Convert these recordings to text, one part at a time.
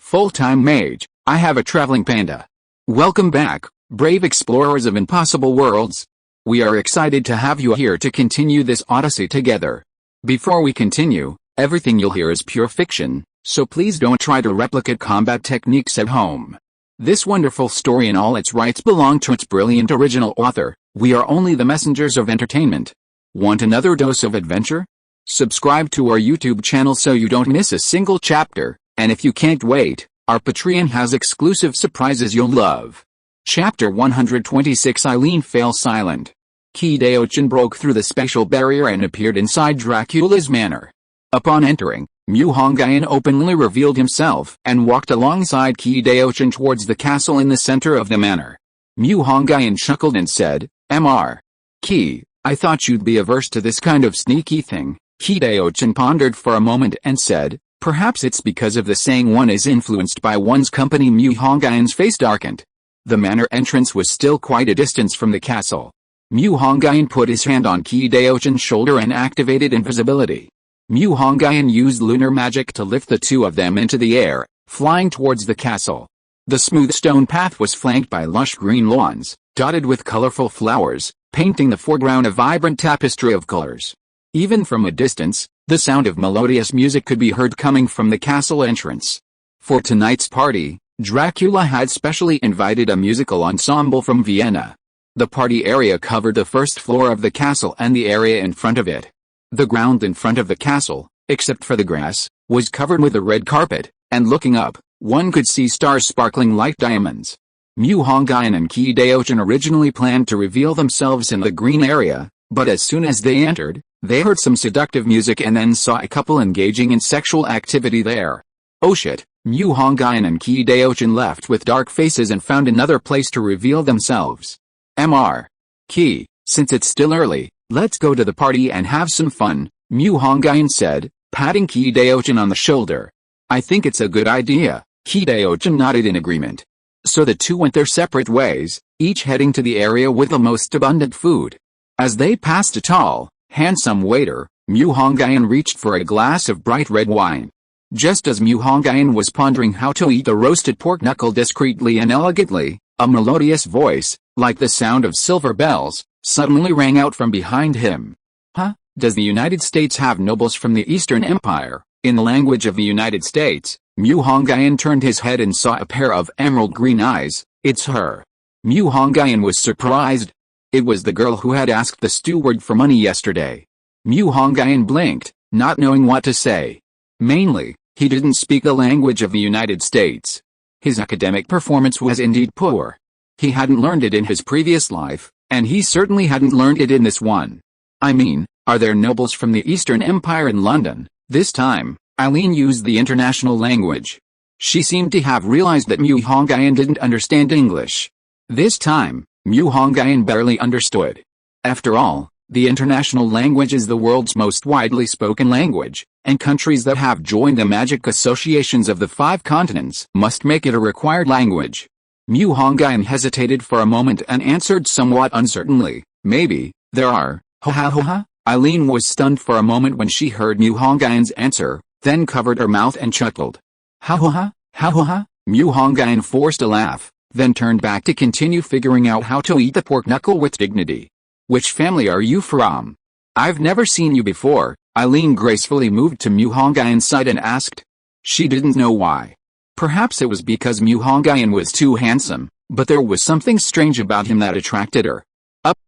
full-time mage, I have a traveling panda. Welcome back, brave explorers of impossible worlds. We are excited to have you here to continue this odyssey together. Before we continue, everything you'll hear is pure fiction, so please don't try to replicate combat techniques at home. This wonderful story in all its rights belong to its brilliant original author. We are only the messengers of entertainment. Want another dose of adventure? Subscribe to our YouTube channel so you don't miss a single chapter, and if you can't wait, our Patreon has exclusive surprises you'll love. Chapter 126 Eileen fell silent. Qi broke through the spatial barrier and appeared inside Dracula's manor. Upon entering, Hongyun openly revealed himself and walked alongside Qi towards the castle in the center of the manor. Hongyun chuckled and said, "Mr. Qi, I thought you'd be averse to this kind of sneaky thing." Qi pondered for a moment and said, "Perhaps it's because of the saying one is influenced by one's company." Hongyun's face darkened. The manor entrance was still quite a distance from the castle. Hongyun put his hand on Qi shoulder and activated invisibility. Hongyun used lunar magic to lift the two of them into the air, flying towards the castle. The smooth stone path was flanked by lush green lawns, dotted with colorful flowers, painting the foreground a vibrant tapestry of colors. Even from a distance, the sound of melodious music could be heard coming from the castle entrance. For tonight's party, Dracula had specially invited a musical ensemble from Vienna. The party area covered the first floor of the castle and the area in front of it. The ground in front of the castle, except for the grass, was covered with a red carpet, and looking up, one could see stars sparkling like diamonds. Hongyun and Qi originally planned to reveal themselves in the green area, but as soon as they entered, they heard some seductive music and then saw a couple engaging in sexual activity there. Oh shit, Hongyun and Qi left with dark faces and found another place to reveal themselves. Mr. Qi, since it's still early, let's go to the party and have some fun, Hongyun said, patting Qi on the shoulder. I think it's a good idea, Qi nodded in agreement. So the two went their separate ways, each heading to the area with the most abundant food. As they passed a tall, handsome waiter, Hongyun reached for a glass of bright red wine. Just as Hongyun was pondering how to eat the roasted pork knuckle discreetly and elegantly, a melodious voice, like the sound of silver bells, suddenly rang out from behind him. Huh? Does the United States have nobles from the Eastern Empire? In the language of the United States, Hongyun turned his head and saw a pair of emerald green eyes. It's her. Hongyun was surprised. It was the girl who had asked the steward for money yesterday. Hongyun blinked, not knowing what to say. Mainly, he didn't speak the language of the United States. His academic performance was indeed poor. He hadn't learned it in his previous life, and he certainly hadn't learned it in this one. I mean, are there nobles from the Eastern Empire in London? This time, Eileen used the international language. She seemed to have realized that Hongyun didn't understand English. This time, Hongyun barely understood. After all, the international language is the world's most widely spoken language, and countries that have joined the magic associations of the 5 continents must make it a required language. Hongyun hesitated for a moment and answered somewhat uncertainly, maybe, there are, ha. Eileen was stunned for a moment when she heard Hongyun's answer, then covered her mouth and chuckled. Ha. Hongyun forced a laugh, then turned back to continue figuring out how to eat the pork knuckle with dignity. Which family are you from? I've never seen you before, Eileen gracefully moved to Hongyun's side and asked. She didn't know why. Perhaps it was because Hongyun was too handsome, but there was something strange about him that attracted her.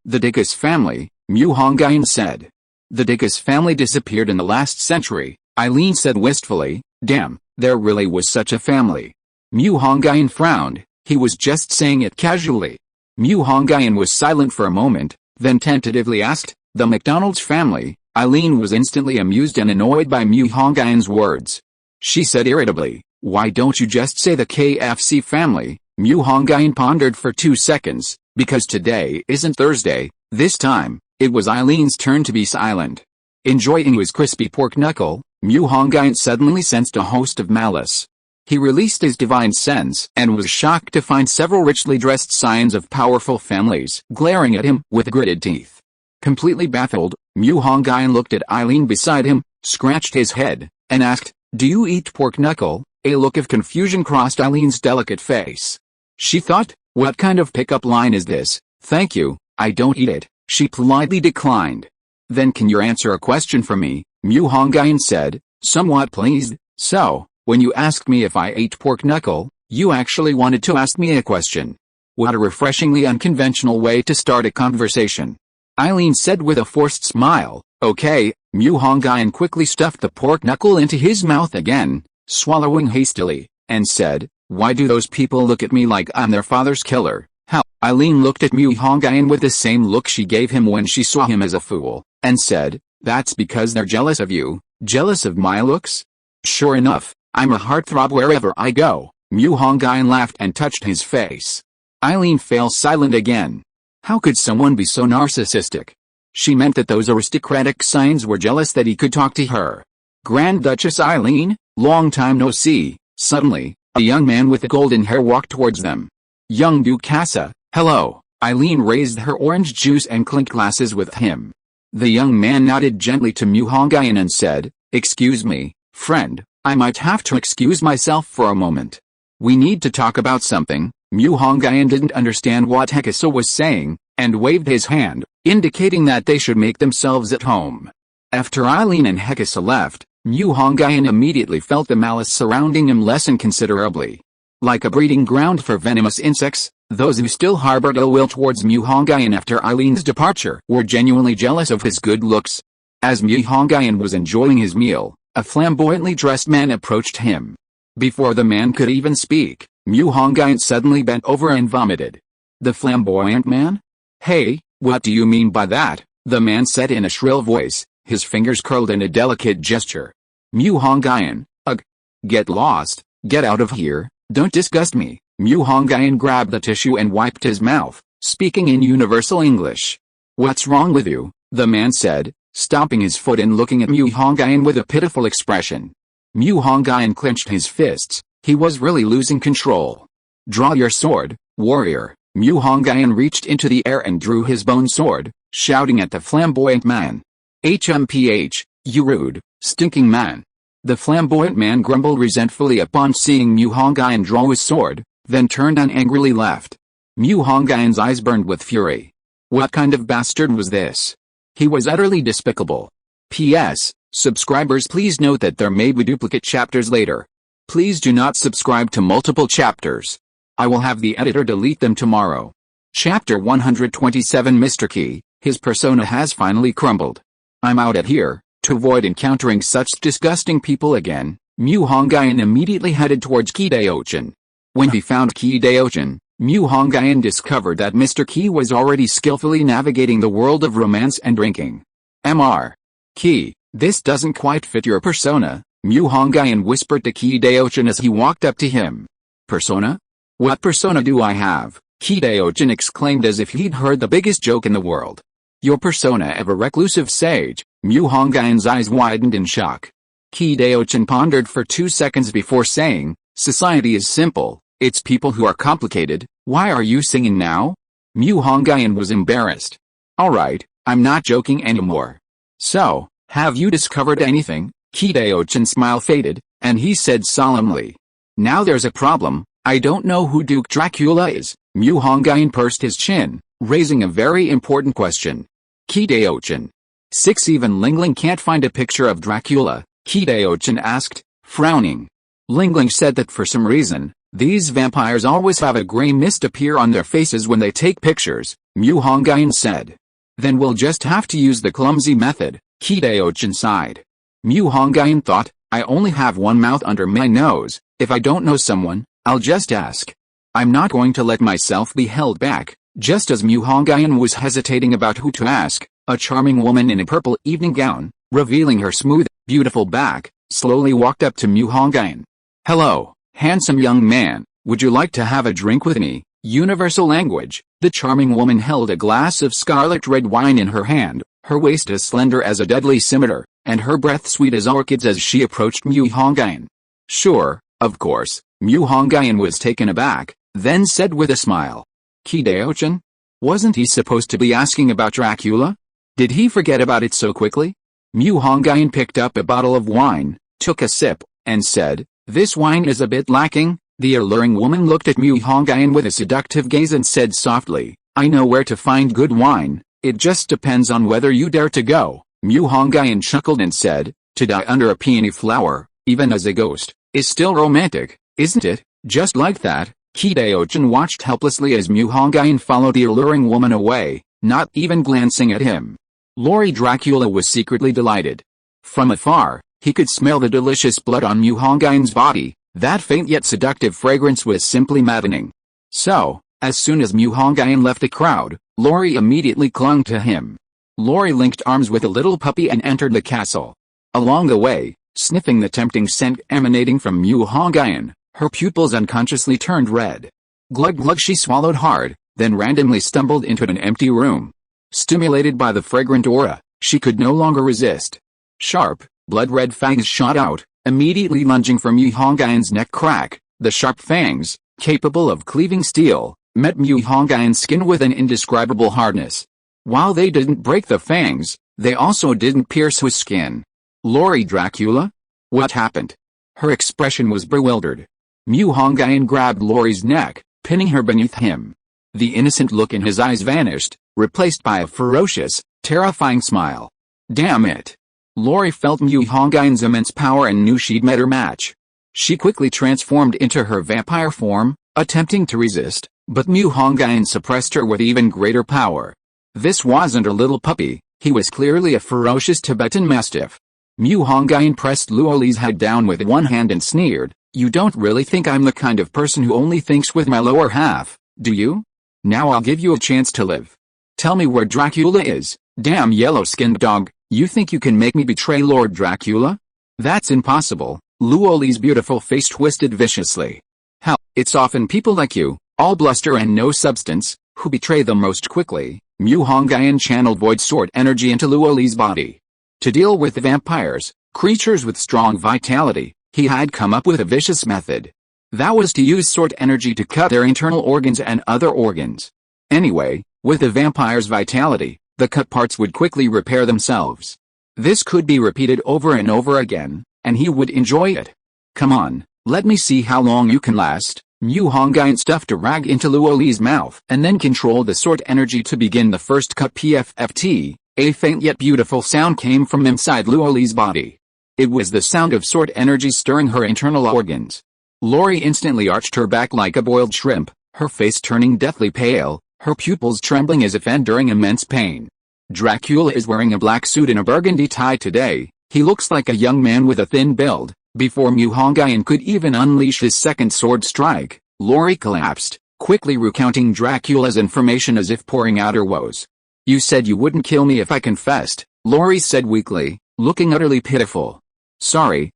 The Dickus family, Hongyun said. The Dickus family disappeared in the last century, Eileen said wistfully. Damn, there really was such a family. Hongyun frowned, he was just saying it casually. Hongyun was silent for a moment, then tentatively asked, the McDonald's family. Eileen was instantly amused and annoyed by Hongyun's words. She said irritably, why don't you just say the KFC family? Hongyun pondered for 2 seconds, because today isn't Thursday. This time, it was Eileen's turn to be silent. Enjoying his crispy pork knuckle, Hongyun suddenly sensed a host of malice. He released his divine sense and was shocked to find several richly dressed scions of powerful families glaring at him with gritted teeth. Completely baffled, Hongyun looked at Eileen beside him, scratched his head, and asked, do you eat pork knuckle? A look of confusion crossed Eileen's delicate face. She thought, what kind of pickup line is this? Thank you, I don't eat it, she politely declined. Then can you answer a question for me? Mu Hongyun said, somewhat pleased. So, when you asked me if I ate pork knuckle, you actually wanted to ask me a question. What a refreshingly unconventional way to start a conversation. Eileen said with a forced smile. Okay. Mu Hongyun quickly stuffed the pork knuckle into his mouth again, swallowing hastily, and said, why do those people look at me like I'm their father's killer? How? Eileen looked at Mu Hongyun with the same look she gave him when she saw him as a fool, and said, that's because they're jealous of you. Jealous of my looks? Sure enough, I'm a heartthrob wherever I go. Mu Hongyun laughed and touched his face. Eileen fell silent again. How could someone be so narcissistic? She meant that those aristocratic scions were jealous that he could talk to her. Grand Duchess Eileen, long time no see. Suddenly, a young man with golden hair walked towards them. Young Ducassa, hello. Eileen raised her orange juice and clinked glasses with him. The young man nodded gently to Mu Hongyun and said, excuse me, friend, I might have to excuse myself for a moment. We need to talk about something. Mu Hongyun didn't understand what Hekasa was saying, and waved his hand, indicating that they should make themselves at home. After Eileen and Hekasa left, Mu Hongyun immediately felt the malice surrounding him lessen considerably. Like a breeding ground for venomous insects, those who still harbored ill will towards Mu Hongyun after Eileen's departure were genuinely jealous of his good looks. As Mu Hongyun was enjoying his meal, a flamboyantly dressed man approached him. Before the man could even speak, Mu Hongyun suddenly bent over and vomited. The flamboyant man? Hey, what do you mean by that? The man said in a shrill voice, his fingers curled in a delicate gesture. Mu Hongyun, ugh. Get lost, get out of here, don't disgust me. Mu Hongyun grabbed the tissue and wiped his mouth, speaking in universal English. What's wrong with you? The man said, stomping his foot and looking at Mu Hongyun with a pitiful expression. Mu Hongyun clenched his fists, he was really losing control. Draw your sword, warrior. Mu Hongyun reached into the air and drew his bone sword, shouting at the flamboyant man. HMPH, you rude, stinking man. The flamboyant man grumbled resentfully upon seeing Mu Hongyun draw his sword, then turned and angrily left. Mu Hongyun's eyes burned with fury. What kind of bastard was this? He was utterly despicable. P.S. Subscribers, please note that there may be duplicate chapters later. Please do not subscribe to multiple chapters. I will have the editor delete them tomorrow. Chapter 127 Mr. Qi, his persona has finally crumbled. I'm out at here. To avoid encountering such disgusting people again, Mu Hongyun immediately headed towards Qi. When he found Qi, Mu Hongyun discovered that Mr. Qi was already skillfully navigating the world of romance and drinking. Mr. Qi, this doesn't quite fit your persona, Mu Hongyun whispered to Qi as he walked up to him. Persona? What persona do I have? Qi exclaimed as if he'd heard the biggest joke in the world. Your persona of a reclusive sage. Mu Hongyun's eyes widened in shock. Qi pondered for 2 seconds before saying, society is simple, it's people who are complicated. Why are you singing now? Mu Hongyun was embarrassed. Alright, I'm not joking anymore. So, have you discovered anything? Qi smile faded, and he said solemnly. Now there's a problem, I don't know who Duke Dracula is. Mu Hongyun pursed his chin, raising a very important question. Qi 6 even Lingling can't find a picture of Dracula, Qi asked, frowning. Lingling said that for some reason, these vampires always have a gray mist appear on their faces when they take pictures, Mu Hongyun said. Then we'll just have to use the clumsy method, Qi sighed. Mu Hongyun thought, I only have one mouth under my nose, if I don't know someone, I'll just ask. I'm not going to let myself be held back. Just as Mu Hongyun was hesitating about who to ask, a charming woman in a purple evening gown, revealing her smooth, beautiful back, slowly walked up to Mu Hongyun. Hello, handsome young man, would you like to have a drink with me? Universal language. The charming woman held a glass of scarlet red wine in her hand, her waist as slender as a deadly scimitar, and her breath sweet as orchids as she approached Mu Hongyun. Sure, of course. Mu Hongyun was taken aback, then said with a smile. Qi? Wasn't he supposed to be asking about Dracula? Did he forget about it so quickly? Mu Hongyun picked up a bottle of wine, took a sip, and said, This wine is a bit lacking. The alluring woman looked at Mu Hongyun with a seductive gaze and said softly, I know where to find good wine, it just depends on whether you dare to go. Mu Hongyun chuckled and said, to die under a peony flower, even as a ghost, is still romantic, isn't it? Just like that, Kidaojin watched helplessly as Mu Hongyun followed the alluring woman away, not even glancing at him. Lord Dracula was secretly delighted. From afar, he could smell the delicious blood on Mu Hongyun's body. That faint yet seductive fragrance was simply maddening. So, as soon as Mu Hongyun left the crowd, Lori immediately clung to him. Lori linked arms with the little puppy and entered the castle. Along the way, sniffing the tempting scent emanating from Mu Hongyun, her pupils unconsciously turned red. Glug glug, she swallowed hard, then randomly stumbled into an empty room. Stimulated by the fragrant aura, she could no longer resist. Sharp, blood-red fangs shot out, immediately lunging for Mu Hongyun's neck crack. The sharp fangs, capable of cleaving steel, met Mu Hongyun's skin with an indescribable hardness. While they didn't break the fangs, they also didn't pierce his skin. Lord Dracula? What happened? Her expression was bewildered. Mu Hongyun grabbed Lori's neck, pinning her beneath him. The innocent look in his eyes vanished, replaced by a ferocious, terrifying smile. Damn it! Lori felt Mu Hongyun's immense power and knew she'd met her match. She quickly transformed into her vampire form, attempting to resist, but Mu Hongyun suppressed her with even greater power. This wasn't a little puppy, he was clearly a ferocious Tibetan mastiff. Mu Hongyun pressed Luoli's head down with one hand and sneered, You don't really think I'm the kind of person who only thinks with my lower half, do you? Now I'll give you a chance to live. Tell me where Dracula is, damn yellow-skinned dog. You think you can make me betray Lord Dracula? That's impossible. Luoli's beautiful face twisted viciously. Hell, it's often people like you, all bluster and no substance, who betray them most quickly. Mu Hongyun channeled void sword energy into Luoli's body. To deal with the vampires, creatures with strong vitality, he had come up with a vicious method. That was to use sword energy to cut their internal organs and other organs. Anyway, with the vampire's vitality, the cut parts would quickly repair themselves. This could be repeated over and over again, and he would enjoy it. Come on, let me see how long you can last. Mu Hongyun stuffed a rag into Luoli's mouth and then controlled the sword energy to begin the first cut. PFFT, a faint yet beautiful sound came from inside Luoli's body. It was the sound of sword energy stirring her internal organs. Lori instantly arched her back like a boiled shrimp, her face turning deathly pale, her pupils trembling as if enduring immense pain. Dracula is wearing a black suit and a burgundy tie today. He looks like a young man with a thin build. Before Mu Hongyun could even unleash his second sword strike, Lori collapsed, quickly recounting Dracula's information as if pouring out her woes. You said you wouldn't kill me if I confessed, Lori said weakly, looking utterly pitiful. Sorry,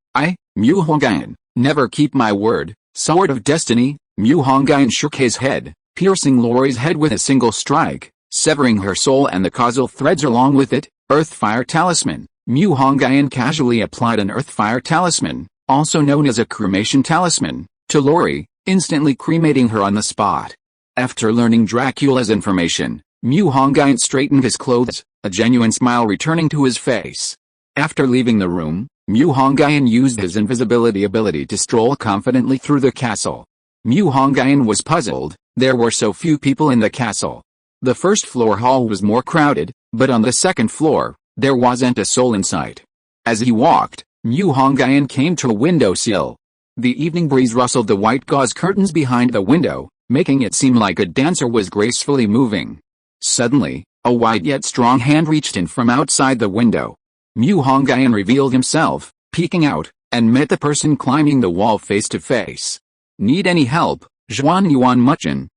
Mu Hongyun, never keep my word. Sword of Destiny. Mu Hongyun shook his head, piercing Lori's head with a single strike, severing her soul and the causal threads along with it. Earth-Fire Talisman. Mu Hongyun casually applied an Earth-Fire Talisman, also known as a cremation talisman, to Lori, instantly cremating her on the spot. After learning Dracula's information, Mu Hongyun straightened his clothes, a genuine smile returning to his face. After leaving the room, Mu Hongyun used his invisibility ability to stroll confidently through the castle. Mu Hongyun was puzzled, there were so few people in the castle. The first floor hall was more crowded, but on the second floor, there wasn't a soul in sight. As he walked, Mu Hongyun came to a windowsill. The evening breeze rustled the white gauze curtains behind the window, making it seem like a dancer was gracefully moving. Suddenly, a wide yet strong hand reached in from outside the window. Mu Hongyun revealed himself, peeking out, and met the person climbing the wall face to face. Need any help? Zhan Yuan Muchin.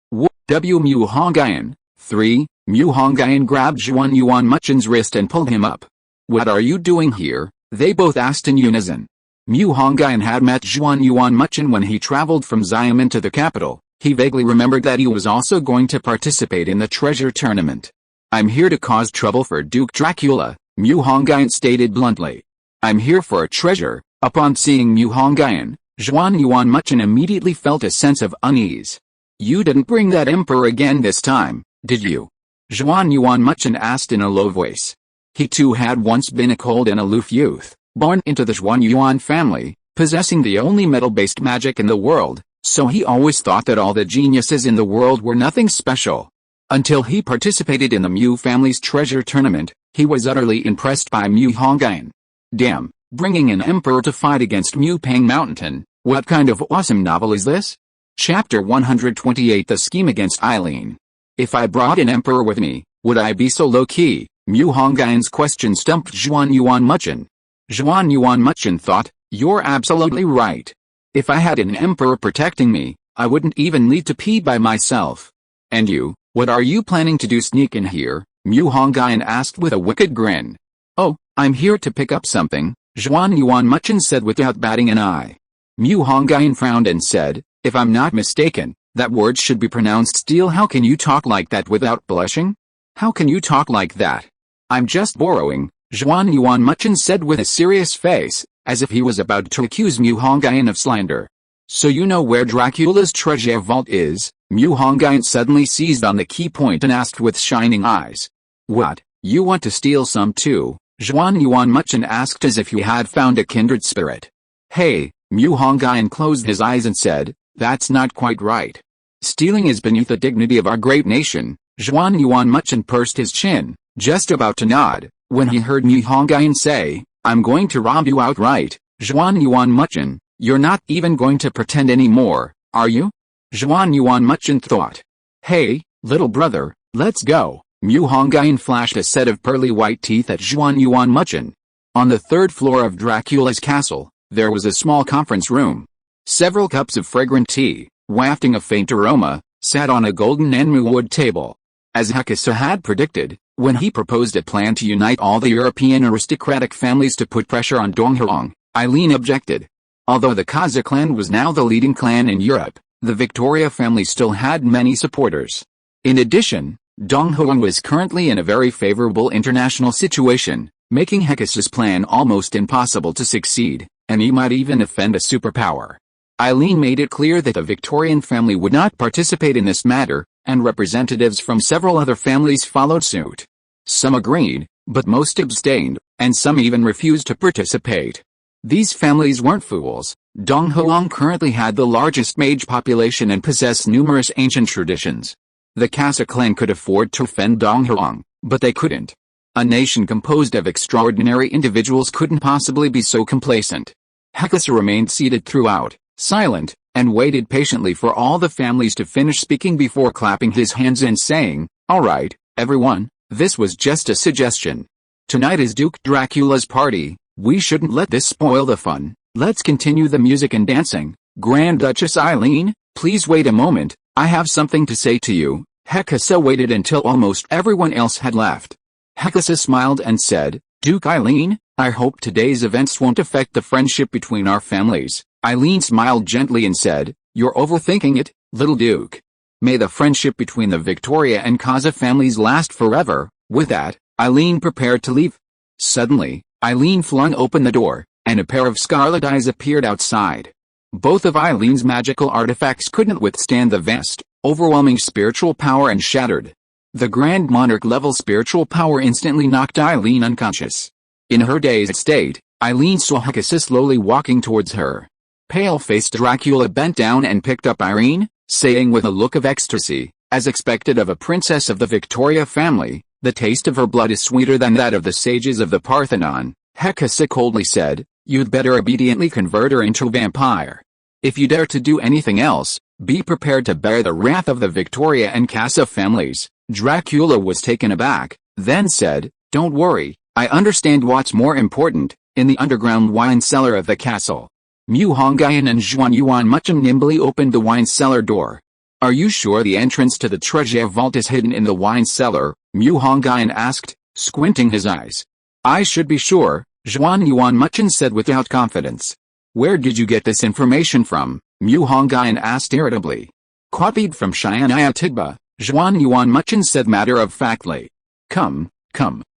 W. Mu Hongyun. 3. Mu Hongyun grabbed Zhan Yuan Muchin's wrist and pulled him up. What are you doing here? They both asked in unison. Mu Hongyun had met Zhan Yuan Muchin when he traveled from Xiamen to the capital. He vaguely remembered that he was also going to participate in the treasure tournament. I'm here to cause trouble for Duke Dracula, Mu Hongyun stated bluntly. I'm here for a treasure. Upon seeing Mu Hongyun, Zhan Yuan Muchin immediately felt a sense of unease. You didn't bring that emperor again this time, did you? Zhan Yuan Muchin asked in a low voice. He too had once been a cold and aloof youth, born into the Zhan Yuan family, possessing the only metal-based magic in the world, so he always thought that all the geniuses in the world were nothing special. Until he participated in the Mu family's treasure tournament, he was utterly impressed by Mu Hongyun. Damn, bringing an emperor to fight against Mu Pang Mountain, what kind of awesome novel is this? Chapter 128 The Scheme Against Eileen. If I brought an emperor with me, would I be so low-key? Mu Hongyun's question stumped Zhan Muchen. Zhan Muchen thought, you're absolutely right. If I had an emperor protecting me, I wouldn't even need to pee by myself. And you, what are you planning to do? Sneak in here? Mu Hongyun asked with a wicked grin. Oh, I'm here to pick up something, Zhan Muchen said without batting an eye. Mu Hongyun frowned and said, if I'm not mistaken, that word should be pronounced steal. How can you talk like that without blushing? How can you talk like that? I'm just borrowing, Zhan Muchen said with a serious face, as if he was about to accuse Mu Hongyun of slander. So you know where Dracula's treasure vault is? Mu Hongyun suddenly seized on the key point and asked with shining eyes. What, you want to steal some too? Zhan Muchen asked as if he had found a kindred spirit. Hey, Mu Hongyun closed his eyes and said, that's not quite right. Stealing is beneath the dignity of our great nation. Zhan Muchen pursed his chin, just about to nod, when he heard Mu Hongyun say, I'm going to rob you outright. Zhan Muchen, you're not even going to pretend anymore, are you? Zhan Muchen thought. Hey, little brother, let's go. Mu Hongyun flashed a set of pearly white teeth at Zhan Muchen. On the third floor of Dracula's castle, there was a small conference room. Several cups of fragrant tea, wafting a faint aroma, sat on a golden Enmu wood table. As Hekasa had predicted, when he proposed a plan to unite all the European aristocratic families to put pressure on Donghuang, Eileen objected. Although the Kaza clan was now the leading clan in Europe, the Victoria family still had many supporters. In addition, Donghuang was currently in a very favorable international situation, making Hekasa's plan almost impossible to succeed, and he might even offend a superpower. Eileen made it clear that the Victorian family would not participate in this matter, and representatives from several other families followed suit. Some agreed, but most abstained, and some even refused to participate. These families weren't fools. Donghuang currently had the largest mage population and possessed numerous ancient traditions. The Kaza clan could afford to offend Donghuang, but they couldn't. A nation composed of extraordinary individuals couldn't possibly be so complacent. Hekasa remained seated throughout, silent, and waited patiently for all the families to finish speaking before clapping his hands and saying, all right, everyone, this was just a suggestion. Tonight is Duke Dracula's party, we shouldn't let this spoil the fun, let's continue the music and dancing. Grand Duchess Eileen, please wait a moment, I have something to say to you. Hekasa waited until almost everyone else had left. Hekasa smiled and said, Duke Eileen, I hope today's events won't affect the friendship between our families. Eileen smiled gently and said, you're overthinking it, little Duke. May the friendship between the Victoria and Kaza families last forever. With that, Eileen prepared to leave. Suddenly, Eileen flung open the door, and a pair of scarlet eyes appeared outside. Both of Eileen's magical artifacts couldn't withstand the vast, overwhelming spiritual power and shattered. The Grand Monarch level spiritual power instantly knocked Eileen unconscious. In her dazed state, Eileen saw Hekasa slowly walking towards her. Pale-faced Dracula bent down and picked up Eileen, saying with a look of ecstasy, as expected of a princess of the Victoria family, the taste of her blood is sweeter than that of the sages of the Parthenon. Hekasa coldly said, you'd better obediently convert her into a vampire. If you dare to do anything else, be prepared to bear the wrath of the Victoria and Kaza families. Dracula was taken aback, then said, don't worry, I understand what's more important. In the underground wine cellar of the castle, Mu Hongyun and Zhan Muchen nimbly opened the wine cellar door. Are you sure the entrance to the treasure vault is hidden in the wine cellar? Mu Hongyun asked, squinting his eyes. I should be sure, Zhan Muchen said without confidence. Where did you get this information from? Mu Hongyun asked irritably. Copied from Shianaya Tigba, Zhan Muchen said matter-of-factly. Come,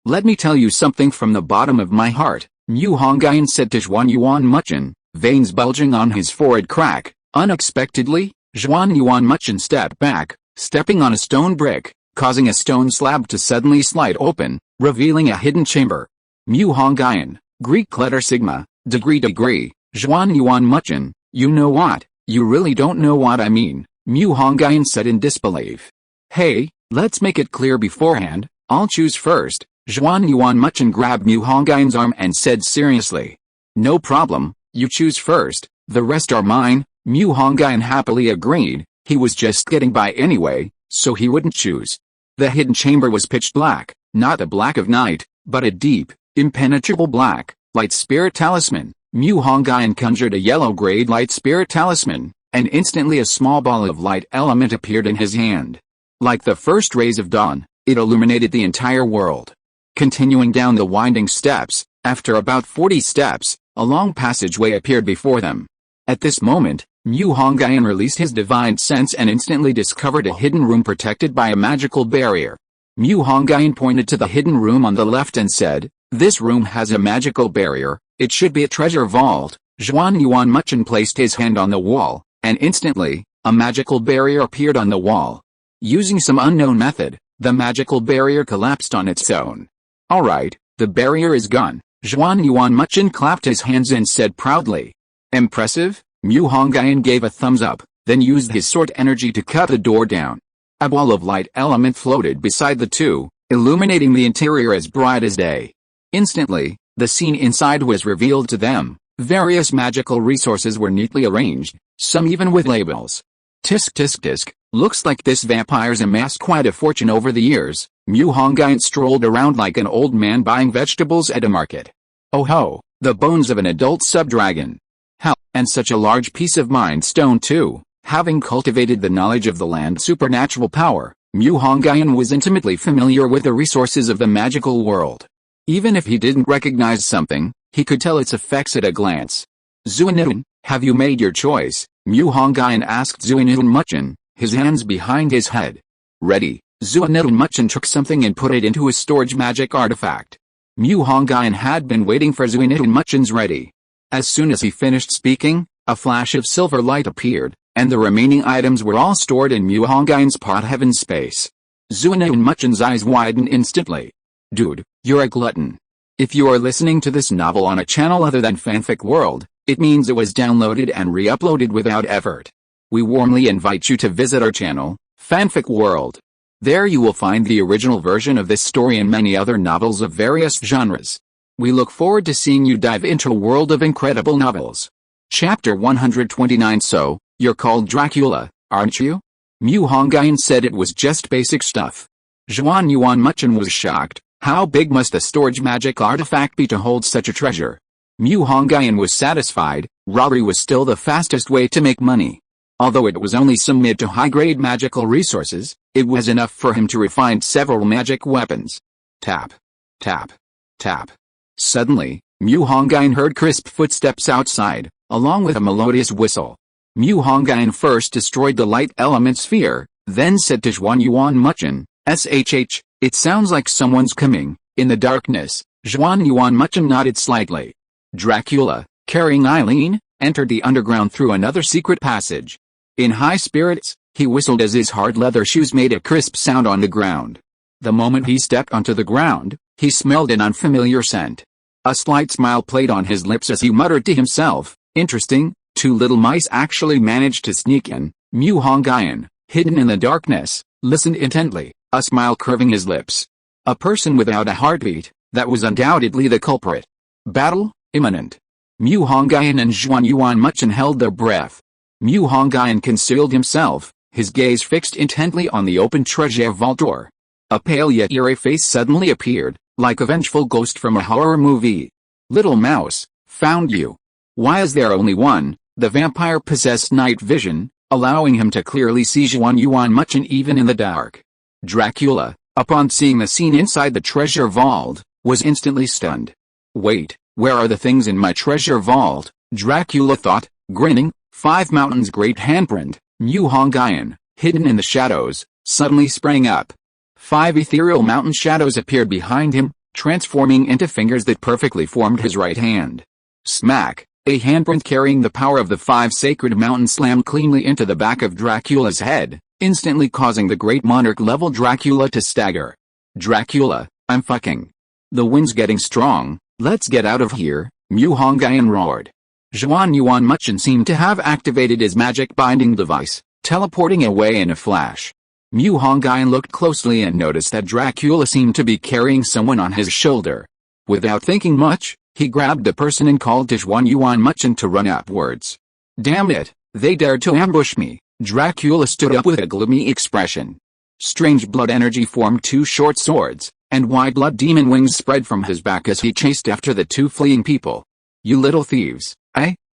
let me tell you something from the bottom of my heart, Mu Hongyun said to Zhan Muchen, veins bulging on his forehead crack. Unexpectedly, Zhan Muchen stepped back, stepping on a stone brick, causing a stone slab to suddenly slide open, revealing a hidden chamber. Mu Hongyun, Greek letter sigma, degree, Zhan Yuan Muchin, you know what? You really don't know what I mean, Mu Hongyun said in disbelief. Hey, let's make it clear beforehand, I'll choose first. Zhan Yuan Muchin grabbed Mu Hongyun's arm and said seriously. No problem, you choose first, the rest are mine. Mu Hongyun happily agreed, he was just getting by anyway, so he wouldn't choose. The hidden chamber was pitch black, not a black of night, but a deep, impenetrable black, light spirit talisman. Mu Hongyun conjured a yellow-grade light spirit talisman, and instantly a small ball of light element appeared in his hand. Like the first rays of dawn, it illuminated the entire world. Continuing down the winding steps, after about 40 steps, a long passageway appeared before them. At this moment, Mu Hongyun released his divine sense and instantly discovered a hidden room protected by a magical barrier. Mu Hongyun pointed to the hidden room on the left and said, "This room has a magical barrier, it should be a treasure vault." Zhan Yuan Muchin placed his hand on the wall, and instantly, a magical barrier appeared on the wall. Using some unknown method, the magical barrier collapsed on its own. Alright, the barrier is gone. Zhan Yuan Muchin clapped his hands and said proudly. Impressive? Mu Hongyun gave a thumbs up, then used his sword energy to cut the door down. A ball of light element floated beside the two, illuminating the interior as bright as day. Instantly, the scene inside was revealed to them. Various magical resources were neatly arranged, some even with labels. Tisk tisk tisk, looks like this vampire's amassed quite a fortune over the years. Mu Hongyun strolled around like an old man buying vegetables at a market. Oh ho, the bones of an adult sub-dragon. Hell, and such a large piece of mind stone too. Having cultivated the knowledge of the land's supernatural power, Mu Hongyun was intimately familiar with the resources of the magical world. Even if he didn't recognize something, he could tell its effects at a glance. Zuinun, have you made your choice? Mu Hongyun asked Zuinun Muchin, his hands behind his head. Ready. Zuinun Muchin took something and put it into his storage magic artifact. Mu Hongyun had been waiting for Zuinun Muchin's ready. As soon as he finished speaking, a flash of silver light appeared, and the remaining items were all stored in Mu Hongyun's pot heaven space. Zuinun Muchin's eyes widened instantly. Dude, you're a glutton. If you are listening to this novel on a channel other than Fanfic World, it means it was downloaded and re-uploaded without effort. We warmly invite you to visit our channel, Fanfic World. There you will find the original version of this story and many other novels of various genres. We look forward to seeing you dive into a world of incredible novels. Chapter 129. So, you're called Dracula, aren't you? Mu Hongyun said it was just basic stuff. Zhan Yuan Muchin was shocked. How big must a storage magic artifact be to hold such a treasure? Mu Hongyun was satisfied. Robbery was still the fastest way to make money. Although it was only some mid to high-grade magical resources, it was enough for him to refine several magic weapons. Tap. Tap. Tap. Suddenly, Mu Hongyun heard crisp footsteps outside, along with a melodious whistle. Mu Hongyun first destroyed the light element sphere, then said to Zhan Yuan Muchin, "SHH, it sounds like someone's coming." In the darkness, Zhan Yuan Muchin nodded slightly. Dracula, carrying Eileen, entered the underground through another secret passage. In high spirits, he whistled as his hard leather shoes made a crisp sound on the ground. The moment he stepped onto the ground, he smelled an unfamiliar scent. A slight smile played on his lips as he muttered to himself, "Interesting, two little mice actually managed to sneak in." Mu Hongyun, hidden in the darkness, listened intently, a smile curving his lips. A person without a heartbeat, that was undoubtedly the culprit. Battle, imminent. Mu Hongyun and Zhan Yuan Muchin held their breath. Mu Hongyun concealed himself, his gaze fixed intently on the open treasure vault door. A pale yet eerie face suddenly appeared, like a vengeful ghost from a horror movie. "Little mouse, found you." Why is there only one? The vampire possessed night vision, allowing him to clearly see Zhan Yuan Muchin even in the dark. Dracula, upon seeing the scene inside the treasure vault, was instantly stunned. "Wait, where are the things in my treasure vault?" Dracula thought, grinning. 5 mountains great handprint. Mu Hongyun, hidden in the shadows, suddenly sprang up. 5 ethereal mountain shadows appeared behind him, transforming into fingers that perfectly formed his right hand. Smack! A handprint carrying the power of the 5 sacred mountains slammed cleanly into the back of Dracula's head, instantly causing the great monarch-level Dracula to stagger. "Dracula, I'm fucking. The wind's getting strong, let's get out of here," Mu Hongyun roared. Zhan Yuan Muchen seemed to have activated his magic binding device, teleporting away in a flash. Mu Hongyun looked closely and noticed that Dracula seemed to be carrying someone on his shoulder. Without thinking much, he grabbed the person and called to Zhan Yuan Muchen to run upwards. Damn it, they dared to ambush me. Dracula stood up with a gloomy expression. Strange blood energy formed two short swords, and wide blood demon wings spread from his back as he chased after the two fleeing people. You little thieves,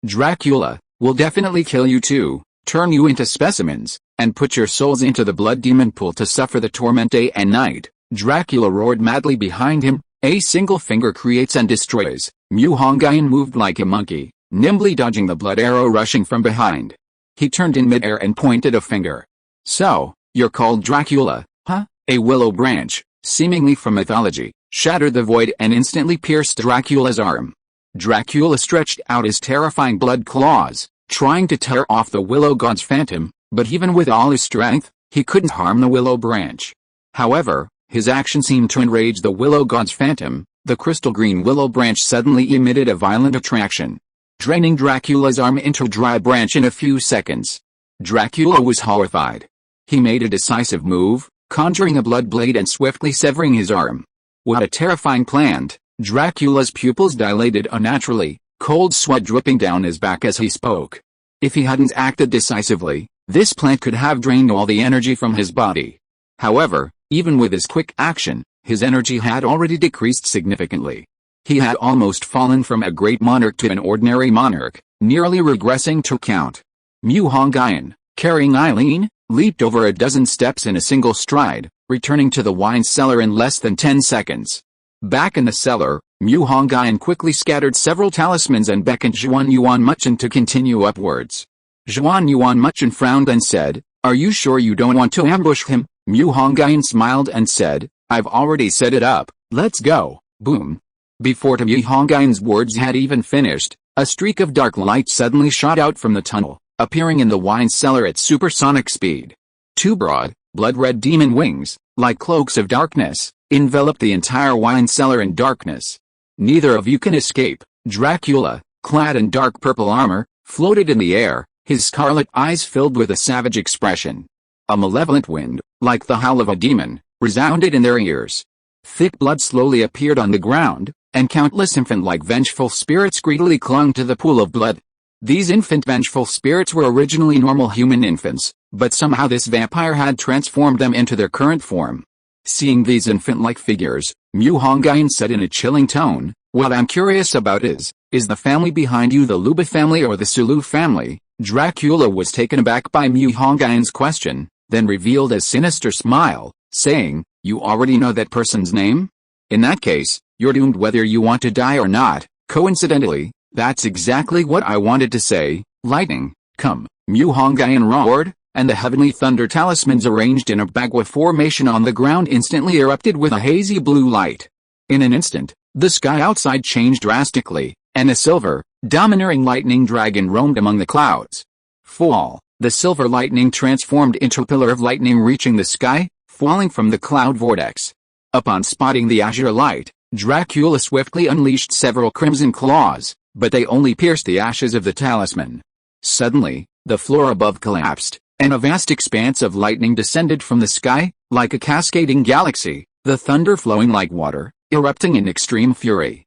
Dracula, will definitely kill you too, turn you into specimens, and put your souls into the blood demon pool to suffer the torment day and night. Dracula roared madly behind him. A single finger creates and destroys. Mu Hongyun moved like a monkey, nimbly dodging the blood arrow rushing from behind. He turned in midair and pointed a finger. So, you're called Dracula, huh? A willow branch, seemingly from mythology, shattered the void and instantly pierced Dracula's arm. Dracula stretched out his terrifying blood claws, trying to tear off the willow god's phantom, but even with all his strength, he couldn't harm the willow branch. However, his action seemed to enrage the willow god's phantom. The crystal green willow branch suddenly emitted a violent attraction, draining Dracula's arm into a dry branch in a few seconds. Dracula was horrified. He made a decisive move, conjuring a blood blade and swiftly severing his arm. What a terrifying plant! Dracula's pupils dilated unnaturally, cold sweat dripping down his back as he spoke. If he hadn't acted decisively, this plant could have drained all the energy from his body. However, even with his quick action, his energy had already decreased significantly. He had almost fallen from a great monarch to an ordinary monarch, nearly regressing to Count. Mu Hongyun, carrying Eileen, leaped over a dozen steps in a single stride, returning to the wine cellar in less than 10 seconds. Back in the cellar, Mu Hongyun quickly scattered several talismans and beckoned Zhan Yuan Muchen to continue upwards. Zhan Yuan Muchen frowned and said, "Are you sure you don't want to ambush him?" Mu Hongyun smiled and said, "I've already set it up, let's go." Boom. Before Mu Hongyun's words had even finished, a streak of dark light suddenly shot out from the tunnel, appearing in the wine cellar at supersonic speed. Two broad, blood-red demon wings, like cloaks of darkness, enveloped the entire wine cellar in darkness. Neither of you can escape. Dracula, clad in dark purple armor, floated in the air, his scarlet eyes filled with a savage expression. A malevolent wind, like the howl of a demon, resounded in their ears. Thick blood slowly appeared on the ground, and countless infant-like vengeful spirits greedily clung to the pool of blood. These infant vengeful spirits were originally normal human infants, but somehow this vampire had transformed them into their current form. Seeing these infant-like figures, Mu Hongyun said in a chilling tone, "What I'm curious about is the family behind you the Luba family or the Sulu family?" Dracula was taken aback by Mu Hongyun's question, then revealed a sinister smile, saying, "You already know that person's name? In that case, you're doomed whether you want to die or not." Coincidentally, that's exactly what I wanted to say. Lightning, come, Mu Hongyun roared, and the heavenly thunder talismans arranged in a bagua formation on the ground instantly erupted with a hazy blue light. In an instant, the sky outside changed drastically, and a silver, domineering lightning dragon roamed among the clouds. Fall, the silver lightning transformed into a pillar of lightning reaching the sky, falling from the cloud vortex. Upon spotting the azure light, Dracula swiftly unleashed several crimson claws, but they only pierced the ashes of the talisman. Suddenly, the floor above collapsed, and a vast expanse of lightning descended from the sky, like a cascading galaxy, the thunder flowing like water, erupting in extreme fury.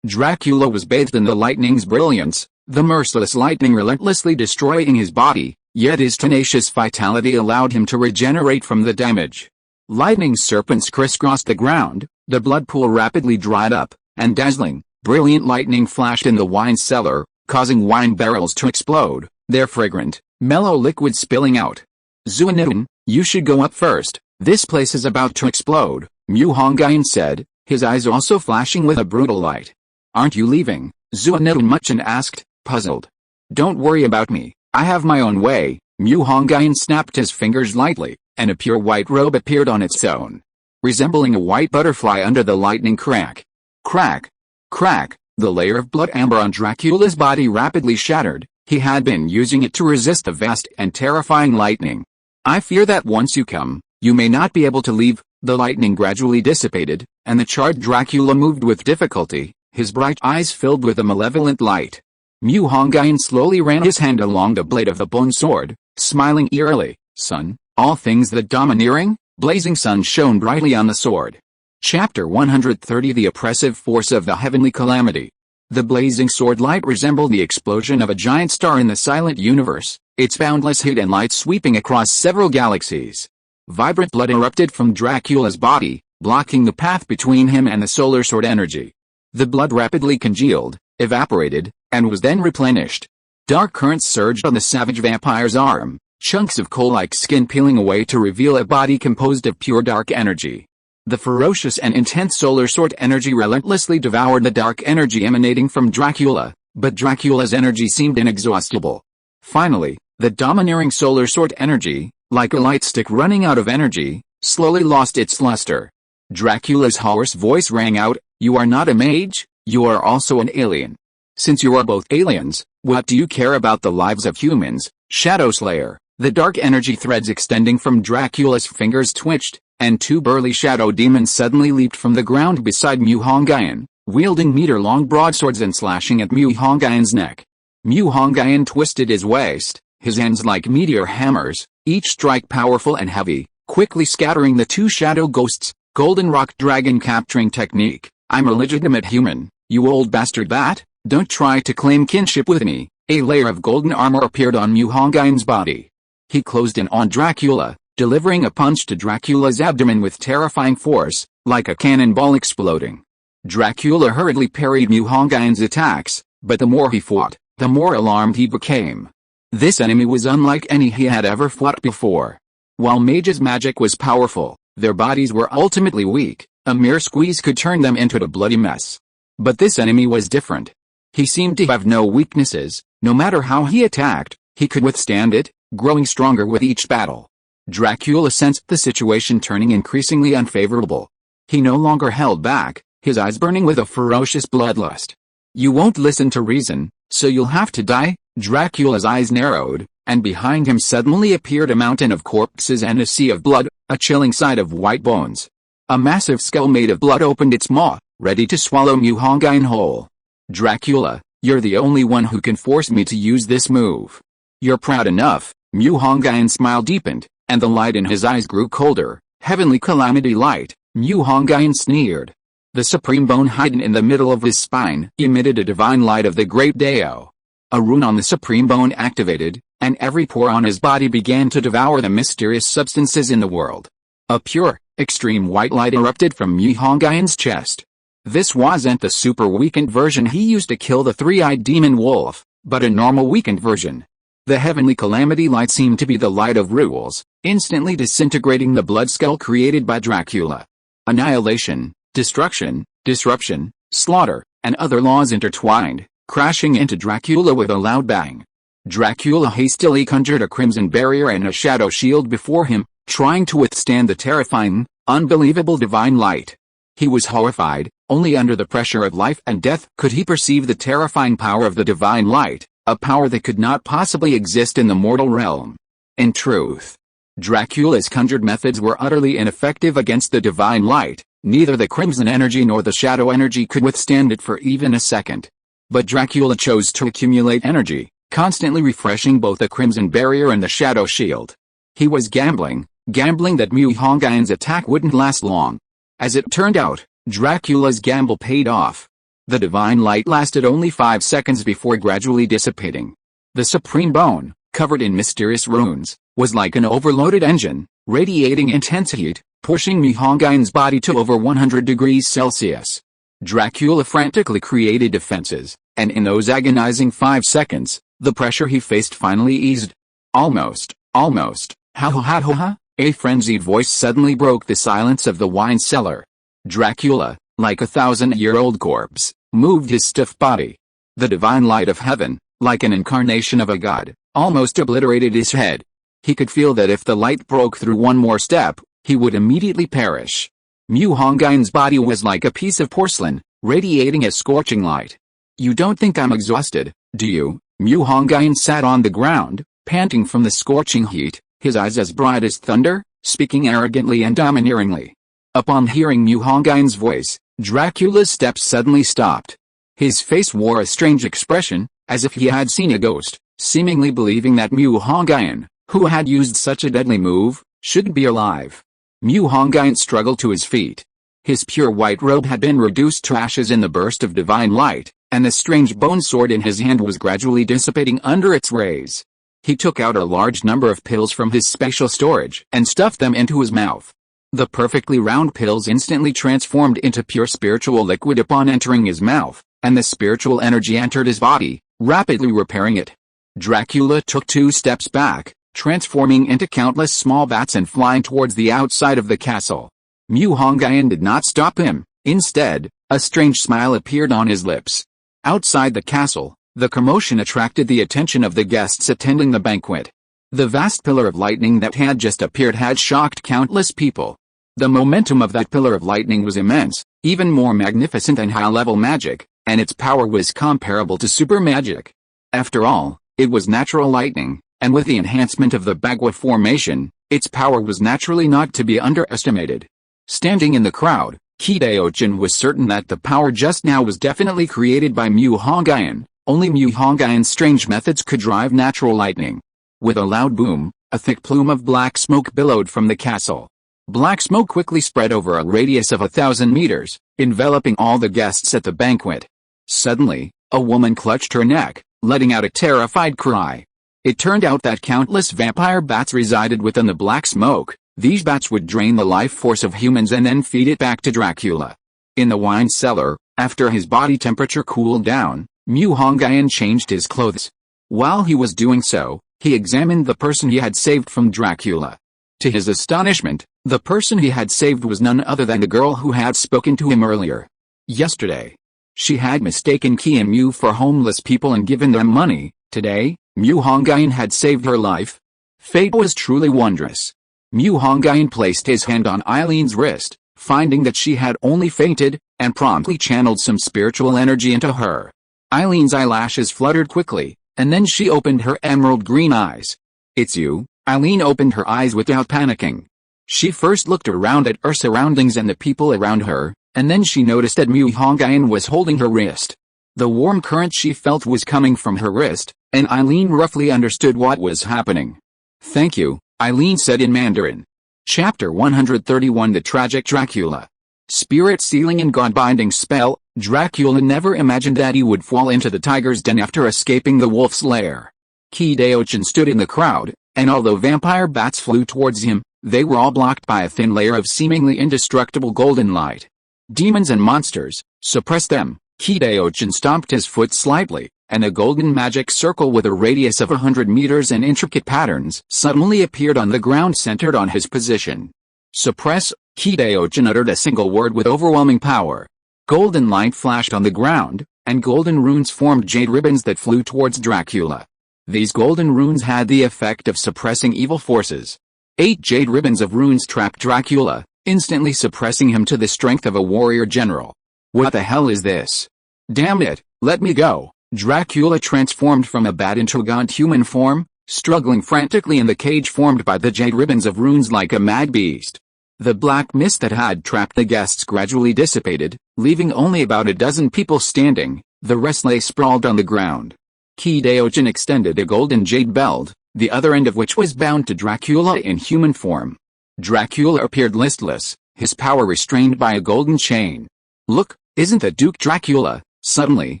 Dracula was bathed in the lightning's brilliance, the merciless lightning relentlessly destroying his body, yet his tenacious vitality allowed him to regenerate from the damage. Lightning serpents crisscrossed the ground, the blood pool rapidly dried up, and dazzling, brilliant lightning flashed in the wine cellar, causing wine barrels to explode, their fragrant, mellow liquid spilling out. "Zuanun, you should go up first, this place is about to explode," Mu Hongyun said, his eyes also flashing with a brutal light. "Aren't you leaving?" Zhan Muchen asked, puzzled. "Don't worry about me, I have my own way." Mu Hongyun snapped his fingers lightly, and a pure white robe appeared on its own, resembling a white butterfly under the lightning crack. Crack! Crack! The layer of blood amber on Dracula's body rapidly shattered. He had been using it to resist the vast and terrifying lightning. "I fear that once you come, you may not be able to leave." The lightning gradually dissipated, and the charred Dracula moved with difficulty, his bright eyes filled with a malevolent light. Mu Hongyun slowly ran his hand along the blade of the bone sword, smiling eerily. Sun, all things that domineering, blazing sun shone brightly on the sword. Chapter 130 The oppressive force of the heavenly calamity. The blazing sword light resembled the explosion of a giant star in the silent universe, its boundless heat and light sweeping across several galaxies. Vibrant blood erupted from Dracula's body, blocking the path between him and the solar sword energy. The blood rapidly congealed, evaporated, and was then replenished. Dark currents surged on the savage vampire's arm, chunks of coal-like skin peeling away to reveal a body composed of pure dark energy. The ferocious and intense solar sword energy relentlessly devoured the dark energy emanating from Dracula, but Dracula's energy seemed inexhaustible. Finally, the domineering solar sword energy, like a light stick running out of energy, slowly lost its luster. Dracula's hoarse voice rang out, "You are not a mage, you are also an alien. Since you are both aliens, what do you care about the lives of humans, Shadow Slayer?" The dark energy threads extending from Dracula's fingers twitched, and two burly shadow demons suddenly leaped from the ground beside Mu Hongyun, wielding meter-long broadswords and slashing at Mu Hongyun's neck. Mu Hongyun twisted his waist, his hands like meteor hammers, each strike powerful and heavy, quickly scattering the two shadow ghosts. Golden Rock Dragon capturing technique. "I'm a legitimate human, you old bastard bat, don't try to claim kinship with me." A layer of golden armor appeared on Mu Hongyun's body. He closed in on Dracula, delivering a punch to Dracula's abdomen with terrifying force, like a cannonball exploding. Dracula hurriedly parried Mu Hongyun's attacks, but the more he fought, the more alarmed he became. This enemy was unlike any he had ever fought before. While Mage's magic was powerful, their bodies were ultimately weak, a mere squeeze could turn them into a bloody mess. But this enemy was different. He seemed to have no weaknesses, no matter how he attacked, he could withstand it, growing stronger with each battle. Dracula sensed the situation turning increasingly unfavorable. He no longer held back, his eyes burning with a ferocious bloodlust. "You won't listen to reason, so you'll have to die." Dracula's eyes narrowed, and behind him suddenly appeared a mountain of corpses and a sea of blood, a chilling sight of white bones. A massive skull made of blood opened its maw, ready to swallow Mu Hongyun whole. "Dracula, you're the only one who can force me to use this move. You're proud enough." Mu Hongyun's smile deepened, and the light in his eyes grew colder. "Heavenly calamity light," Mu Hongyun sneered. The supreme bone hidden in the middle of his spine emitted a divine light of the great Dao. A rune on the supreme bone activated, and every pore on his body began to devour the mysterious substances in the world. A pure, extreme white light erupted from Mu Hongyun's chest. This wasn't the super weakened version he used to kill the three-eyed demon wolf, but a normal weakened version. The heavenly calamity light seemed to be the light of rules, instantly disintegrating the blood skull created by Dracula. Annihilation, destruction, disruption, slaughter, and other laws intertwined, crashing into Dracula with a loud bang. Dracula hastily conjured a crimson barrier and a shadow shield before him, trying to withstand the terrifying, unbelievable divine light. He was horrified. Only under the pressure of life and death could he perceive the terrifying power of the divine light, a power that could not possibly exist in the mortal realm. In truth, Dracula's conjured methods were utterly ineffective against the divine light. Neither the crimson energy nor the shadow energy could withstand it for even a second. But Dracula chose to accumulate energy, constantly refreshing both the crimson barrier and the shadow shield. He was gambling that Mu Hongyun's attack wouldn't last long. As it turned out, Dracula's gamble paid off. The divine light lasted only 5 seconds before gradually dissipating. The supreme bone, covered in mysterious runes, was like an overloaded engine, radiating intense heat, pushing Mu Hongyun's body to over 100 degrees Celsius. Dracula frantically created defenses, and in those agonizing 5 seconds, the pressure he faced finally eased. Almost. Ha ha ha ha. A frenzied voice suddenly broke the silence of the wine cellar. Dracula, like a 1,000-year-old corpse, moved his stiff body. The divine light of heaven, like an incarnation of a god, almost obliterated his head. He could feel that if the light broke through one more step, he would immediately perish. Mu Hongyun's body was like a piece of porcelain, radiating a scorching light. "You don't think I'm exhausted, do you?" Mu Hongyun sat on the ground, panting from the scorching heat, his eyes as bright as thunder, speaking arrogantly and domineeringly. Upon hearing Mu Hongyun's voice, Dracula's steps suddenly stopped. His face wore a strange expression, as if he had seen a ghost, seemingly believing that Mu Hongyun, who had used such a deadly move, shouldn't be alive. Mu Hongyun struggled to his feet. His pure white robe had been reduced to ashes in the burst of divine light, and the strange bone sword in his hand was gradually dissipating under its rays. He took out a large number of pills from his special storage and stuffed them into his mouth. The perfectly round pills instantly transformed into pure spiritual liquid upon entering his mouth, and the spiritual energy entered his body, rapidly repairing it. Dracula took 2 steps back, transforming into countless small bats and flying towards the outside of the castle. Mu Hongyun did not stop him. Instead, a strange smile appeared on his lips. Outside the castle, the commotion attracted the attention of the guests attending the banquet. The vast pillar of lightning that had just appeared had shocked countless people. The momentum of that pillar of lightning was immense, even more magnificent than high-level magic, and its power was comparable to super magic. After all, it was natural lightning, and with the enhancement of the Bagua formation, its power was naturally not to be underestimated. Standing in the crowd, Qi was certain that the power just now was definitely created by Mu Hongyun. Only Mu Hongyun's strange methods could drive natural lightning. With a loud boom, a thick plume of black smoke billowed from the castle. Black smoke quickly spread over a radius of 1,000 meters, enveloping all the guests at the banquet. Suddenly, a woman clutched her neck, letting out a terrified cry. It turned out that countless vampire bats resided within the black smoke. These bats would drain the life force of humans and then feed it back to Dracula. In the wine cellar, after his body temperature cooled down, Mu Hongyun changed his clothes. While he was doing so, he examined the person he had saved from Dracula. To his astonishment, the person he had saved was none other than the girl who had spoken to him earlier. Yesterday, she had mistaken Qi and Mu for homeless people and given them money. Today, Mu Hongyun had saved her life. Fate was truly wondrous. Mu Hongyun placed his hand on Eileen's wrist, finding that she had only fainted, and promptly channeled some spiritual energy into her. Eileen's eyelashes fluttered quickly, and then she opened her emerald green eyes. "It's you?" Eileen opened her eyes without panicking. She first looked around at her surroundings and the people around her, and then she noticed that Mu Hongyun was holding her wrist. The warm current she felt was coming from her wrist, and Eileen roughly understood what was happening. "Thank you," Eileen said in Mandarin. Chapter 131 The Tragic Dracula. Spirit sealing and god-binding spell. Dracula never imagined that he would fall into the tiger's den after escaping the wolf's lair. Qi stood in the crowd, and although vampire bats flew towards him, they were all blocked by a thin layer of seemingly indestructible golden light. "Demons and monsters, suppress them." Qi stomped his foot slightly, and a golden magic circle with a radius of 100 meters and intricate patterns suddenly appeared on the ground centered on his position. "Suppress." Qi uttered a single word with overwhelming power. Golden light flashed on the ground, and golden runes formed jade ribbons that flew towards Dracula. These golden runes had the effect of suppressing evil forces. 8 jade ribbons of runes trapped Dracula, instantly suppressing him to the strength of a warrior general. "What the hell is this? Damn it, let me go." Dracula transformed from a bat into a gaunt human form, struggling frantically in the cage formed by the jade ribbons of runes like a mad beast. The black mist that had trapped the guests gradually dissipated, leaving only about a dozen people standing. The rest lay sprawled on the ground. Qi extended a golden jade belt, the other end of which was bound to Dracula in human form. Dracula appeared listless, his power restrained by a golden chain. "Look, isn't that Duke Dracula?" Suddenly,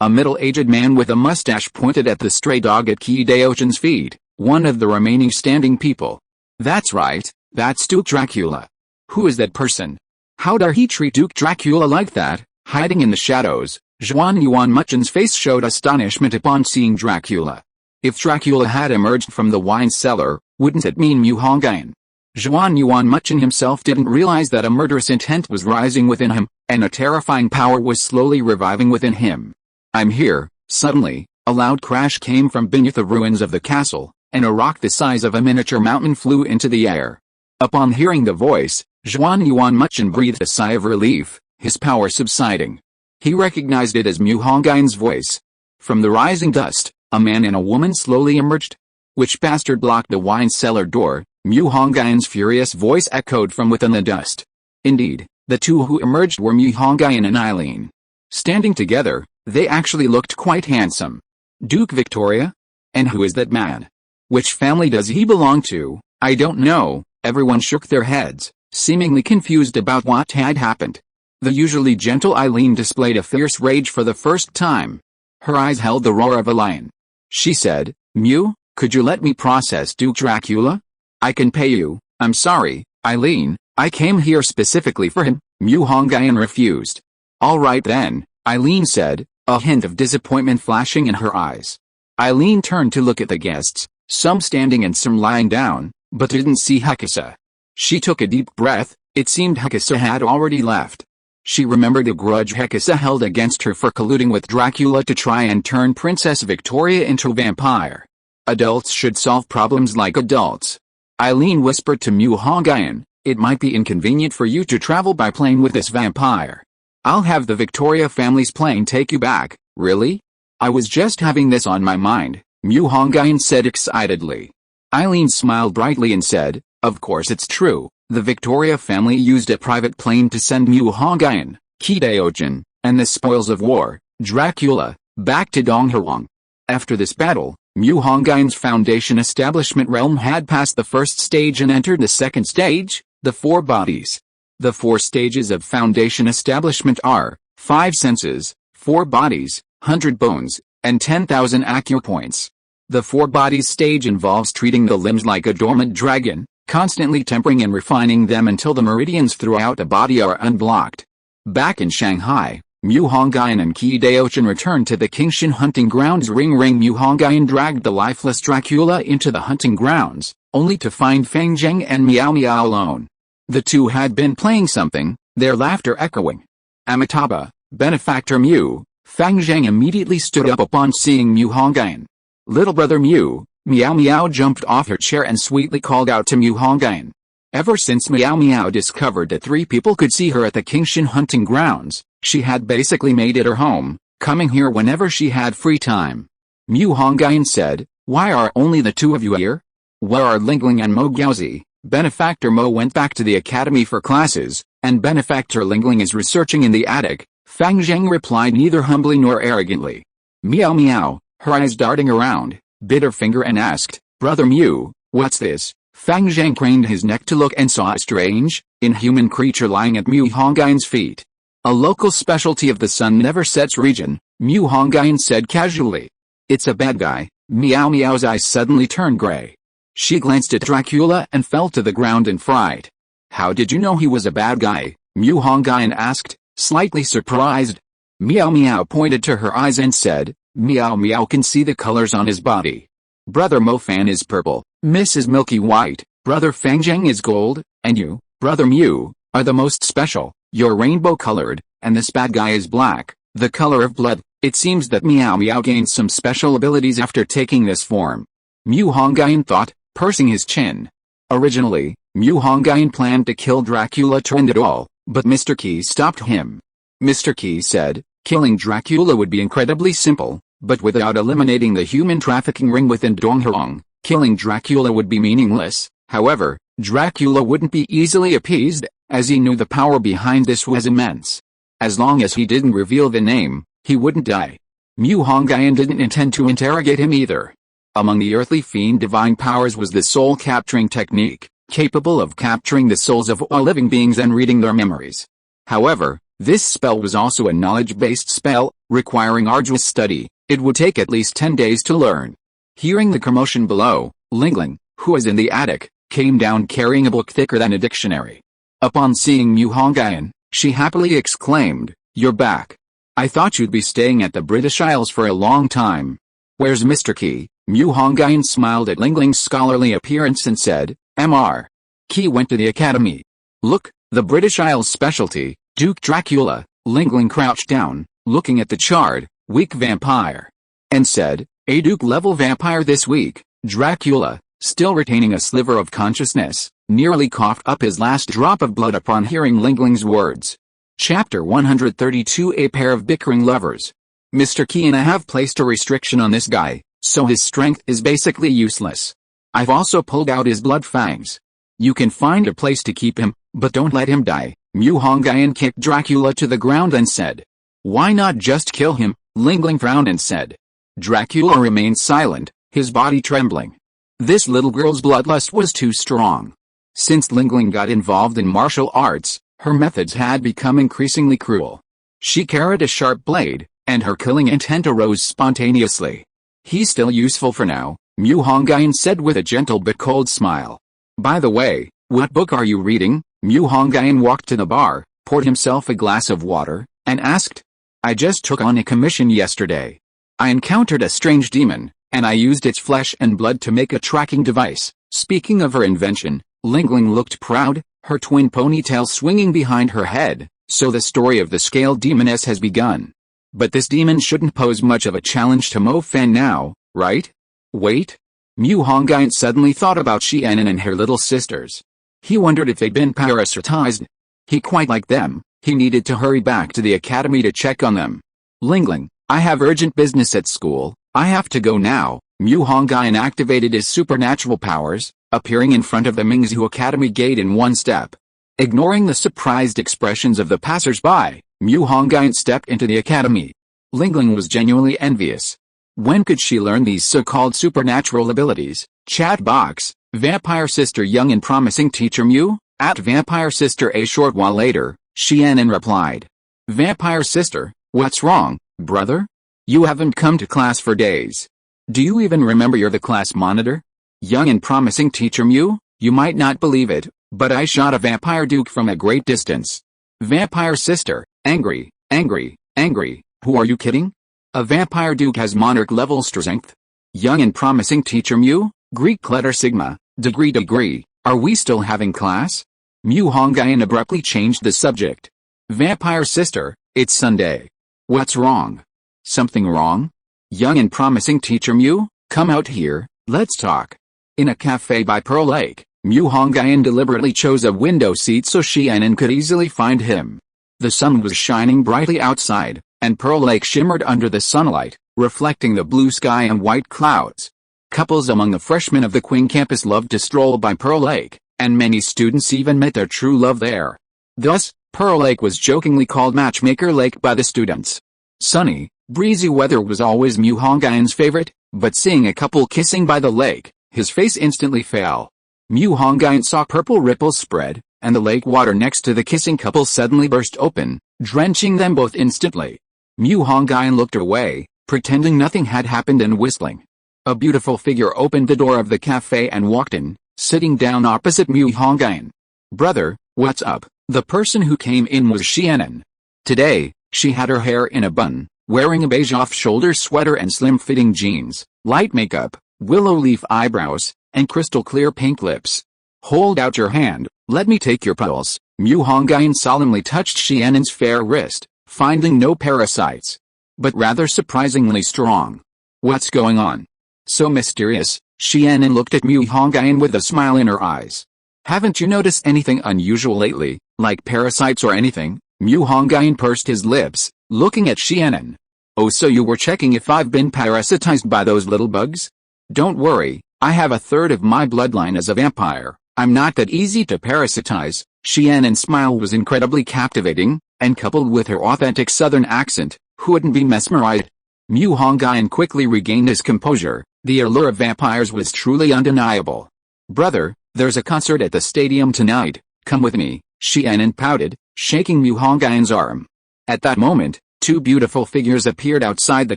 a middle-aged man with a mustache pointed at the stray dog at Qi feet, one of the remaining standing people. "That's right, that's Duke Dracula. Who is that person? How dare he treat Duke Dracula like that?" Hiding in the shadows, Zhan Yuanmuchen's face showed astonishment upon seeing Dracula. If Dracula had emerged from the wine cellar, wouldn't it mean Mu Hongyun? Zhan Yuanmuchen himself didn't realize that a murderous intent was rising within him, and a terrifying power was slowly reviving within him. "I'm here." Suddenly, a loud crash came from beneath the ruins of the castle, and a rock the size of a miniature mountain flew into the air. Upon hearing the voice, Zhan Yuanmuchen breathed a sigh of relief, his power subsiding. He recognized it as Mu Hongyun's voice. From the rising dust, a man and a woman slowly emerged. "Which bastard blocked the wine cellar door?" Mu Hongyun's furious voice echoed from within the dust. Indeed, the two who emerged were Mu Hongyun and Eileen. Standing together, They actually looked quite handsome. Duke Victoria? And who is that man? Which family does he belong to? I don't know. Everyone shook their heads, seemingly confused about what had happened. The usually gentle Eileen displayed a fierce rage for the first time. Her eyes held the roar of a lion. She said, Mu, could you let me process Duke Dracula? I can pay you. I'm sorry, Eileen, I came here specifically for him. Mu Hongyun refused. All right then, Eileen said, a hint of disappointment flashing in her eyes. Eileen turned to look at the guests, some standing and some lying down, but didn't see Hekasa. She took a deep breath. It seemed Hekasa had already left. She remembered a grudge Hekasa held against her for colluding with Dracula to try and turn Princess Victoria into a vampire. Adults should solve problems like adults. Eileen whispered to Mu Hongyun, it might be inconvenient for you to travel by plane with this vampire. I'll have the Victoria family's plane take you back. Really? I was just having this on my mind, Mu Hongyun said excitedly. Eileen smiled brightly and said, of course it's true. The Victoria family used a private plane to send Mu Hongyun, Qinling, and the spoils of war, Dracula, back to Donghuang. After this battle, Mu Hongyun's foundation establishment realm had passed the first stage and entered the second stage, the four bodies. The four stages of foundation establishment are 5 senses, 4 bodies, 100 bones, and 10,000 acupoints. The four bodies stage involves treating the limbs like a dormant dragon, constantly tempering and refining them until the meridians throughout the body are unblocked. Back in Shanghai, Mu Hongyun and Qinling returned to the Qingshan hunting grounds. Ring Mu Hongyun dragged the lifeless Dracula into the hunting grounds, only to find Fang Zheng and Miao Miao alone. The two had been playing something, their laughter echoing. Amitabha, benefactor Mu, Fang Zheng immediately stood up upon seeing Mu Hongyun. Little brother Mu, Miao Miao jumped off her chair and sweetly called out to Mu Hongyun. Ever since Miao Miao discovered that 3 people could see her at the Qingshan hunting grounds, she had basically made it her home, coming here whenever she had free time. Mu Hongyun said, why are only the 2 of you here? Where are Lingling and Mo Gaozi? Benefactor Mo went back to the academy for classes, and Benefactor Lingling is researching in the attic, Fang Zheng replied neither humbly nor arrogantly. Miao Miao, her eyes darting around, bit her finger and asked, Brother Mu, what's this? Fang Zheng craned his neck to look and saw a strange, inhuman creature lying at Mu Hongyun's feet. A local specialty of the sun never sets region, Mu Hongyun said casually. It's a bad guy. Miao Miao's eyes suddenly turned gray. She glanced at Dracula and fell to the ground in fright. How did you know he was a bad guy? Mu Hongyun asked, slightly surprised. Miao Miao pointed to her eyes and said, Miao Miao can see the colors on his body. Brother Mo Fan is purple, Mrs. Milky White, Brother Fang Zheng is gold, and you, Brother Mu, are the most special. You're rainbow-colored, and this bad guy is black, the color of blood. It seems that Miao Miao gained some special abilities after taking this form. Mu Hongyun thought, pursing his chin. Originally, Mu Hongyun planned to kill Dracula to end it all, but Mr. Qi stopped him. Mr. Qi said, killing Dracula would be incredibly simple, but without eliminating the human trafficking ring within Donghuang, killing Dracula would be meaningless. However, Dracula wouldn't be easily appeased, as he knew the power behind this was immense. As long as he didn't reveal the name, he wouldn't die. Mu Hongyun didn't intend to interrogate him either. Among the earthly fiend divine powers was the soul capturing technique, capable of capturing the souls of all living beings and reading their memories. However, this spell was also a knowledge-based spell, requiring arduous study. It would take at least 10 days to learn. Hearing the commotion below, Lingling, who was in the attic, came down carrying a book thicker than a dictionary. Upon seeing Mu Hongyun, she happily exclaimed, "You're back. I thought you'd be staying at the British Isles for a long time. Where's Mr. Qi?" Mu Hongyun smiled at Lingling's scholarly appearance and said, "Mr. Qi went to the academy." "Look, the British Isles specialty, Duke Dracula." Lingling crouched down, looking at the charred, weak vampire, and said, "A Duke-level vampire this week." Dracula, still retaining a sliver of consciousness, nearly coughed up his last drop of blood upon hearing Lingling's words. Chapter 132 A pair of bickering lovers. Mr. Qi and I have placed a restriction on this guy, so his strength is basically useless. I've also pulled out his blood fangs. You can find a place to keep him, but don't let him die. Mu Hongyun kicked Dracula to the ground and said, "Why not just kill him?" Ling frowned and said. Dracula remained silent, his body trembling. This little girl's bloodlust was too strong. Since Ling got involved in martial arts, her methods had become increasingly cruel. She carried a sharp blade, and her killing intent arose spontaneously. He's still useful for now, Mu Hongyun said with a gentle but cold smile. By the way, what book are you reading? Mu Hongyun walked to the bar, poured himself a glass of water, and asked. I just took on a commission yesterday. I encountered a strange demon, and I used its flesh and blood to make a tracking device. Speaking of her invention, Ling looked proud, her twin ponytails swinging behind her head. So the story of the scaled demoness has begun. But this demon shouldn't pose much of a challenge to Mo Fan now, right? Wait? Mu Hongyun suddenly thought about Xianen and her little sisters. He wondered if they'd been parasitized. He quite liked them, he needed to hurry back to the academy to check on them. Ling, I have urgent business at school, I have to go now. Mu Hongyun activated his supernatural powers, appearing in front of the Mingzhu Academy gate in one step. Ignoring the surprised expressions of the passers-by, Mu Hongyun stepped into the academy. Ling was genuinely envious. When could she learn these so-called supernatural abilities? Chat box, Vampire Sister Young and Promising Teacher Mu? At Vampire Sister. A short while later, Xianen replied. Vampire Sister, what's wrong, brother? You haven't come to class for days. Do you even remember you're the class monitor? Young and Promising Teacher Mu? You might not believe it, but I shot a vampire duke from a great distance. Vampire Sister, angry. Who are you kidding? A vampire duke has monarch level strength. Young and Promising Teacher Mu, Greek letter sigma, degree, are we still having class? Mu Hongyun abruptly changed the subject. Vampire Sister, it's Sunday. What's wrong? Something wrong? Young and Promising Teacher Mu, come out here, let's talk. In a cafe by Pearl Lake, Mu Hongyun deliberately chose a window seat so Xianen could easily find him. The sun was shining brightly outside, and Pearl Lake shimmered under the sunlight, reflecting the blue sky and white clouds. Couples among the freshmen of the Queen campus loved to stroll by Pearl Lake, and many students even met their true love there. Thus, Pearl Lake was jokingly called Matchmaker Lake by the students. Sunny, breezy weather was always Mu Hongyun's favorite, but seeing a couple kissing by the lake, his face instantly fell. Mu Hongyun saw purple ripples spread, and the lake water next to the kissing couple suddenly burst open, drenching them both instantly. Mu Hongyun looked away, pretending nothing had happened and whistling. A beautiful figure opened the door of the cafe and walked in, sitting down opposite Mu Hongyun. Brother, what's up? The person who came in was Xianen. Today, she had her hair in a bun, wearing a beige off-shoulder sweater and slim-fitting jeans, light makeup, willow leaf eyebrows, and crystal-clear pink lips. Hold out your hand, let me take your pulse. Mu Hongyun solemnly touched Xianen's fair wrist, finding no parasites. But rather surprisingly strong. What's going on? So mysterious. Xianen looked at Mu Hongyun with a smile in her eyes. Haven't you noticed anything unusual lately, like parasites or anything? Mu Hongyun pursed his lips, looking at Xianen. Oh, so you were checking if I've been parasitized by those little bugs? Don't worry, I have a third of my bloodline as a vampire. I'm not that easy to parasitize. Xianen's smile was incredibly captivating, and coupled with her authentic southern accent, who wouldn't be mesmerized? Mu Hongyun quickly regained his composure. The allure of vampires was truly undeniable. Brother, there's a concert at the stadium tonight, come with me, Xianen pouted, shaking Mu Hongyun's arm. At that moment, two beautiful figures appeared outside the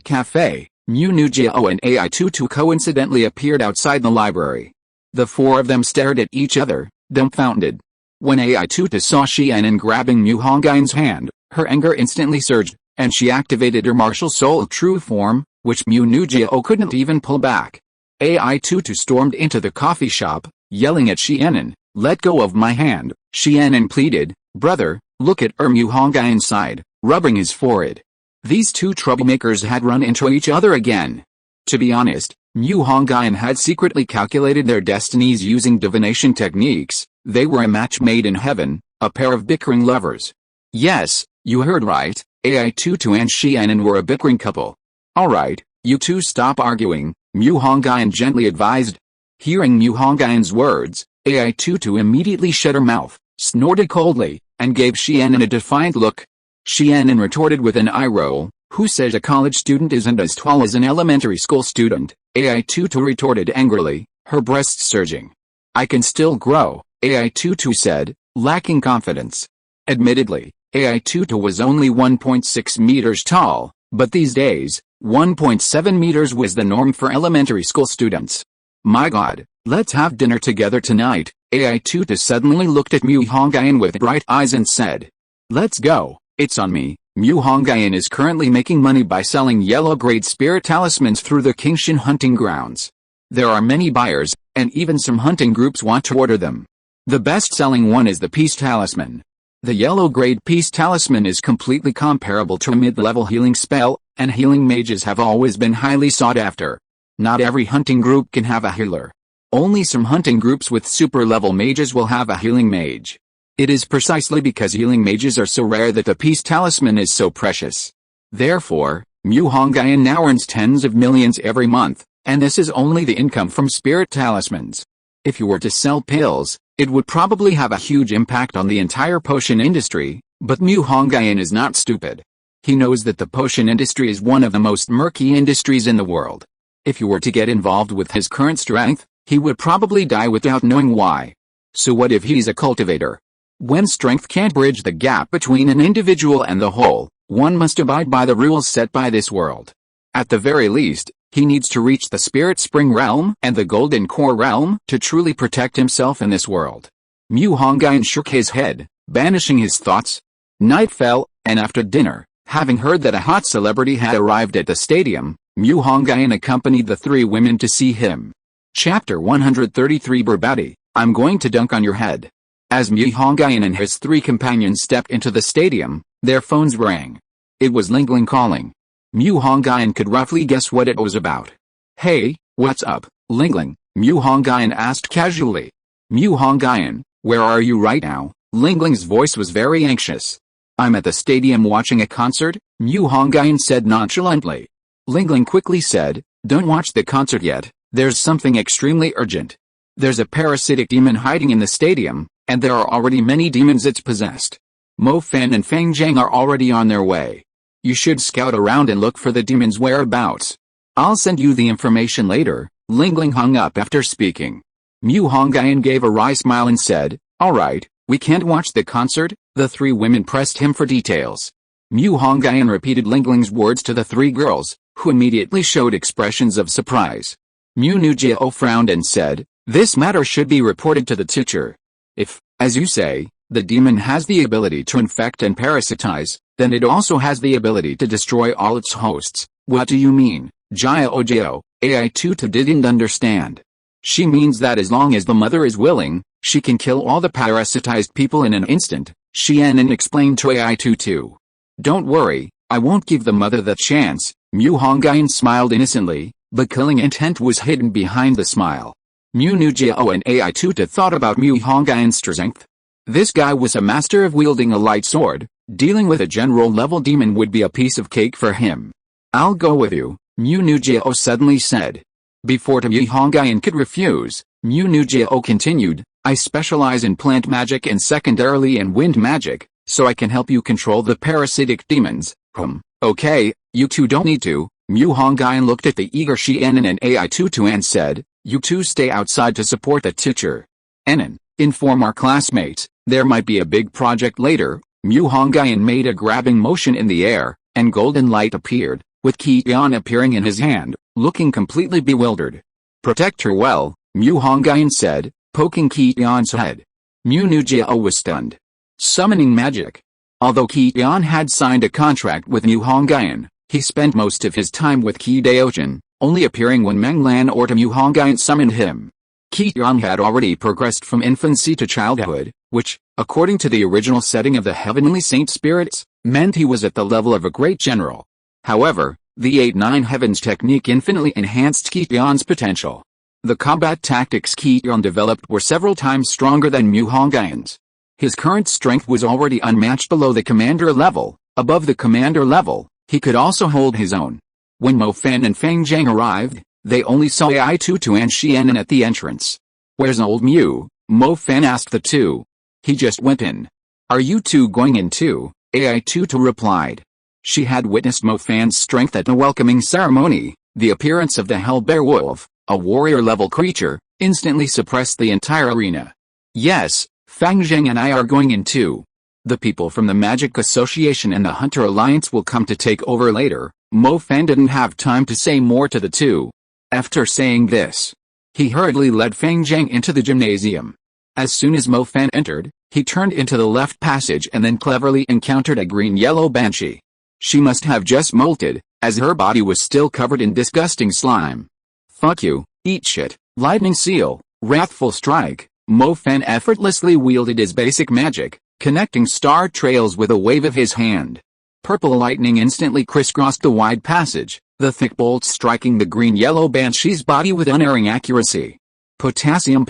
cafe. Mu Nujiao and Ai Tutu coincidentally appeared outside the library. The four of them stared at each other, dumbfounded. When Ai Tutu saw Xianen grabbing Mu Hongyun's hand, her anger instantly surged, and she activated her martial soul true form, which Mu Nujiao couldn't even pull back. Ai Tutu stormed into the coffee shop, yelling at Xianen, let go of my hand. Xianen pleaded, brother, look at Mu Hongyun sighed, rubbing his forehead. These two troublemakers had run into each other again. To be honest, Mu Hongyun had secretly calculated their destinies using divination techniques. They were a match made in heaven, a pair of bickering lovers. Yes, you heard right, Ai Tutu and Xianen were a bickering couple. Alright, you two stop arguing, Mu Hongyun gently advised. Hearing Mu Hongyun's words, Ai Tutu immediately shut her mouth, snorted coldly, and gave Xianen a defiant look. Xianen retorted with an eye roll, Who says a college student isn't as tall as an elementary school student? AI Tutu retorted angrily, her breasts surging. I can still grow, AI Tutu said, lacking confidence. Admittedly, AI Tutu was only 1.6 meters tall, but these days, 1.7 meters was the norm for elementary school students. My god, let's have dinner together tonight. AI Tutu suddenly looked at Mu Hongyun with bright eyes and said. Let's go, it's on me. Mu Hongyun is currently making money by selling yellow-grade spirit talismans through the Qingshan hunting grounds. There are many buyers, and even some hunting groups want to order them. The best-selling one is the Peace Talisman. The yellow-grade Peace Talisman is completely comparable to a mid-level healing spell, and healing mages have always been highly sought after. Not every hunting group can have a healer. Only some hunting groups with super-level mages will have a healing mage. It is precisely because healing mages are so rare that the Peace Talisman is so precious. Therefore, Mu Hongyun now earns tens of millions every month, and this is only the income from spirit talismans. If you were to sell pills, it would probably have a huge impact on the entire potion industry, but Mu Hongyun is not stupid. He knows that the potion industry is one of the most murky industries in the world. If you were to get involved with his current strength, he would probably die without knowing why. So what if he's a cultivator? When strength can't bridge the gap between an individual and the whole, one must abide by the rules set by this world. At the very least, he needs to reach the Spirit Spring Realm and the Golden Core Realm to truly protect himself in this world. Mu Hongyun shook his head, banishing his thoughts. Night fell, and after dinner, having heard that a hot celebrity had arrived at the stadium, Mu Hongyun accompanied the three women to see him. Chapter 133 Burbati, I'm going to dunk on your head. As Mu Hongyun and his three companions stepped into the stadium, their phones rang. It was Lingling calling. Mu Hongyun could roughly guess what it was about. Hey, what's up, Lingling? Mu Hongyun asked casually. Mu Hongyun, where are you right now? Lingling's voice was very anxious. I'm at the stadium watching a concert, Mu Hongyun said nonchalantly. Lingling quickly said, don't watch the concert yet, there's something extremely urgent. There's a parasitic demon hiding in the stadium, and there are already many demons it's possessed. Mo Fan and Feng Zhang are already on their way. You should scout around and look for the demon's whereabouts. I'll send you the information later. Lingling hung up after speaking. Mu Hongyun gave a wry smile and said, alright, we can't watch the concert. The three women pressed him for details. Mu Hongyun repeated Lingling's words to the three girls, who immediately showed expressions of surprise. Mu Nujiao frowned and said, this matter should be reported to the teacher. If, as you say, the demon has the ability to infect and parasitize, then it also has the ability to destroy all its hosts. What do you mean, Jiao? AI Tutu didn't understand. She means that as long as the mother is willing, she can kill all the parasitized people in an instant, Xianan explained to AI Tutu. Don't worry, I won't give the mother the chance. Mu Hongyun smiled innocently, but killing intent was hidden behind the smile. Mu Nujiao and AI Tutu thought about Mu Hongyun's strength. This guy was a master of wielding a light sword. Dealing with a general-level demon would be a piece of cake for him. I'll go with you, Mu Nujiao suddenly said. Before Mu Hongyun could refuse, Mu Nujiao continued, I specialize in plant magic and secondarily in wind magic, so I can help you control the parasitic demons. Okay, you two don't need to. Mu Hongyun looked at the eager Xianan and AI Tutu and said, you two stay outside to support the teacher. Enan, inform our classmates, there might be a big project later. Mu Hongyun made a grabbing motion in the air, and golden light appeared, with Qian appearing in his hand, looking completely bewildered. Protect her well, Mu Hongyun said, poking Qian's head. Mu Nujiao was stunned. Summoning magic. Although Qian had signed a contract with Mu Hongyun, he spent most of his time with Qi Daochen, only appearing when Meng Lan or Mu Hongyun summoned him. Qian had already progressed from infancy to childhood, which, according to the original setting of the Heavenly Saint Spirits, meant he was at the level of a great general. However, the 8-9 Heavens technique infinitely enhanced Qian's potential. The combat tactics Qian developed were several times stronger than Mu Hongyun's. His current strength was already unmatched below the commander level. Above the commander level, he could also hold his own. When Mo Fan and Feng Zhang arrived, they only saw AI Tutu and Xianan at the entrance. Where's old Mu? Mo Fan asked the two. He just went in. Are you two going in too? AI Tutu replied. She had witnessed Mo Fan's strength at the welcoming ceremony. The appearance of the Hellbear Wolf, a warrior-level creature, instantly suppressed the entire arena. Yes, Fang Zheng and I are going in too. The people from the Magic Association and the Hunter Alliance will come to take over later. Mo Fan didn't have time to say more to the two. After saying this, he hurriedly led Fang Zheng into the gymnasium. As soon as Mo Fan entered, he turned into the left passage and then cleverly encountered a green-yellow banshee. She must have just molted, as her body was still covered in disgusting slime. Fuck you, eat shit, lightning seal, wrathful strike. Mo Fan effortlessly wielded his basic magic, connecting star trails with a wave of his hand. Purple lightning instantly crisscrossed the wide passage, the thick bolts striking the green-yellow banshee's body with unerring accuracy. Potassium,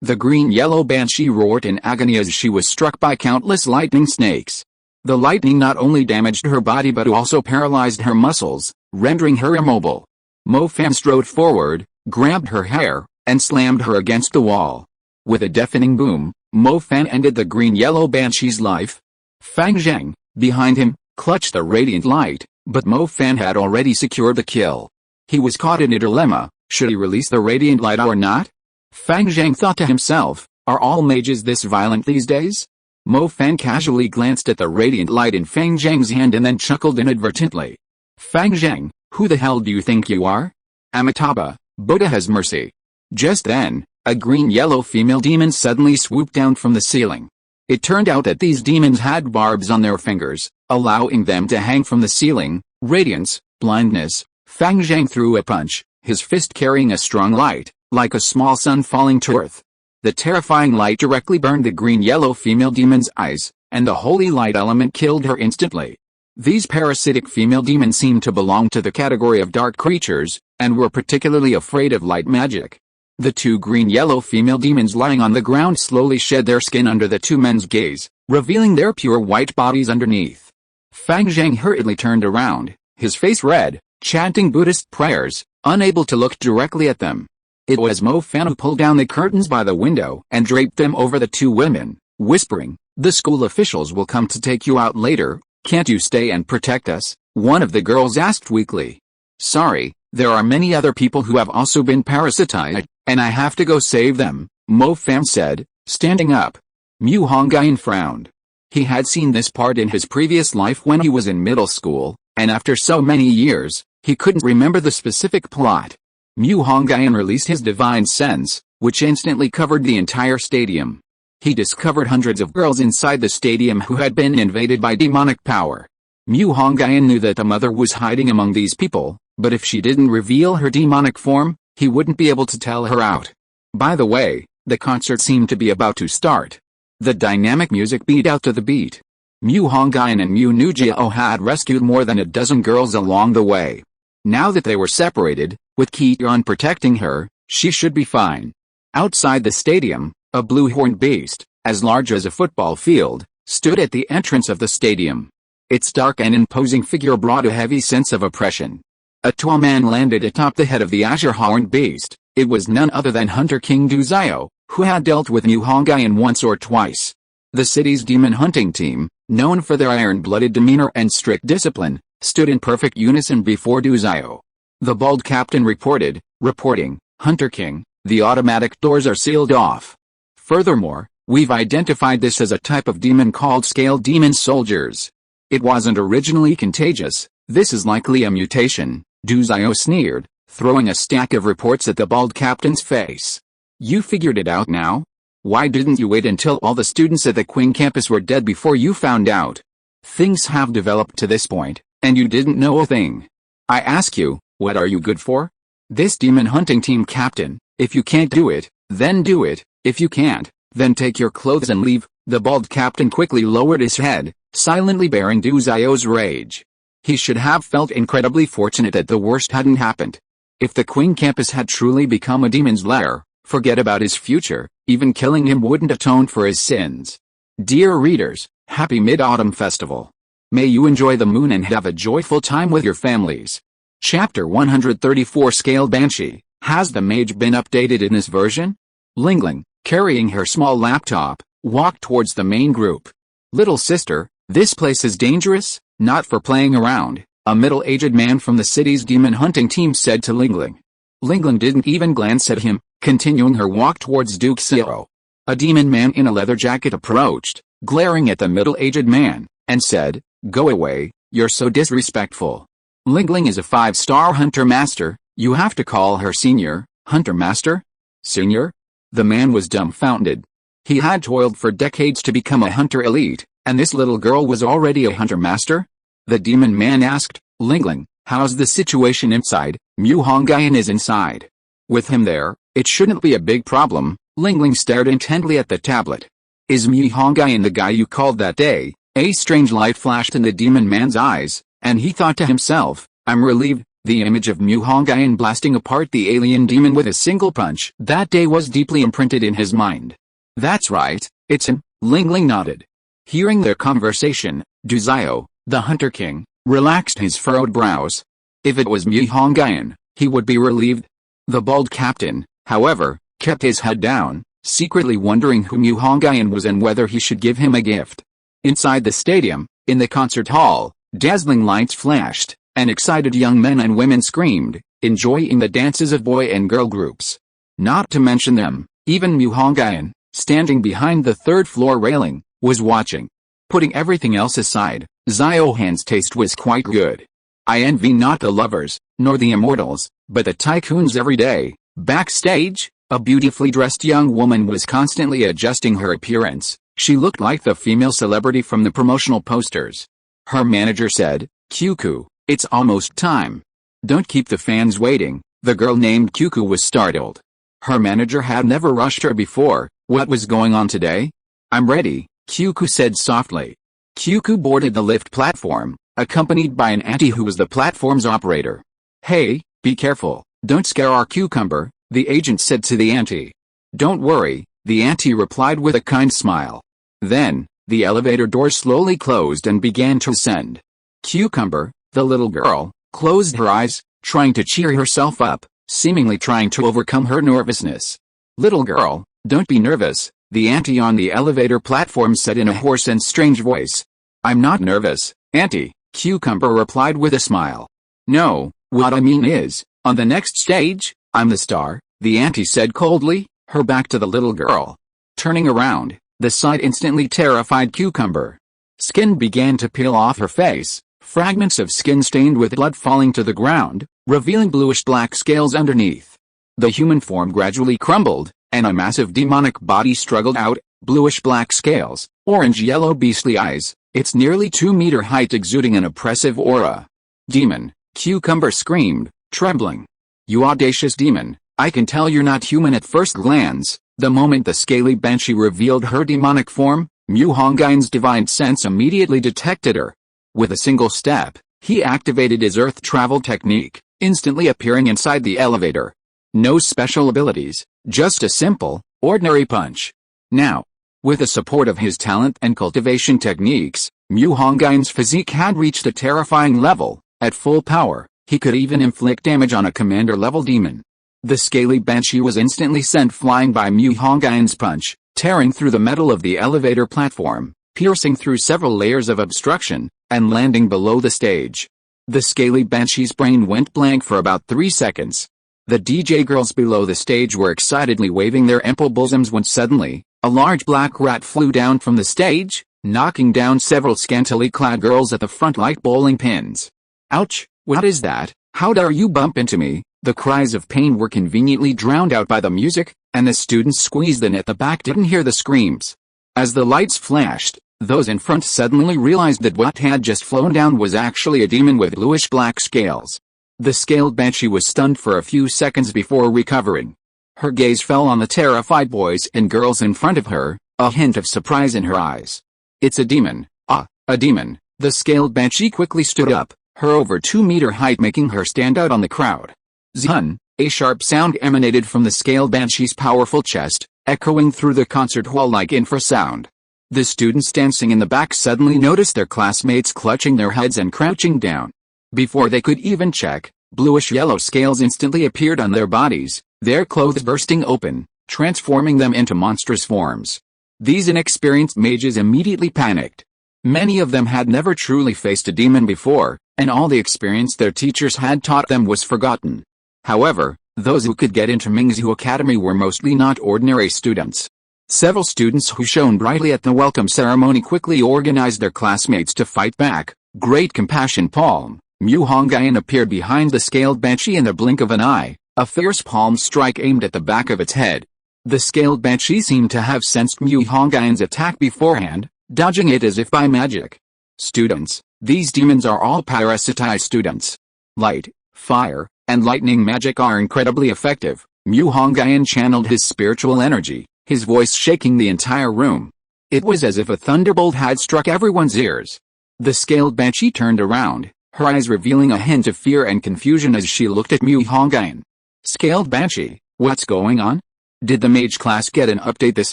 the green-yellow banshee roared in agony as she was struck by countless lightning snakes. The lightning not only damaged her body but also paralyzed her muscles, rendering her immobile. Mo Fan strode forward, grabbed her hair, and slammed her against the wall. With a deafening boom, Mo Fan ended the green-yellow banshee's life. Fang Zheng, behind him, clutched the radiant light, but Mo Fan had already secured the kill. He was caught in a dilemma: should he release the radiant light or not? Fang Zheng thought to himself, are all mages this violent these days? Mo Fan casually glanced at the radiant light in Fang Zheng's hand and then chuckled inadvertently. Fang Zheng, who the hell do you think you are? Amitabha, Buddha has mercy. Just then, a green-yellow female demon suddenly swooped down from the ceiling. It turned out that these demons had barbs on their fingers, allowing them to hang from the ceiling. Radiance, blindness. Fang Zheng threw a punch, his fist carrying a strong light, like a small sun falling to earth. The terrifying light directly burned the green-yellow female demon's eyes, and the holy light element killed her instantly. These parasitic female demons seemed to belong to the category of dark creatures, and were particularly afraid of light magic. The two green-yellow female demons lying on the ground slowly shed their skin under the two men's gaze, revealing their pure white bodies underneath. Fang Zheng hurriedly turned around, his face red, chanting Buddhist prayers, unable to look directly at them. It was Mo Fan who pulled down the curtains by the window and draped them over the two women, whispering, "The school officials will come to take you out later, can't you stay and protect us?" One of the girls asked weakly. "Sorry, there are many other people who have also been parasitized, and I have to go save them," Mo Fan said, standing up. Mu Hongyun frowned. He had seen this part in his previous life when he was in middle school, and after so many years, he couldn't remember the specific plot. Mu Hongyun released his divine sense, which instantly covered the entire stadium. He discovered hundreds of girls inside the stadium who had been invaded by demonic power. Mu Hongyun knew that the mother was hiding among these people, but if she didn't reveal her demonic form, he wouldn't be able to tell her out. By the way, the concert seemed to be about to start. The dynamic music beat out to the beat. Mu Hongyun and Mu Nujiao had rescued more than a dozen girls along the way. Now that they were separated, with Qiyuan protecting her, she should be fine. Outside the stadium, a blue-horned beast, as large as a football field, stood at the entrance of the stadium. Its dark and imposing figure brought a heavy sense of oppression. A tall man landed atop the head of the azure-horned beast. It was none other than Hunter King Duzayo, who had dealt with Mu Hongyun once or twice. The city's demon hunting team, known for their iron-blooded demeanor and strict discipline, stood in perfect unison before Duzayo. The bald captain reporting, "Hunter King, the automatic doors are sealed off. Furthermore, we've identified this as a type of demon called scale demon soldiers. It wasn't originally contagious, this is likely a mutation," Duzayo sneered, throwing a stack of reports at the bald captain's face. "You figured it out now? Why didn't you wait until all the students at the Qing campus were dead before you found out? Things have developed to this point, and you didn't know a thing. I ask you, what are you good for? This demon hunting team captain, if you can't do it, then do it, if you can't, then take your clothes and leave." The bald captain quickly lowered his head, silently bearing Duzayo's rage. He should have felt incredibly fortunate that the worst hadn't happened. If the Qing campus had truly become a demon's lair, forget about his future, even killing him wouldn't atone for his sins. Dear readers, happy Mid-Autumn Festival. May you enjoy the moon and have a joyful time with your families. Chapter 134 Scale Banshee. Has the mage been updated in this version? Lingling, carrying her small laptop, walked towards the main group. "Little sister, "This place is dangerous, not for playing around," a middle-aged man from the city's demon hunting team said to Lingling. Lingling didn't even glance at him, continuing her walk towards Duke Xiao. A demon man in a leather jacket approached, glaring at the middle-aged man, and said, "Go away, you're so disrespectful. Lingling is a 5-star hunter master, you have to call her senior, hunter master?" "Senior?" The man was dumbfounded. He had toiled for decades to become a hunter elite, and this little girl was already a hunter master? The demon man asked, "Lingling, how's the situation inside?" "Mu Hongyun is inside. With him there, it shouldn't be a big problem." Lingling stared intently at the tablet. "Is Mu Hongyun the guy you called that day?" A strange light flashed in the demon man's eyes, and he thought to himself, "I'm relieved." The image of Mu Hongyun blasting apart the alien demon with a single punch that day was deeply imprinted in his mind. "That's right, it's him," Lingling nodded. Hearing their conversation, Du Xiao, the Hunter King, relaxed his furrowed brows. If it was Mu Hongyun, he would be relieved. The bald captain, however, kept his head down, secretly wondering who Mu Hongyun was and whether he should give him a gift. Inside the stadium, in the concert hall, dazzling lights flashed, and excited young men and women screamed, enjoying the dances of boy and girl groups. Not to mention them, even Mu Hongyun, standing behind the third-floor railing, was watching. Putting everything else aside, Xiao Han's taste was quite good. "I envy not the lovers, nor the immortals, but the tycoons every day." Backstage, a beautifully dressed young woman was constantly adjusting her appearance. She looked like the female celebrity from the promotional posters. Her manager said, "Cuckoo, it's almost time. Don't keep the fans waiting." The girl named Cuckoo was startled. Her manager had never rushed her before. What was going on today? "I'm ready," Cuckoo said softly. Cuckoo boarded the lift platform, accompanied by an auntie who was the platform's operator. "Hey, be careful, don't scare our cucumber," the agent said to the auntie. "Don't worry," the auntie replied with a kind smile. Then, the elevator doors slowly closed and began to ascend. Cucumber, the little girl, closed her eyes, trying to cheer herself up, seemingly trying to overcome her nervousness. "Little girl, don't be nervous," the auntie on the elevator platform said in a hoarse and strange voice. "I'm not nervous, auntie," Cucumber replied with a smile. "No, what I mean is, on the next stage, I'm the star," the auntie said coldly, her back to the little girl. Turning around, the sight instantly terrified Cucumber. Skin began to peel off her face, fragments of skin stained with blood falling to the ground, revealing bluish-black scales underneath. The human form gradually crumbled, and a massive demonic body struggled out, bluish-black scales, orange-yellow beastly eyes, its nearly 2-meter height exuding an oppressive aura. "Demon," Cucumber screamed, trembling. "You audacious demon, I can tell you're not human at first glance." The moment the scaly banshee revealed her demonic form, Mu Hongyun's divine sense immediately detected her. With a single step, he activated his earth travel technique, instantly appearing inside the elevator. No special abilities, just a simple, ordinary punch. Now, with the support of his talent and cultivation techniques, Mu Hongyun's physique had reached a terrifying level. At full power, he could even inflict damage on a commander-level demon. The scaly banshee was instantly sent flying by Mu Hongyun's punch, tearing through the metal of the elevator platform, piercing through several layers of obstruction, and landing below the stage. The scaly banshee's brain went blank for about 3 seconds. The DJ girls below the stage were excitedly waving their ample bosoms when suddenly, a large black rat flew down from the stage, knocking down several scantily clad girls at the front like bowling pins. "Ouch, what is that? How dare you bump into me?" The cries of pain were conveniently drowned out by the music, and the students squeezed in at the back didn't hear the screams. As the lights flashed, those in front suddenly realized that what had just flown down was actually a demon with bluish-black scales. The scaled banshee was stunned for a few seconds before recovering. Her gaze fell on the terrified boys and girls in front of her, a hint of surprise in her eyes. "It's a demon. Ah, a demon." The scaled banshee quickly stood up, her over 2-meter height making her stand out on the crowd. "Zhan," a sharp sound emanated from the scaled banshee's powerful chest, echoing through the concert hall like infrasound. The students dancing in the back suddenly noticed their classmates clutching their heads and crouching down. Before they could even check, bluish-yellow scales instantly appeared on their bodies, their clothes bursting open, transforming them into monstrous forms. These inexperienced mages immediately panicked. Many of them had never truly faced a demon before, and all the experience their teachers had taught them was forgotten. However, those who could get into Mingzhu Academy were mostly not ordinary students. Several students who shone brightly at the welcome ceremony quickly organized their classmates to fight back. Great compassion palm. Mu Hongyun appeared behind the scaled banshee in the blink of an eye, a fierce palm strike aimed at the back of its head. The scaled banshee seemed to have sensed Mu Hongyun's attack beforehand, dodging it as if by magic. Students, these demons are all parasitic students. Light, fire, and lightning magic are incredibly effective. Mu Hongyun channeled his spiritual energy, his voice shaking the entire room. It was as if a thunderbolt had struck everyone's ears. The scaled banshee turned around, her eyes revealing a hint of fear and confusion as she looked at Mu Hongyun. Scaled banshee, what's going on? Did the mage class get an update this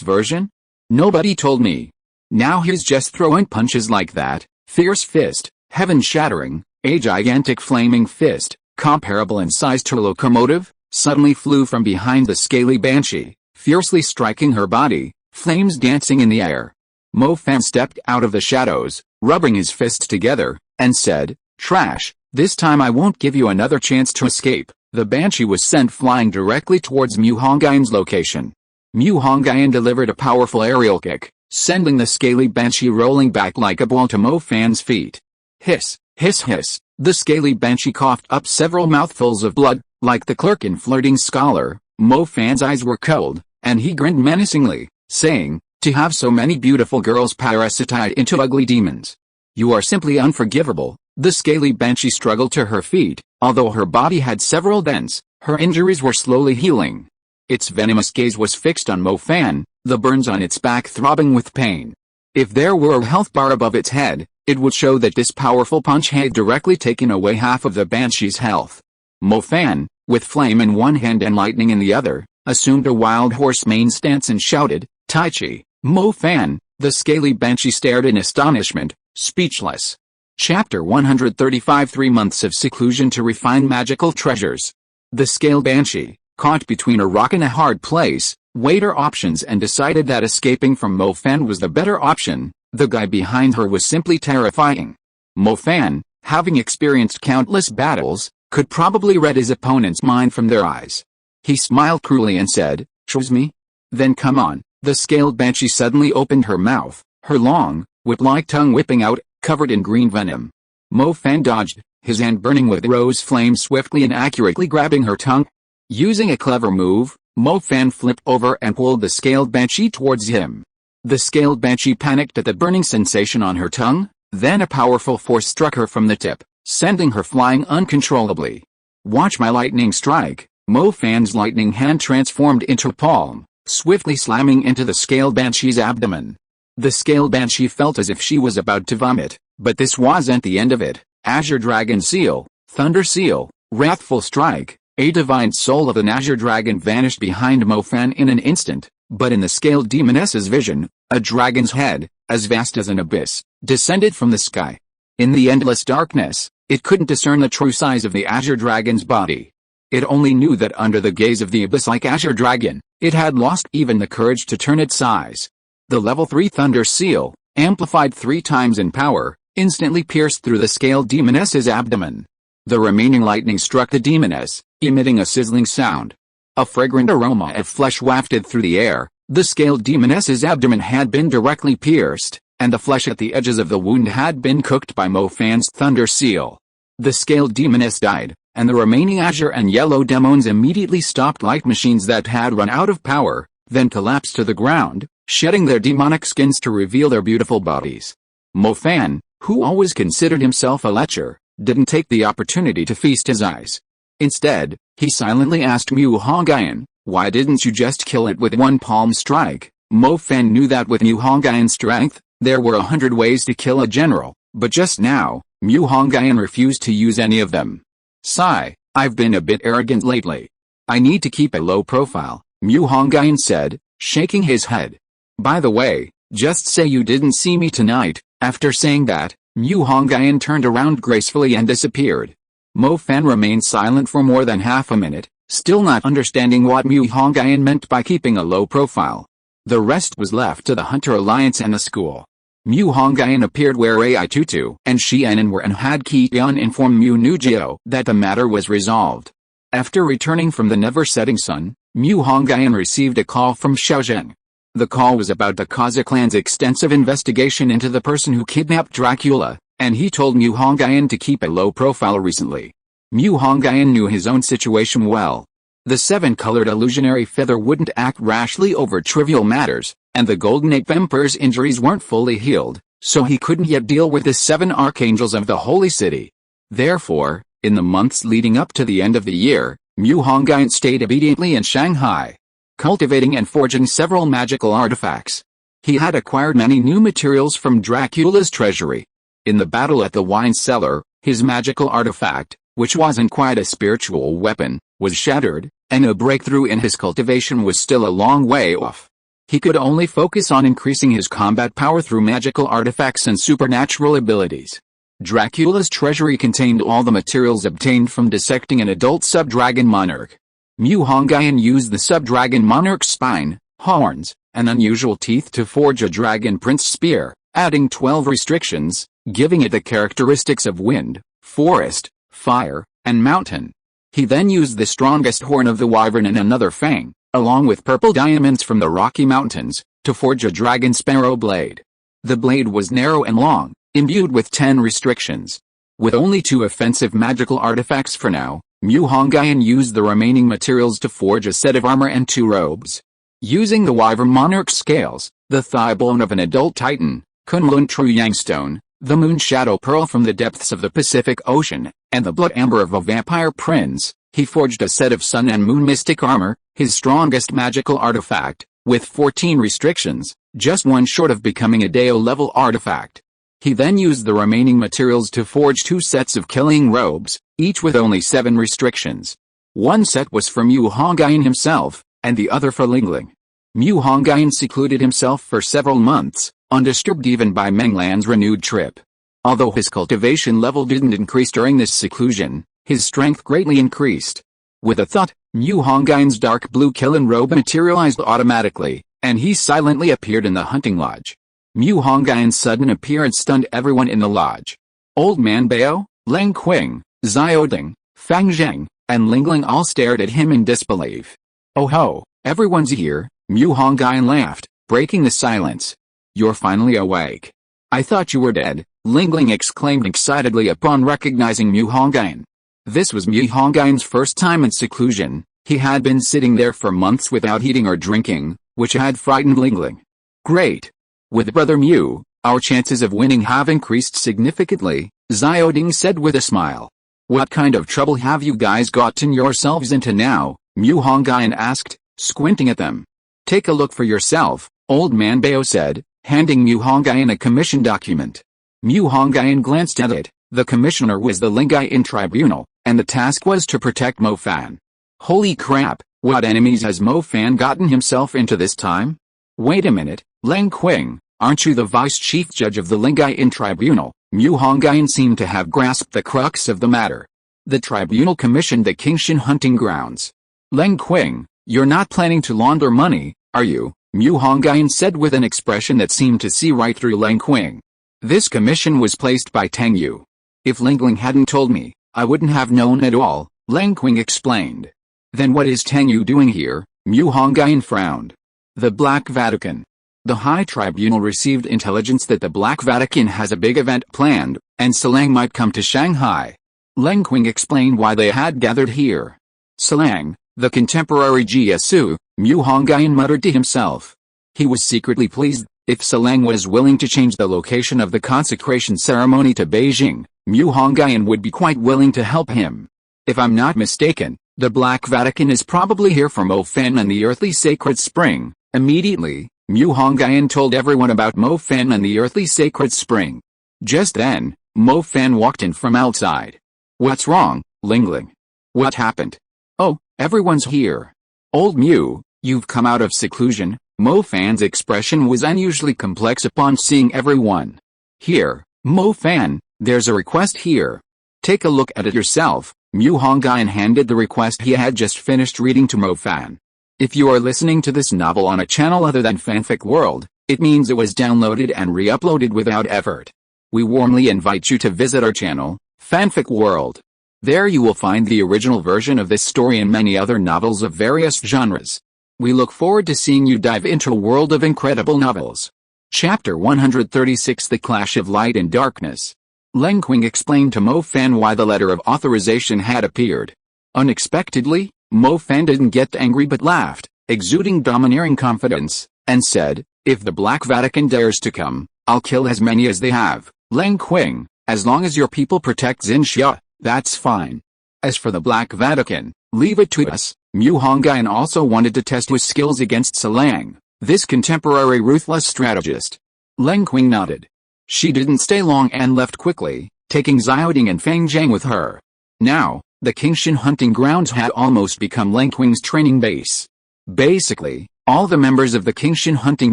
version? Nobody told me. Now he's just throwing punches like that. Fierce fist, heaven-shattering, a gigantic flaming fist, comparable in size to a locomotive, suddenly flew from behind the scaly banshee, fiercely striking her body, flames dancing in the air. Mo Fan stepped out of the shadows, rubbing his fists together, and said, "Trash, this time I won't give you another chance to escape." The banshee was sent flying directly towards Mu Hongyun's location. Mu Hongyun delivered a powerful aerial kick, sending the scaly banshee rolling back like a ball to Mo Fan's feet. Hiss, hiss, hiss. The scaly banshee coughed up several mouthfuls of blood. Like the clerk in Flirting Scholar, Mo Fan's eyes were cold, and he grinned menacingly, saying, "To have so many beautiful girls parasitic into ugly demons. You are simply unforgivable." The scaly banshee struggled to her feet, although her body had several dents, her injuries were slowly healing. Its venomous gaze was fixed on Mo Fan, the burns on its back throbbing with pain. If there were a health bar above its head, it would show that this powerful punch had directly taken away half of the banshee's health. Mo Fan, with flame in one hand and lightning in the other, assumed a wild horse mane stance and shouted, "Tai Chi!" Mo Fan, the scaly banshee stared in astonishment, speechless. Chapter 135 3 months of seclusion to refine magical treasures. The scaled banshee, caught between a rock and a hard place, weighed her options and decided that escaping from Mo Fan was the better option. The guy behind her was simply terrifying. Mo Fan, having experienced countless battles, could probably read his opponent's mind from their eyes. He smiled cruelly and said, "Choose me? Then come on." The scaled banshee suddenly opened her mouth, her long, whip-like tongue whipping out, covered in green venom. Mo Fan dodged, his hand burning with rose flame, swiftly and accurately grabbing her tongue. Using a clever move, Mo Fan flipped over and pulled the scaled banshee towards him. The scaled banshee panicked at the burning sensation on her tongue, then a powerful force struck her from the tip, sending her flying uncontrollably. "Watch my lightning strike." Mo Fan's lightning hand transformed into a palm, swiftly slamming into the scaled banshee's abdomen. The scaled banshee felt as if she was about to vomit, but this wasn't the end of it. Azure Dragon Seal, Thunder Seal, Wrathful Strike. A divine soul of an Azure Dragon vanished behind Mo Fan in an instant, but in the scaled demoness's vision, a dragon's head, as vast as an abyss, descended from the sky. In the endless darkness, it couldn't discern the true size of the Azure Dragon's body. It only knew that under the gaze of the abyss-like Azure Dragon, it had lost even the courage to turn its size. The level 3 Thunder Seal, amplified 3 times in power, instantly pierced through the scaled demoness's abdomen. The remaining lightning struck the demoness, emitting a sizzling sound. A fragrant aroma of flesh wafted through the air. The scaled demoness's abdomen had been directly pierced, and the flesh at the edges of the wound had been cooked by Mo Fan's Thunder Seal. The scaled demoness died, and the remaining azure and yellow demons immediately stopped like machines that had run out of power, then collapsed to the ground, shedding their demonic skins to reveal their beautiful bodies. Mo Fan, who always considered himself a lecher, didn't take the opportunity to feast his eyes. Instead, he silently asked Mu Hongyun, "Why didn't you just kill it with one palm strike?" Mo Fan knew that with Mu Hongyun's strength, there were 100 ways to kill a general, but just now, Mu Hongyun refused to use any of them. "Sigh, I've been a bit arrogant lately. I need to keep a low profile," Mu Hongyun said, shaking his head. "By the way, just say you didn't see me tonight." After saying that, Mu Hongyun turned around gracefully and disappeared. Mo Fan remained silent for more than half a minute, still not understanding what Mu Hongyun meant by keeping a low profile. The rest was left to the Hunter Alliance and the school. Mu Hongyun appeared where Ai Tutu and Xianen were and had Qian inform Mu Nujio that the matter was resolved. After returning from the never-setting sun, Mu Hongyun received a call from Xiaozhen. The call was about the Kaza clan's extensive investigation into the person who kidnapped Dracula, and he told Mu Hongyun to keep a low profile recently. Mu Hongyun knew his own situation well. The seven-colored illusionary feather wouldn't act rashly over trivial matters, and the Golden Ape Emperor's injuries weren't fully healed, so he couldn't yet deal with the seven archangels of the Holy City. Therefore, in the months leading up to the end of the year, Mu Hongyun stayed obediently in Shanghai, cultivating and forging several magical artifacts. He had acquired many new materials from Dracula's treasury. In the battle at the wine cellar, his magical artifact, which wasn't quite a spiritual weapon, was shattered, and a breakthrough in his cultivation was still a long way off. He could only focus on increasing his combat power through magical artifacts and supernatural abilities. Dracula's treasury contained all the materials obtained from dissecting an adult sub-dragon monarch. Mu Hongyun used the sub-dragon monarch's spine, horns, and unusual teeth to forge a dragon prince spear, adding 12 restrictions, giving it the characteristics of wind, forest, fire, and mountain. He then used the strongest horn of the wyvern and another fang, along with purple diamonds from the Rocky Mountains, to forge a dragon sparrow blade. The blade was narrow and long, imbued with 10 restrictions. With only 2 offensive magical artifacts for now, Mu Hongyun used the remaining materials to forge a set of armor and 2 robes. Using the wyvern monarch scales, the thigh bone of an adult titan, Kunlun True Yangstone, the moon shadow pearl from the depths of the Pacific Ocean, and the blood amber of a vampire prince, he forged a set of sun and moon mystic armor, his strongest magical artifact, with 14 restrictions, just one short of becoming a Deo-level artifact. He then used the remaining materials to forge 2 sets of killing robes, each with only 7 restrictions. One set was for Mu Hongyun himself, and the other for Lingling. Mu Hongyun secluded himself for several months, undisturbed even by Meng Lan's renewed trip. Although his cultivation level didn't increase during this seclusion, his strength greatly increased. With a thought, Mu Hongyun's dark blue killing robe materialized automatically, and he silently appeared in the hunting lodge. Mu Hongyun's sudden appearance stunned everyone in the lodge. Old Man Bao, Leng Qing, Xiaoding, Fang Zheng, and Lingling all stared at him in disbelief. "Oh ho, everyone's here," Mu Hongyun laughed, breaking the silence. "You're finally awake. I thought you were dead," Lingling exclaimed excitedly upon recognizing Mu Hongyun. This was Mu Hongyun's first time in seclusion. He had been sitting there for months without eating or drinking, which had frightened Lingling. "Great. With Brother Mu, our chances of winning have increased significantly," Xiaoding said with a smile. "What kind of trouble have you guys gotten yourselves into now?" Mu Hongyun asked, squinting at them. "Take a look for yourself," Old Man Bao said, handing Mu Hongyun a commission document. Mu Hongyun glanced at it. The commissioner was the Lingai Tribunal, and the task was to protect Mo Fan. Holy crap, what enemies has Mo Fan gotten himself into this time? Wait a minute, Leng Qing, aren't you the vice chief judge of the Lingai Tribunal? Mu Hongyun seemed to have grasped the crux of the matter. The tribunal commissioned the Qingshan hunting grounds. "Leng Qing, you're not planning to launder money, are you?" Mu Hongyun said with an expression that seemed to see right through Leng Qing. "This commission was placed by Tang Yu. If Lingling hadn't told me, I wouldn't have known at all," Leng Qing explained. "Then what is Tang Yu doing here?" Mu Hongyun frowned. "The Black Vatican. The High Tribunal received intelligence that the Black Vatican has a big event planned, and Selang might come to Shanghai." Leng Qing explained why they had gathered here. "Selang, the contemporary Jiesu," Mu Hongyun muttered to himself. He was secretly pleased. If Selang was willing to change the location of the consecration ceremony to Beijing, Mu Hongyun would be quite willing to help him. If I'm not mistaken, the Black Vatican is probably here for Mo Fan and the Earthly Sacred Spring. Immediately, Mu Hongyun told everyone about Mo Fan and the Earthly Sacred Spring. Just then, Mo Fan walked in from outside. "What's wrong, Lingling? What happened?" "Oh, everyone's here. Old Mu, you've come out of seclusion." Mo Fan's expression was unusually complex upon seeing everyone. "Here, Mo Fan, there's a request here. Take a look at it yourself." Mu Hongyun handed the request he had just finished reading to Mo Fan. If you are listening to this novel on a channel other than Fanfic World, It means it was downloaded and re-uploaded without effort. We warmly invite you to visit our channel, Fanfic World. There you will find the original version of this story and many other novels of various genres. We look forward to seeing you dive into a world of incredible novels. Chapter 136 The Clash of Light and Darkness. Leng Qing explained to Mo Fan why the letter of authorization had appeared. Unexpectedly, Mo Fan didn't get angry but laughed, exuding domineering confidence, and said, "If the Black Vatican dares to come, I'll kill as many as they have, Leng Qing, as long as your people protect Xinxia, that's fine. As for the Black Vatican, leave it to us." Mu Hongyun also wanted to test his skills against Salang, this contemporary ruthless strategist. Leng Qing nodded. She didn't stay long and left quickly, taking Xiaoding and Feng Zhang with her. Now, the Qingshan hunting grounds had almost become Leng Qing's training base. Basically, all the members of the Qingshan hunting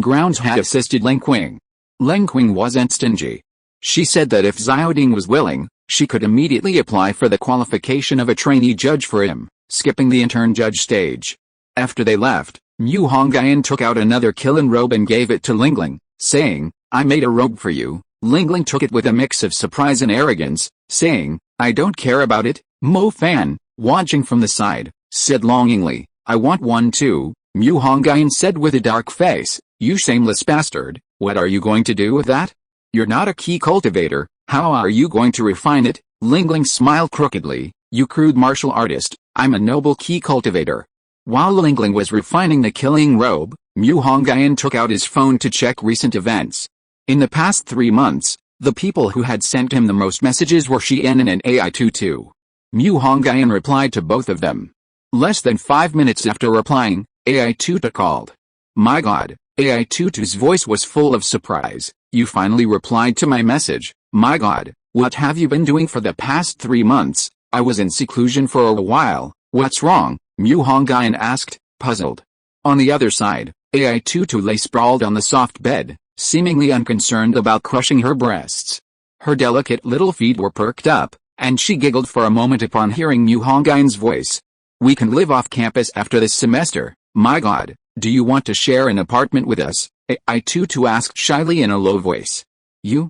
grounds had assisted Leng Qing. Leng Qing wasn't stingy. She said that if Xiaoding was willing, she could immediately apply for the qualification of a trainee judge for him, skipping the intern judge stage. After they left, Mu Hongyun took out another Qilin robe and gave it to Lingling, saying, "I made a robe for you." Lingling took it with a mix of surprise and arrogance, saying, "I don't care about it." Mo Fan, watching from the side, said longingly, "I want one too." Mu Hongyun said with a dark face, "You shameless bastard, what are you going to do with that? You're not a key cultivator, how are you going to refine it?" Lingling smiled crookedly, "You crude martial artist, I'm a noble key cultivator." While Lingling was refining the killing robe, Mu Hongyun took out his phone to check recent events. In the past 3 months, the people who had sent him the most messages were Xianan and AI22. Mu Hongyun replied to both of them. Less than 5 minutes after replying, AI22 called. "My god," AI22's voice was full of surprise, "You finally replied to my message. My god, what have you been doing for the past 3 months? I was in seclusion for a while, what's wrong?" Mu Hongyun asked, puzzled. On the other side, AI22 lay sprawled on the soft bed, seemingly unconcerned about crushing her breasts. Her delicate little feet were perked up, and she giggled for a moment upon hearing Mu Hongyun's voice. "We can live off campus after this semester, my god, do you want to share an apartment with us?" AI22 asked shyly in a low voice. You?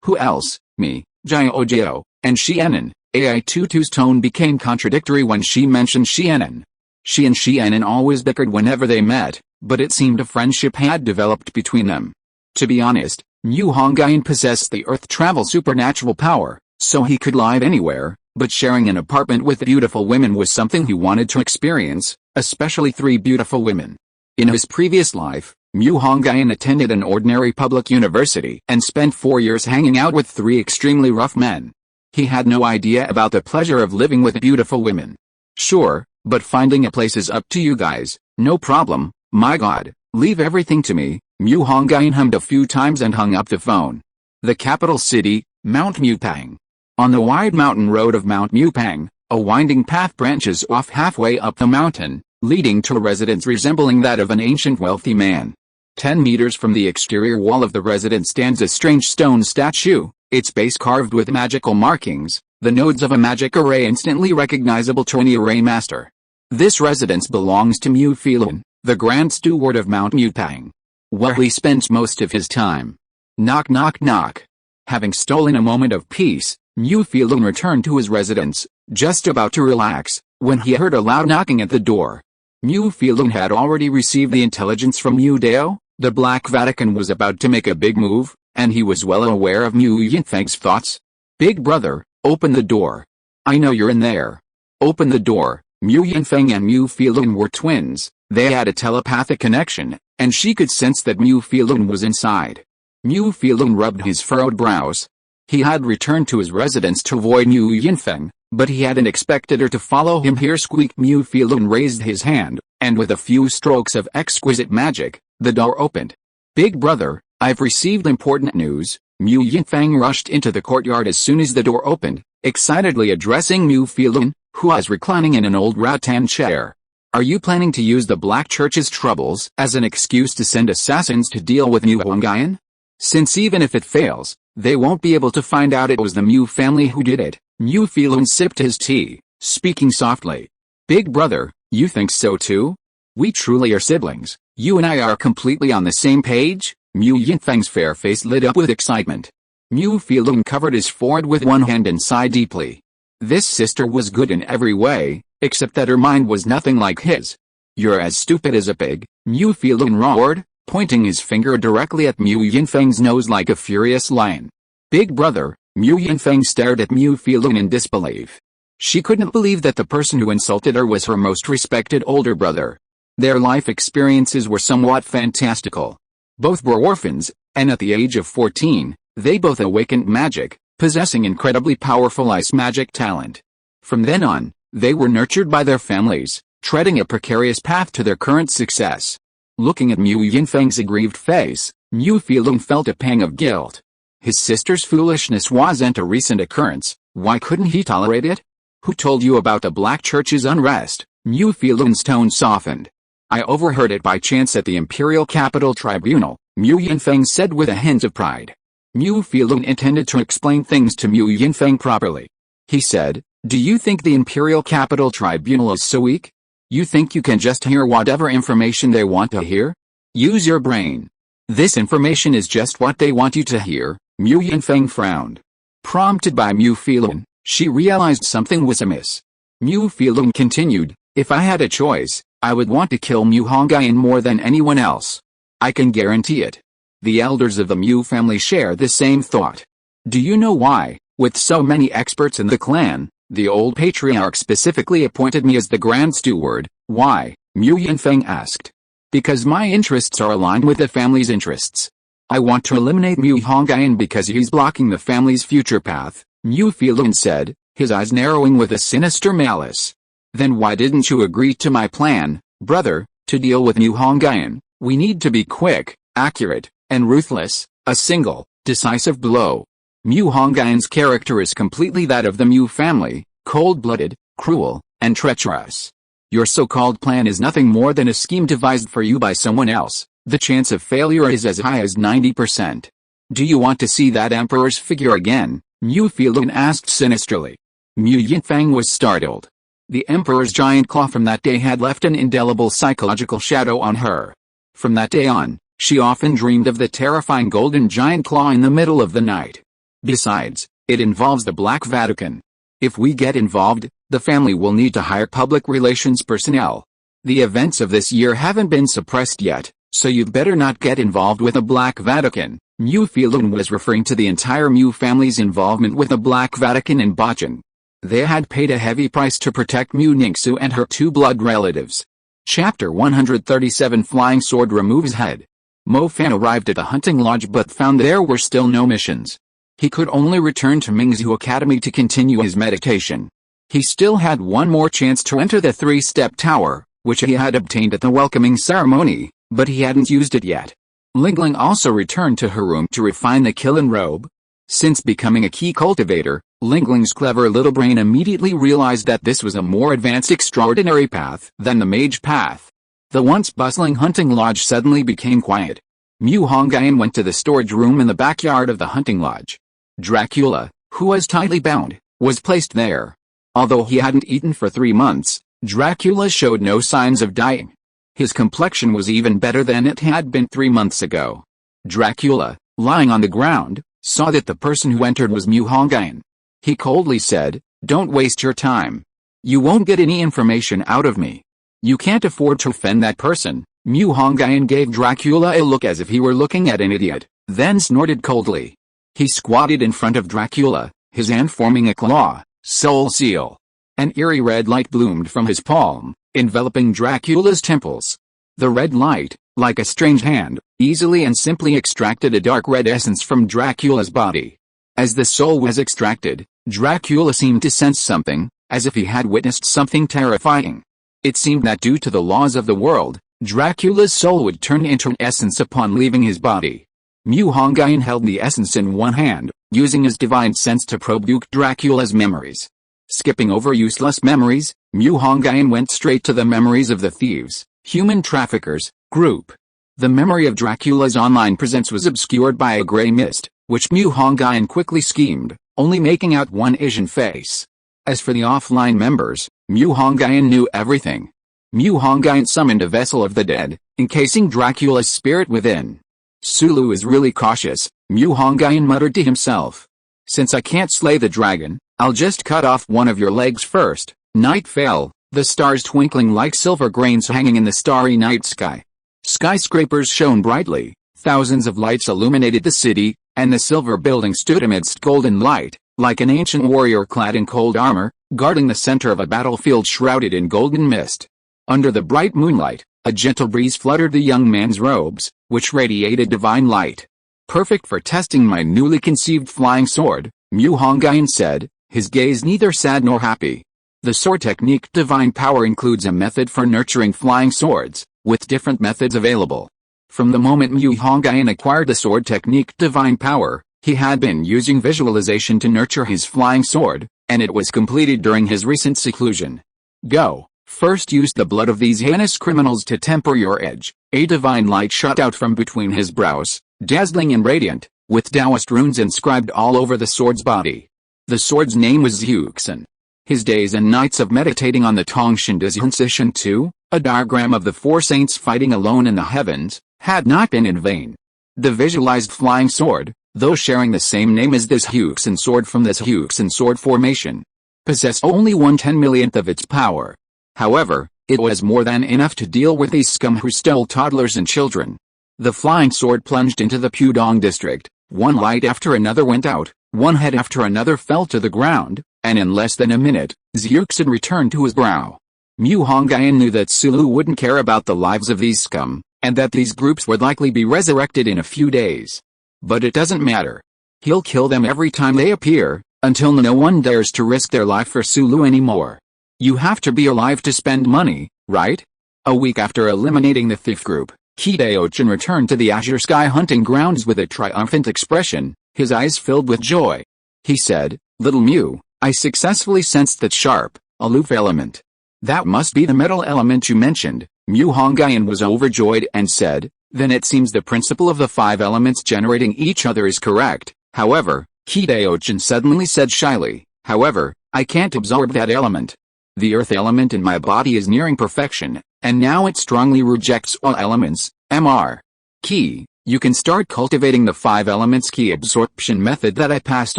Who else? Me, Jiao, and Xianan." AI22's tone became contradictory when she mentioned Xianan. She and Xianan always bickered whenever they met, but it seemed a friendship had developed between them. To be honest, Mu Hongyun possessed the earth travel supernatural power, so he could live anywhere, but sharing an apartment with beautiful women was something he wanted to experience, especially 3 beautiful women. In his previous life, Mu Hongyun attended an ordinary public university and spent 4 years hanging out with 3 extremely rough men. He had no idea about the pleasure of living with beautiful women. "Sure, but finding a place is up to you guys, no problem, my god, leave everything to me." Mu Hongyun hummed a few times and hung up the phone. The capital city, Mount Mupang. On the wide mountain road of Mount Mupang, a winding path branches off halfway up the mountain, leading to a residence resembling that of an ancient wealthy man. 10 meters from the exterior wall of the residence stands a strange stone statue, its base carved with magical markings, the nodes of a magic array instantly recognizable to any array master. This residence belongs to Mu Filun, the Grand Steward of Mount Mupang. Where he spends most of his time. Knock knock knock. Having stolen a moment of peace, Mu Filun returned to his residence, just about to relax, when he heard a loud knocking at the door. Mu Filun had already received the intelligence from Mu Dao, the Black Vatican was about to make a big move, and he was well aware of Mu Yinfeng's thoughts. "Big brother, open the door. I know you're in there. Open the door." Mu Yinfeng and Mu Filun were twins, they had a telepathic connection, and she could sense that Mu Filun was inside. Mu Filun rubbed his furrowed brows. He had returned to his residence to avoid Mu Yinfeng, but he hadn't expected her to follow him here. Squeak! Mu Filun raised his hand, and with a few strokes of exquisite magic, the door opened. "Big brother, I've received important news." Mu Yinfeng rushed into the courtyard as soon as the door opened, excitedly addressing Mu Filun, who was reclining in an old rattan chair. "Are you planning to use the Black Church's troubles as an excuse to send assassins to deal with Mu Hongyun? Since even if it fails, they won't be able to find out it was the Mu family who did it." Mu Filun sipped his tea, speaking softly. "Big brother, you think so too?" We truly are siblings. You and I are completely on the same page? Mu Yinfeng's fair face lit up with excitement. Mu Filong covered his forehead with one hand and sighed deeply. This sister was good in every way, except that her mind was nothing like his. You're as stupid as a pig, Mu Filong roared, pointing his finger directly at Mu Yinfeng's nose like a furious lion. Big brother, Mu Yinfeng stared at Mu Filong in disbelief. She couldn't believe that the person who insulted her was her most respected older brother. Their life experiences were somewhat fantastical. Both were orphans, and at the age of 14, they both awakened magic, possessing incredibly powerful ice magic talent. From then on, they were nurtured by their families, treading a precarious path to their current success. Looking at Mu Yinfeng's aggrieved face, Mu Filong felt a pang of guilt. His sister's foolishness wasn't a recent occurrence. Why couldn't he tolerate it? Who told you about the Black Church's unrest? Mu Filong's tone softened. I overheard it by chance at the Imperial Capital Tribunal, Mu Yinfeng said with a hint of pride. Mu Filong intended to explain things to Mu Yinfeng properly. He said, do you think the Imperial Capital Tribunal is so weak? You think you can just hear whatever information they want to hear? Use your brain. This information is just what they want you to hear. Mu Yinfeng frowned. Prompted by Mu Filong, she realized something was amiss. Mu Filong continued, if I had a choice, I would want to kill Mu Hongyun more than anyone else. I can guarantee it. The elders of the Mu family share the same thought. Do you know why, with so many experts in the clan, the old patriarch specifically appointed me as the Grand Steward? Why? Mu Yinfeng asked. Because my interests are aligned with the family's interests. I want to eliminate Mu Hongyun because he's blocking the family's future path, Mu Filong said, his eyes narrowing with a sinister malice. Then why didn't you agree to my plan, brother? To deal with Mu Hongyun, we need to be quick, accurate, and ruthless. A single, decisive blow. Mu Hongyun's character is completely that of the Mu family, cold-blooded, cruel, and treacherous. Your so-called plan is nothing more than a scheme devised for you by someone else. The chance of failure is as high as 90%. Do you want to see that emperor's figure again? Mu Filong asked sinisterly. Mu Yinfeng was startled. The emperor's giant claw from that day had left an indelible psychological shadow on her. From that day on, she often dreamed of the terrifying golden giant claw in the middle of the night. Besides, it involves the Black Vatican. If we get involved, the family will need to hire public relations personnel. The events of this year haven't been suppressed yet, so you'd better not get involved with the Black Vatican. Mu Filong was referring to the entire Mu family's involvement with the Black Vatican in Bachan. They had paid a heavy price to protect Mu Ningsu and her two blood relatives. Chapter 137 Flying Sword removes head. Mo Fan arrived at the hunting lodge but found there were still no missions. He could only return to Mingzhu Academy to continue his meditation. He still had one more chance to enter the three-step tower, which he had obtained at the welcoming ceremony, but he hadn't used it yet. Lingling also returned to her room to refine the Qinling robe. Since becoming a key cultivator, Lingling's clever little brain immediately realized that this was a more advanced extraordinary path than the mage path. The once bustling hunting lodge suddenly became quiet. Mu Hongyun went to the storage room in the backyard of the hunting lodge. Dracula, who was tightly bound, was placed there. Although he hadn't eaten for 3 months, Dracula showed no signs of dying. His complexion was even better than it had been 3 months ago. Dracula, lying on the ground, saw that the person who entered was Mu Hongyun. He coldly said, "Don't waste your time. You won't get any information out of me. You can't afford to offend that person." Mu Hongyun gave Dracula a look as if he were looking at an idiot, then snorted coldly. He squatted in front of Dracula, his hand forming a claw, soul seal. An eerie red light bloomed from his palm, enveloping Dracula's temples. The red light, like a strange hand, easily and simply extracted a dark red essence from Dracula's body. As the soul was extracted, Dracula seemed to sense something, as if he had witnessed something terrifying. It seemed that due to the laws of the world, Dracula's soul would turn into an essence upon leaving his body. Mu Hongyun held the essence in one hand, using his divine sense to probe Dracula's memories. Skipping over useless memories, Mu Hongyun went straight to the memories of the thieves, human traffickers, group. The memory of Dracula's online presence was obscured by a gray mist, which Mu Hongyun quickly schemed, only making out one Asian face. As for the offline members, Mu Hongyun knew everything. Mu Hongyun summoned a vessel of the dead, encasing Dracula's spirit within. Sulu is really cautious, Mu Hongyun muttered to himself. Since I can't slay the dragon, I'll just cut off one of your legs first. Night fell, the stars twinkling like silver grains hanging in the starry night sky. Skyscrapers shone brightly, thousands of lights illuminated the city, and the silver building stood amidst golden light, like an ancient warrior clad in cold armor, guarding the center of a battlefield shrouded in golden mist. Under the bright moonlight, a gentle breeze fluttered the young man's robes, which radiated divine light. Perfect for testing my newly conceived flying sword, Mu Hongyun said, his gaze neither sad nor happy. The sword technique divine power includes a method for nurturing flying swords, with different methods available. From the moment Mu Hongyun acquired the sword technique divine power, he had been using visualization to nurture his flying sword, and it was completed during his recent seclusion. Go. First use the blood of these heinous criminals to temper your edge. A divine light shot out from between his brows, dazzling and radiant, with Taoist runes inscribed all over the sword's body. The sword's name was Xuxin. His days and nights of meditating on the Tongshan Dizhensishan II, a diagram of the four saints fighting alone in the heavens, had not been in vain. The visualized flying sword, though sharing the same name as this Xuxin sword from this Xuxin sword formation, possessed only 1/10,000,000th of its power. However, it was more than enough to deal with these scum who stole toddlers and children. The flying sword plunged into the Pudong district, one light after another went out, one head after another fell to the ground, and in less than a minute, Xuxin returned to his brow. Mu Hongyun knew that Sulu wouldn't care about the lives of these scum, and that these groups would likely be resurrected in a few days. But it doesn't matter. He'll kill them every time they appear, until no one dares to risk their life for Sulu anymore. You have to be alive to spend money, right? A week after eliminating the thief group, Hideochin returned to the Azure Sky hunting grounds with a triumphant expression, his eyes filled with joy. He said, "Little Mu, I successfully sensed that sharp, aloof element. That must be the metal element you mentioned." Mu Hongyun was overjoyed and said, "Then it seems the principle of the 5 elements generating each other is correct." However, Hideochin suddenly said shyly, "However, I can't absorb that element. The earth element in my body is nearing perfection, and now it strongly rejects all elements. Mr. Ki, you can start cultivating the 5 elements Ki absorption method that I passed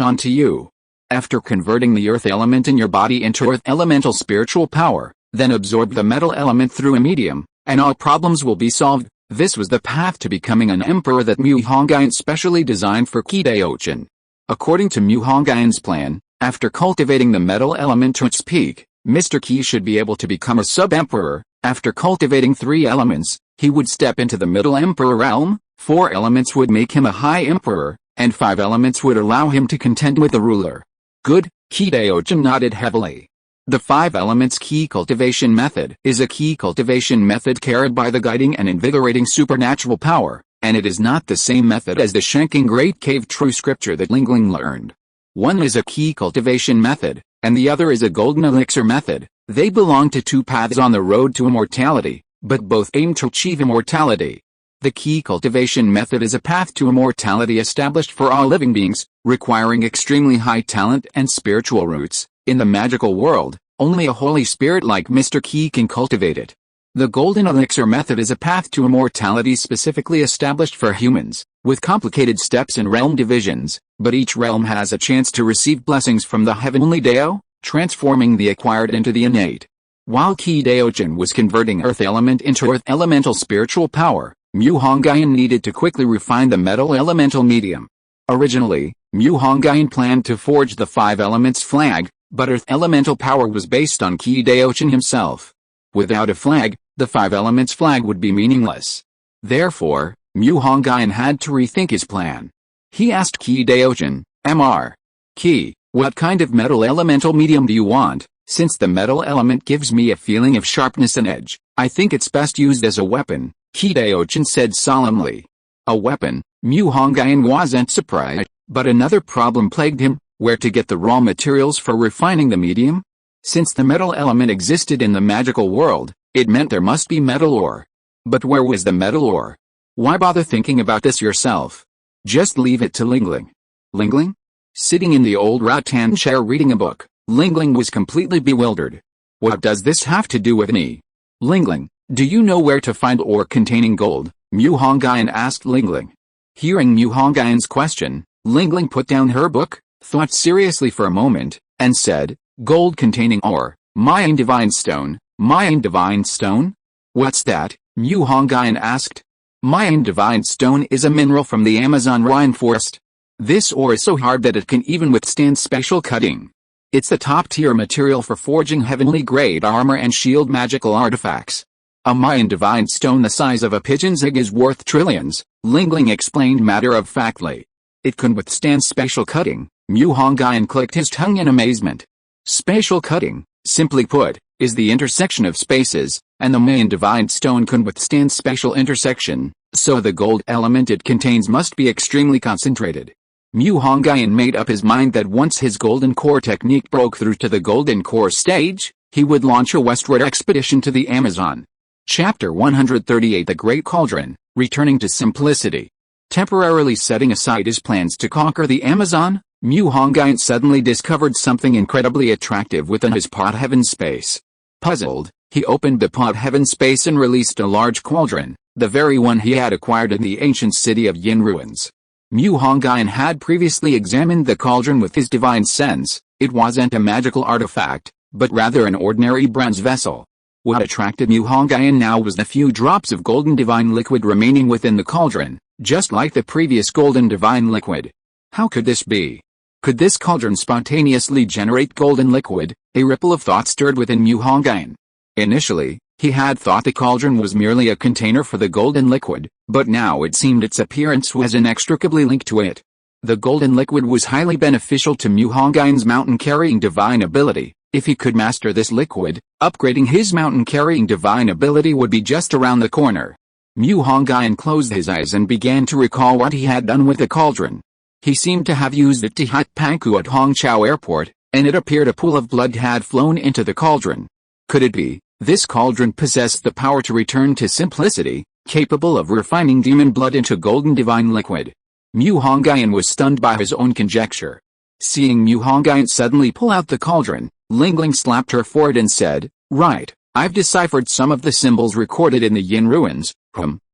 on to you. After converting the earth element in your body into earth elemental spiritual power, then absorb the metal element through a medium, and all problems will be solved." This was the path to becoming an emperor that Mu Hongyun specially designed for Hideochin. According to Mu Hongyun's plan, after cultivating the metal element to its peak, Mr. Ki should be able to become a sub-emperor. After cultivating 3 elements, he would step into the middle emperor realm, 4 elements would make him a high emperor, and 5 elements would allow him to contend with the ruler. Good, Hideochin nodded heavily. The 5 elements Ki cultivation method is a Ki cultivation method carried by the guiding and invigorating supernatural power, and it is not the same method as the Shanking Great Cave True Scripture that Qinling learned. One is a Ki cultivation method, and the other is a golden elixir method. They belong to 2 paths on the road to immortality, but both aim to achieve immortality. The Ki cultivation method is a path to immortality established for all living beings, requiring extremely high talent and spiritual roots. In the magical world, only a holy spirit like Mr. Ki can cultivate it. The golden elixir method is a path to immortality specifically established for humans, with complicated steps and realm divisions, but each realm has a chance to receive blessings from the heavenly Dao, transforming the acquired into the innate. While Hideochin was converting earth element into earth elemental spiritual power, Mu Hongyun needed to quickly refine the metal elemental medium. Originally, Mu Hongyun planned to forge the 5 elements flag, but earth elemental power was based on Hideochin himself. Without a flag, the 5 elements flag would be meaningless. Therefore, Mu Hongyun had to rethink his plan. He asked Hideochin, "Mr. Ki, what kind of metal elemental medium do you want? Since the metal element gives me a feeling of sharpness and edge, I think it's best used as a weapon," Hideochin said solemnly. A weapon? Mu Hongyun wasn't surprised, but another problem plagued him: where to get the raw materials for refining the medium? Since the metal element existed in the magical world, it meant there must be metal ore. But where was the metal ore? Why bother thinking about this yourself? Just leave it to Qinling. Qinling? Sitting in the old rattan chair reading a book, Qinling was completely bewildered. What does this have to do with me? Lingling, do you know where to find ore containing gold? Mu Hongyun asked Lingling. Hearing Mu Hongyun's question, Lingling put down her book, thought seriously for a moment, and said, gold containing ore, Mayan divine stone, Mayan divine stone? What's that? Mu Hongyun asked. Mayan divine stone is a mineral from the Amazon rainforest. This ore is so hard that it can even withstand special cutting. It's the top-tier material for forging heavenly-grade armor and shield magical artifacts. A Mayan divine stone the size of a pigeon's egg is worth trillions, Lingling explained matter-of-factly. It can withstand special cutting. Mu Hongyun clicked his tongue in amazement. Spatial cutting, simply put, is the intersection of spaces, and the Mayan divine stone can withstand spatial intersection, so the gold element it contains must be extremely concentrated. Mu Hongyun made up his mind that once his golden core technique broke through to the golden core stage, he would launch a westward expedition to the Amazon. Chapter 138 The Great Cauldron, Returning to Simplicity. Temporarily setting aside his plans to conquer the Amazon, Mu Hongyun suddenly discovered something incredibly attractive within his pot heaven space. Puzzled, he opened the pot heaven space and released a large cauldron, the very one he had acquired in the ancient city of Yin ruins. Mu Hongyun had previously examined the cauldron with his divine sense. It wasn't a magical artifact, but rather an ordinary bronze vessel. What attracted Mu Hongyun now was the few drops of golden divine liquid remaining within the cauldron, just like the previous golden divine liquid. How could this be? Could this cauldron spontaneously generate golden liquid? A ripple of thought stirred within Mu Hongyun. Initially, he had thought the cauldron was merely a container for the golden liquid, but now it seemed its appearance was inextricably linked to it. The golden liquid was highly beneficial to Mu Hongyun's mountain-carrying divine ability. If he could master this liquid, upgrading his mountain-carrying divine ability would be just around the corner. Mu Hongyun closed his eyes and began to recall what he had done with the cauldron. He seemed to have used it to hit Panku at Hongqiao Airport, and it appeared a pool of blood had flown into the cauldron. Could it be, this cauldron possessed the power to return to simplicity, capable of refining demon blood into golden divine liquid? Mu Hongyun was stunned by his own conjecture. Seeing Mu Hongyun suddenly pull out the cauldron, Lingling slapped her forehead and said, "Right, I've deciphered some of the symbols recorded in the Yin ruins.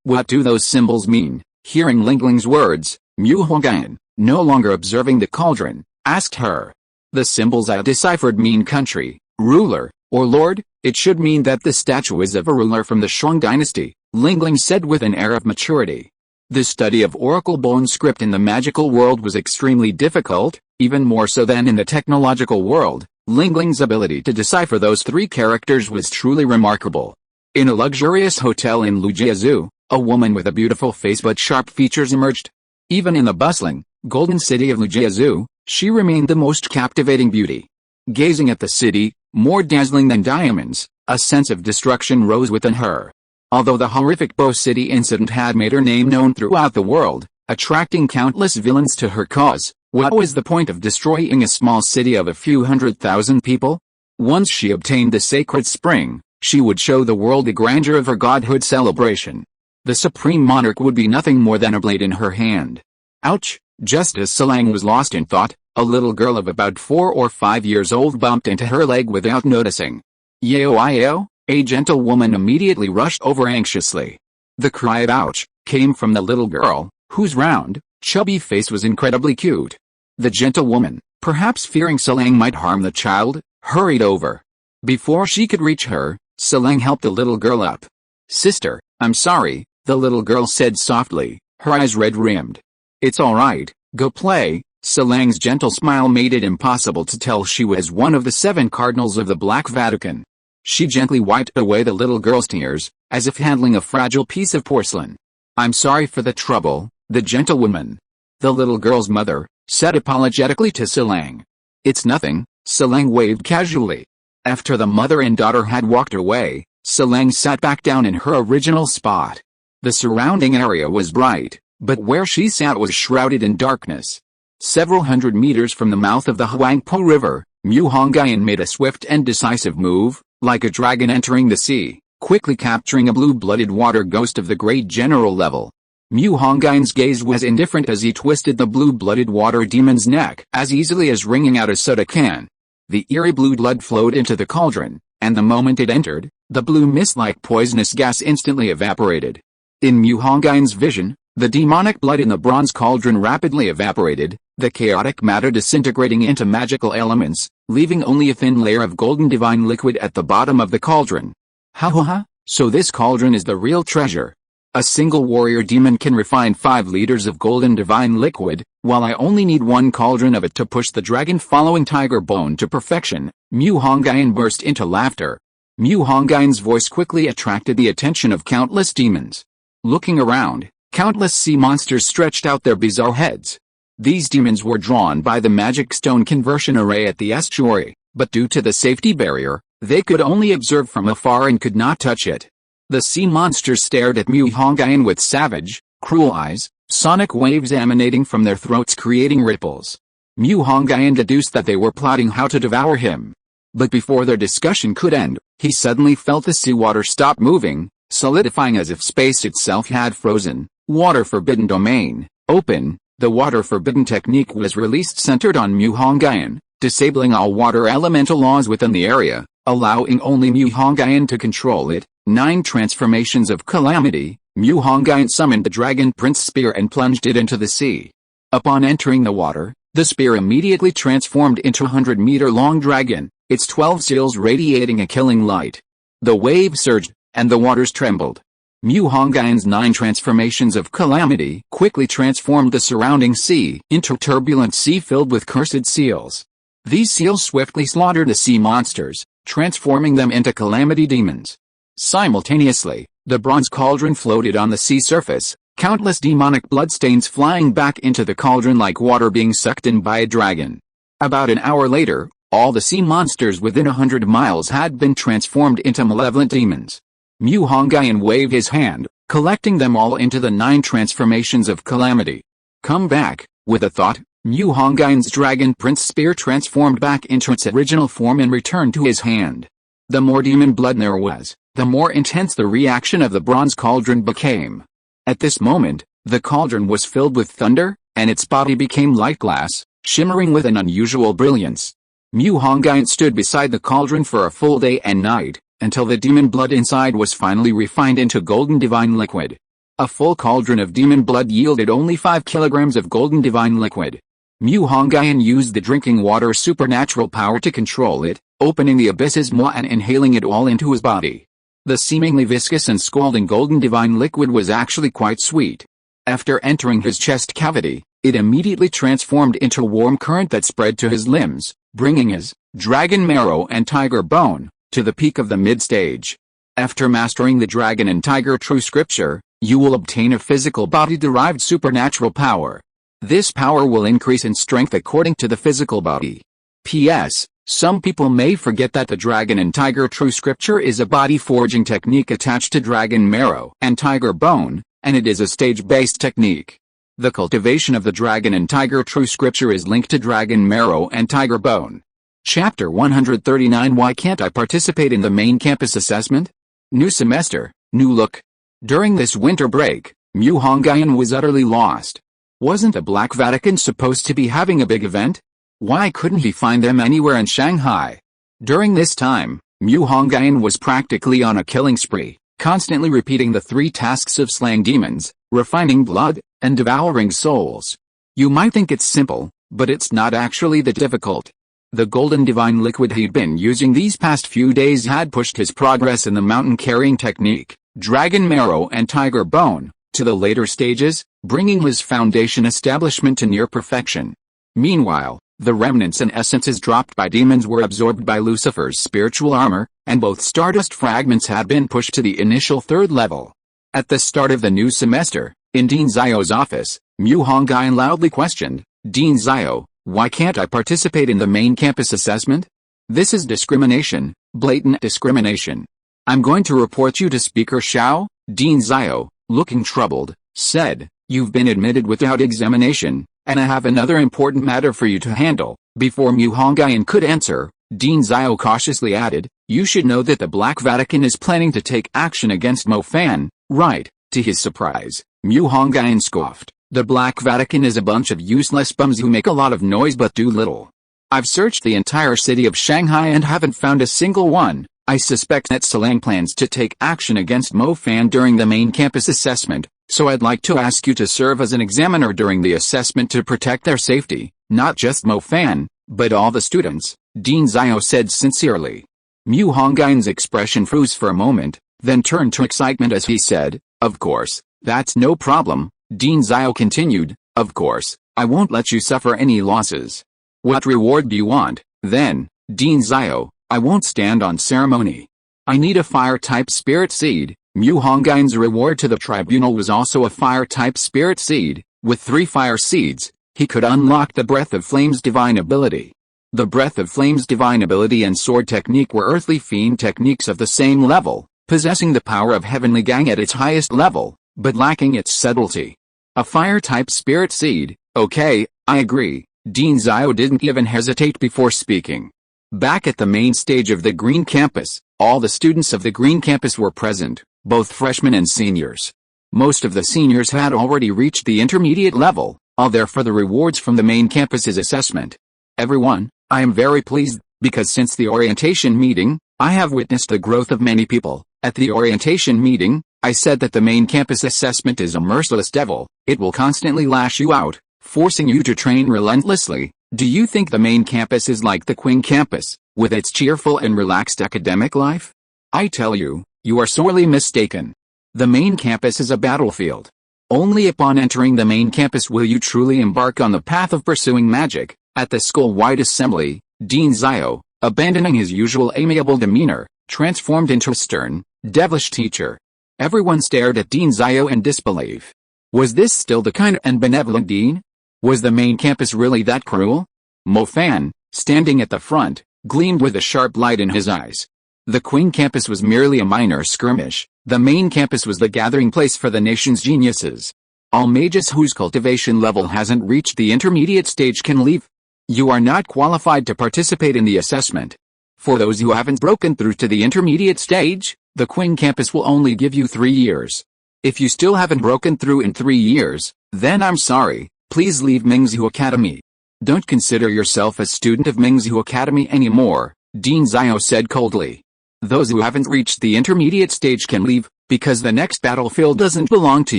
What do those symbols mean?" Hearing Lingling's words, Mu Hongyun, no longer observing the cauldron, asked her. "The symbols I deciphered mean country, ruler, or lord. It should mean that the statue is of a ruler from the Shang dynasty," Lingling said with an air of maturity. The study of oracle bone script in the magical world was extremely difficult, even more so than in the technological world. Lingling's ability to decipher those three characters was truly remarkable. In a luxurious hotel in Lujiazhu, a woman with a beautiful face but sharp features emerged. Even in the bustling, golden city of Lujiazhu, she remained the most captivating beauty. Gazing at the city, more dazzling than diamonds, a sense of destruction rose within her. Although the horrific Bo City incident had made her name known throughout the world, attracting countless villains to her cause, what was the point of destroying a small city of a few 100,000 people? Once she obtained the sacred spring, she would show the world the grandeur of her godhood celebration. The supreme monarch would be nothing more than a blade in her hand. Ouch! Just as Salang was lost in thought, a little girl of about 4 or 5 years old bumped into her leg without noticing. "Yeo!" A gentle woman immediately rushed over anxiously. The cry of ouch came from the little girl, whose round, chubby face was incredibly cute. The gentlewoman, perhaps fearing Salang might harm the child, hurried over. Before she could reach her, Salang helped the little girl up. "Sister, I'm sorry," the little girl said softly, her eyes red-rimmed. "It's all right, go play." Salang's gentle smile made it impossible to tell she was one of the 7 cardinals of the Black Vatican. She gently wiped away the little girl's tears, as if handling a fragile piece of porcelain. "I'm sorry for the trouble," the gentlewoman, the little girl's mother, said apologetically to Salang. "It's nothing," Salang waved casually. After the mother and daughter had walked away, Salang sat back down in her original spot. The surrounding area was bright, but where she sat was shrouded in darkness. Several hundred meters from the mouth of the Huangpo River, Mu Hongyun made a swift and decisive move, like a dragon entering the sea, quickly capturing a blue-blooded water ghost of the great general level. Mu Hongyun's gaze was indifferent as he twisted the blue-blooded water demon's neck as easily as wringing out a soda can. The eerie blue blood flowed into the cauldron, and the moment it entered, The blue mist-like poisonous gas instantly evaporated. In Mu Hongyun's vision, the demonic blood in the bronze cauldron rapidly evaporated, the chaotic matter disintegrating into magical elements, leaving only a thin layer of golden divine liquid at the bottom of the cauldron. Ha, so this cauldron is the real treasure. A single warrior demon can refine 5 liters of golden divine liquid, while I only need 1 cauldron of it to push the dragon-following tiger bone to perfection. Mu Hongyun burst into laughter. Mu Hongyun's voice quickly attracted the attention of countless demons. Looking around, countless sea monsters stretched out their bizarre heads. These demons were drawn by the magic stone conversion array at the estuary, but due to the safety barrier, they could only observe from afar and could not touch it. The sea monsters stared at Mu Hongyun with savage, cruel eyes, sonic waves emanating from their throats creating ripples. Mu Hongyun deduced that they were plotting how to devour him. But before their discussion could end, he suddenly felt the seawater stop moving, solidifying as if space itself had frozen. Water Forbidden Domain, open. The Water Forbidden technique was released centered on Mu Hongyun, disabling all water elemental laws within the area, allowing only Mu Hongyun to control it. 9 transformations of calamity. Mu Hongyun summoned the Dragon Prince Spear and plunged it into the sea. Upon entering the water, the spear immediately transformed into a 100-meter-long dragon, its 12 seals radiating a killing light. The wave surged, and the waters trembled. Mu Hongyun's 9 transformations of calamity quickly transformed the surrounding sea into a turbulent sea filled with cursed seals. These seals swiftly slaughtered the sea monsters, transforming them into calamity demons. Simultaneously, the bronze cauldron floated on the sea surface, countless demonic bloodstains flying back into the cauldron like water being sucked in by a dragon. About an hour later, all the sea monsters within 100 miles had been transformed into malevolent demons. Mu Hongyun waved his hand, collecting them all into the 9 transformations of calamity. Come back, with a thought, Mu Hongyun's Dragon Prince Spear transformed back into its original form and returned to his hand. The more demon blood there was, the more intense the reaction of the bronze cauldron became. At this moment, the cauldron was filled with thunder, and its body became light glass, shimmering with an unusual brilliance. Mu Hongyun stood beside the cauldron for a full day and night, until the demon blood inside was finally refined into golden divine liquid. A full cauldron of demon blood yielded only 5 kilograms of golden divine liquid. Mu Hongyun used the drinking water's supernatural power to control it, opening the abyss's maw and inhaling it all into his body. The seemingly viscous and scalding golden divine liquid was actually quite sweet. After entering his chest cavity, it immediately transformed into a warm current that spread to his limbs, bringing his dragon marrow and tiger bone to the peak of the mid-stage. After mastering the dragon and tiger true scripture, you will obtain a physical body-derived supernatural power. This power will increase in strength according to the physical body. P.S. Some people may forget that the Dragon and Tiger True Scripture is a body-forging technique attached to dragon marrow and tiger bone, and it is a stage-based technique. The cultivation of the Dragon and Tiger True Scripture is linked to dragon marrow and tiger bone. Chapter 139 Why can't I participate in the main campus assessment? New semester, new look. During this winter break, Mu Hongyun was utterly lost. Wasn't the Black Vatican supposed to be having a big event? Why couldn't he find them anywhere in Shanghai? During this time, Mu Hongyun was practically on a killing spree, constantly repeating the 3 tasks of slaying demons, refining blood, and devouring souls. You might think it's simple, but it's not actually that difficult. The golden divine liquid he'd been using these past few days had pushed his progress in the mountain carrying technique, dragon marrow and tiger bone, to the later stages, bringing his foundation establishment to near perfection. Meanwhile, the remnants and essences dropped by demons were absorbed by Lucifer's spiritual armor, and both stardust fragments had been pushed to the initial 3rd level. At the start of the new semester, in Dean Zio's office, Mu Hongyun loudly questioned, Dean Zio, why can't I participate in the main campus assessment? This is discrimination, blatant discrimination. I'm going to report you to Speaker Xiao. Dean Zio, looking troubled, said, you've been admitted without examination, and I have another important matter for you to handle. Before Mu Hongyun could answer, Dean Zio cautiously added, you should know that the Black Vatican is planning to take action against Mo Fan, right? To his surprise, Mu Hongyun scoffed, the Black Vatican is a bunch of useless bums who make a lot of noise but do little. I've searched the entire city of Shanghai and haven't found a single one, I suspect that Selang plans to take action against Mo Fan during the main campus assessment, so I'd like to ask you to serve as an examiner during the assessment to protect their safety, not just Mo Fan, but all the students, Dean Zio said sincerely. Mu Hongyun's expression froze for a moment, then turned to excitement as he said, "Of course, that's no problem." Dean Zio continued, "Of course, I won't let you suffer any losses. What reward do you want, then, Dean Zio? I won't stand on ceremony. I need a fire-type spirit seed." Mu Hongyun's reward to the tribunal was also a fire-type spirit seed. With 3 fire seeds, he could unlock the Breath of Flame's divine ability. The Breath of Flame's divine ability and sword technique were earthly fiend techniques of the same level, possessing the power of Heavenly Gang at its highest level, but lacking its subtlety. A fire-type spirit seed, okay, I agree. Dean Zio didn't even hesitate before speaking. Back at the main stage of the Green Campus, all the students of the Green Campus were present, both freshmen and seniors. Most of the seniors had already reached the intermediate level, all there for the rewards from the main campus's assessment. Everyone, I am very pleased, because since the orientation meeting, I have witnessed the growth of many people. At the orientation meeting, I said that the main campus assessment is a merciless devil. It will constantly lash you out, forcing you to train relentlessly. Do you think the main campus is like the Qing campus, with its cheerful and relaxed academic life? I tell you, you are sorely mistaken. The main campus is a battlefield. Only upon entering the main campus will you truly embark on the path of pursuing magic. At the school-wide assembly, Dean Zio, abandoning his usual amiable demeanor, transformed into a stern, devilish teacher. Everyone stared at Dean Zio in disbelief. Was this still the kind and benevolent Dean? Was the main campus really that cruel? Mo Fan, standing at the front, gleamed with a sharp light in his eyes. The Qing campus was merely a minor skirmish. The main campus was the gathering place for the nation's geniuses. All mages whose cultivation level hasn't reached the intermediate stage can leave. You are not qualified to participate in the assessment. For those who haven't broken through to the intermediate stage, the Qing campus will only give you 3 years. If you still haven't broken through in 3 years, then I'm sorry. Please leave Mengzu Academy. Don't consider yourself a student of Mengzu Academy anymore, Dean Zio said coldly. Those who haven't reached the intermediate stage can leave, because the next battlefield doesn't belong to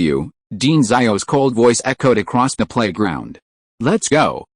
you. Dean Zio's cold voice echoed across the playground. Let's go,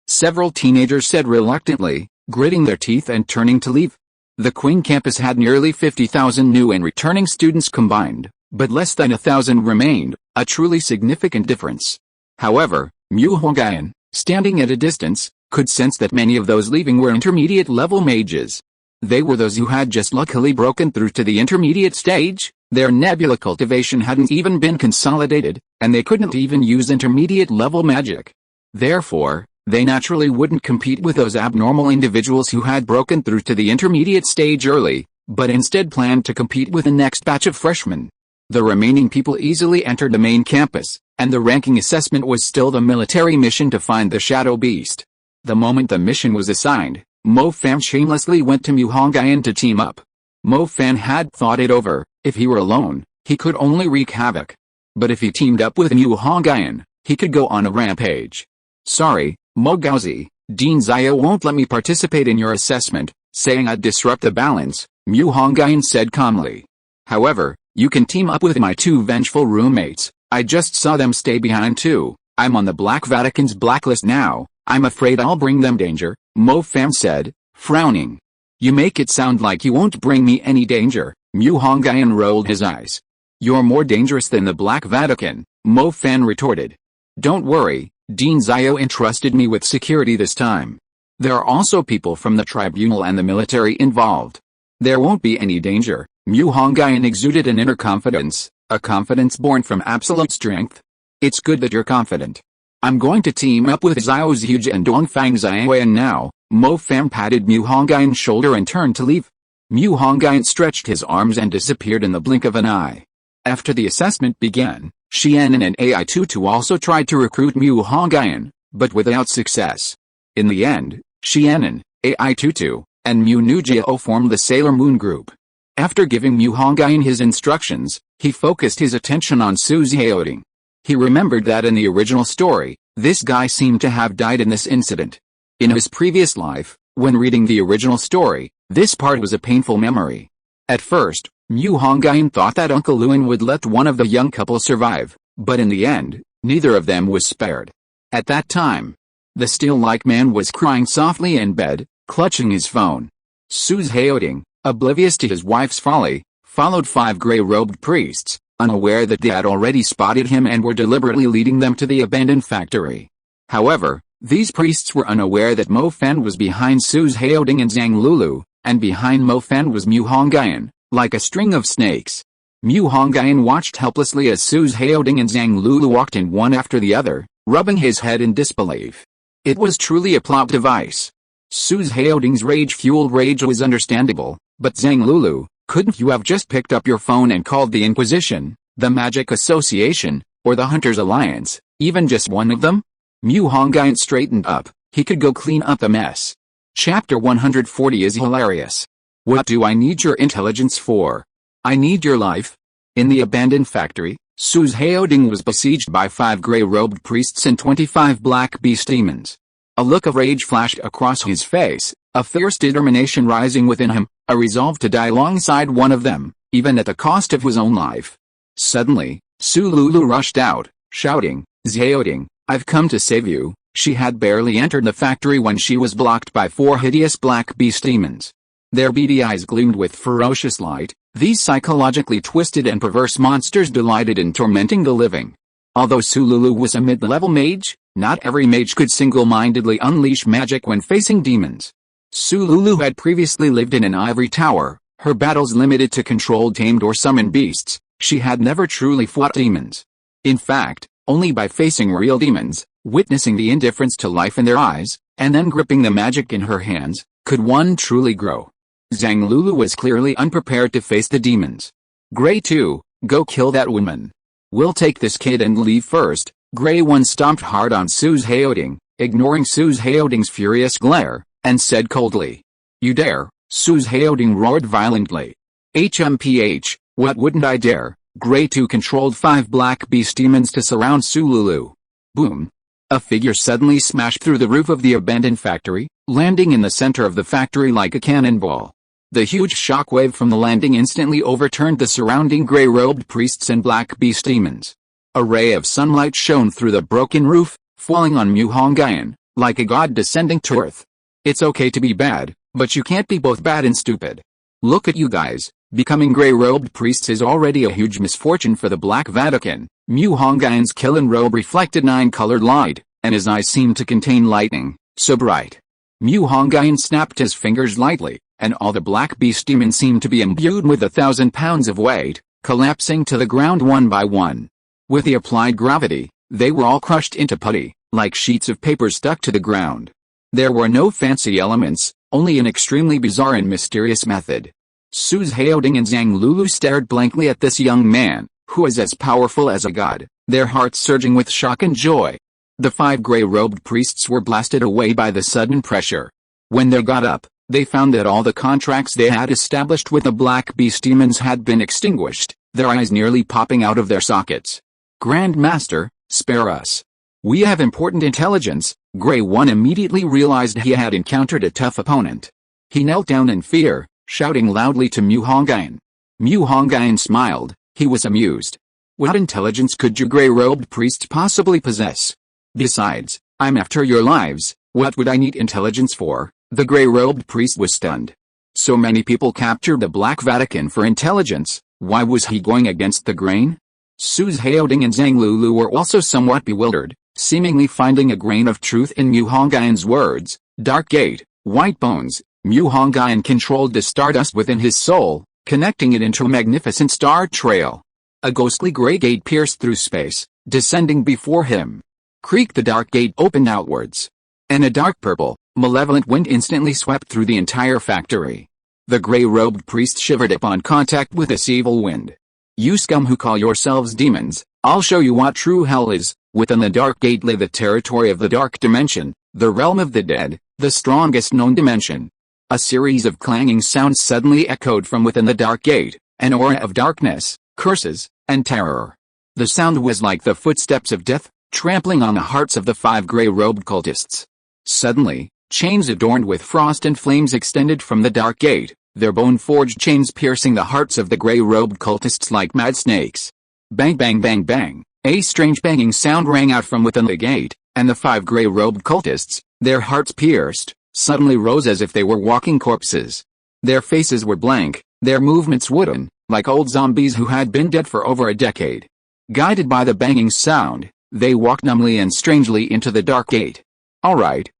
several teenagers said reluctantly, gritting their teeth and turning to leave. The Qing campus had nearly 50,000 new and returning students combined, but less than 1,000 remained, a truly significant difference. However, Mu Hongyun, standing at a distance, could sense that many of those leaving were intermediate-level mages. They were those who had just luckily broken through to the intermediate stage. Their nebula cultivation hadn't even been consolidated, and they couldn't even use intermediate-level magic. Therefore, they naturally wouldn't compete with those abnormal individuals who had broken through to the intermediate stage early, but instead planned to compete with the next batch of freshmen. The remaining people easily entered the main campus, and the ranking assessment was still the military mission to find the Shadow Beast. The moment the mission was assigned, Mo Fan shamelessly went to Mu Hongyun to team up. Mo Fan had thought it over. If he were alone, he could only wreak havoc. But if he teamed up with Mu Hongyun, he could go on a rampage. Sorry, Mo Gaozi, Dean Zio won't let me participate in your assessment, saying I'd disrupt the balance, Mu Hongyun said calmly. However, you can team up with my 2 vengeful roommates. I just saw them stay behind too. I'm on the Black Vatican's blacklist now. I'm afraid I'll bring them danger, Mo Fan said, frowning. You make it sound like you won't bring me any danger. Mu Hongyun rolled his eyes. You're more dangerous than the Black Vatican, Mo Fan retorted. Don't worry, Dean Zio entrusted me with security this time. There are also people from the tribunal and the military involved. There won't be any danger. Mu Hongyun exuded an inner confidence, a confidence born from absolute strength. It's good that you're confident. I'm going to team up with Zhao Zhuge and Dongfang Xiaoyan now. Mo Fan patted Mu Hongyun's shoulder and turned to leave. Mu Hongyun stretched his arms and disappeared in the blink of an eye. After the assessment began, Xianan and AI22 also tried to recruit Mu Hongyun, but without success. In the end, Xianan, AI22, and Mu Nujiao formed the Sailor Moon group. After giving Mu Hongyun his instructions, he focused his attention on Su Xiaoding. He remembered that in the original story, this guy seemed to have died in this incident. In his previous life, when reading the original story, This part was a painful memory. At first, Mu Hongyun thought that Uncle Luan would let one of the young couple survive, but in the end, neither of them was spared. At that time, the steel-like man was crying softly in bed, clutching his phone. Su's Haoding, oblivious to his wife's folly, followed 5 gray-robed priests, unaware that they had already spotted him and were deliberately leading them to the abandoned factory. However, these priests were unaware that Mo Fan was behind Su's Haoding and Zhang Lulu, and behind Mo Fan was Mu Hongyun, like a string of snakes. Mu Hongyun watched helplessly as Su's Haoding and Zhang Lulu walked in one after the other, rubbing his head in disbelief. It was truly a plot device. Su's Haoding's rage-fueled rage was understandable, but Zhang Lulu, couldn't you have just picked up your phone and called the Inquisition, the Magic Association, or the Hunters Alliance, even just one of them? Mu Hongyun straightened up. He could go clean up the mess. Chapter 140 is hilarious. What do I need your intelligence for? I need your life. In the abandoned factory, Su's Haoding was besieged by 5 gray-robed priests and 25 black beast demons. A look of rage flashed across his face, a fierce determination rising within him, a resolve to die alongside one of them, even at the cost of his own life. Suddenly, Su Lulu rushed out, shouting, "Zhaoding, I've come to save you." She had barely entered the factory when she was blocked by 4 hideous black beast demons. Their beady eyes gleamed with ferocious light. These psychologically twisted and perverse monsters delighted in tormenting the living. Although Su Lulu was a mid-level mage, not every mage could single-mindedly unleash magic when facing demons. Su Lulu had previously lived in an ivory tower, her battles limited to controlled, tamed or summoned beasts. She had never truly fought demons. In fact, only by facing real demons, witnessing the indifference to life in their eyes, and then gripping the magic in her hands, could one truly grow. Zhang Lulu was clearly unprepared to face the demons. Gray 2, go kill that woman. We'll take this kid and leave first. Gray 1 stomped hard on Su's Haoding, ignoring Su's Haoding's furious glare, and said coldly, "You dare?" Su's Haoding roared violently. HMPH, what wouldn't I dare? Gray 2 controlled 5 black beast demons to surround Su Lulu. Boom. A figure suddenly smashed through the roof of the abandoned factory, landing in the center of the factory like a cannonball. The huge shockwave from the landing instantly overturned the surrounding gray-robed priests and black beast demons. A ray of sunlight shone through the broken roof, falling on Mu Hongyun, like a god descending to earth. It's okay to be bad, but you can't be both bad and stupid. Look at you guys, becoming gray-robed priests is already a huge misfortune for the Black Vatican. Mu Hongyun's killing robe reflected 9-colored light, and his eyes seemed to contain lightning, so bright. Mu Hongyun snapped his fingers lightly, and all the black beast demons seemed to be imbued with 1,000 pounds of weight, collapsing to the ground one by one. With the applied gravity, they were all crushed into putty, like sheets of paper stuck to the ground. There were no fancy elements, only an extremely bizarre and mysterious method. Su's Haoding and Zhang Lulu stared blankly at this young man, who was as powerful as a god, their hearts surging with shock and joy. The 5 gray-robed priests were blasted away by the sudden pressure. When they got up, they found that all the contracts they had established with the black beast demons had been extinguished, their eyes nearly popping out of their sockets. "Grand Master, spare us. We have important intelligence." Gray 1 immediately realized he had encountered a tough opponent. He knelt down in fear, shouting loudly to Mu Hongyun. Mu Hongyun smiled. He was amused. What intelligence could your gray-robed priests possibly possess? Besides, I'm after your lives. What would I need intelligence for? The gray-robed priest was stunned. So many people captured the Black Vatican for intelligence, why was he going against the grain? Su's Haoding and Zhang Lulu were also somewhat bewildered, seemingly finding a grain of truth in Mu Hongyun's words. Dark gate, white bones. Mu Hongyun controlled the stardust within his soul, connecting it into a magnificent star trail. A ghostly gray gate pierced through space, descending before him. Creak, the dark gate opened outwards. And a dark purple, malevolent wind instantly swept through the entire factory. The gray-robed priest shivered upon contact with this evil wind. "You scum who call yourselves demons, I'll show you what true hell is." Within the dark gate lay the territory of the dark dimension, the realm of the dead, the strongest known dimension. A series of clanging sounds suddenly echoed from within the dark gate, an aura of darkness, curses, and terror. The sound was like the footsteps of death, trampling on the hearts of the 5 gray-robed cultists. Suddenly, Chains adorned with frost and flames extended from the dark gate, their bone-forged chains piercing the hearts of the gray-robed cultists like mad snakes. Bang bang bang bang, a strange banging sound rang out from within the gate, and the 5 gray-robed cultists, their hearts pierced, suddenly rose as if they were walking corpses. Their faces were blank, their movements wooden, like old zombies who had been dead for over a decade. Guided by the banging sound, they walked numbly and strangely into the dark gate. All right,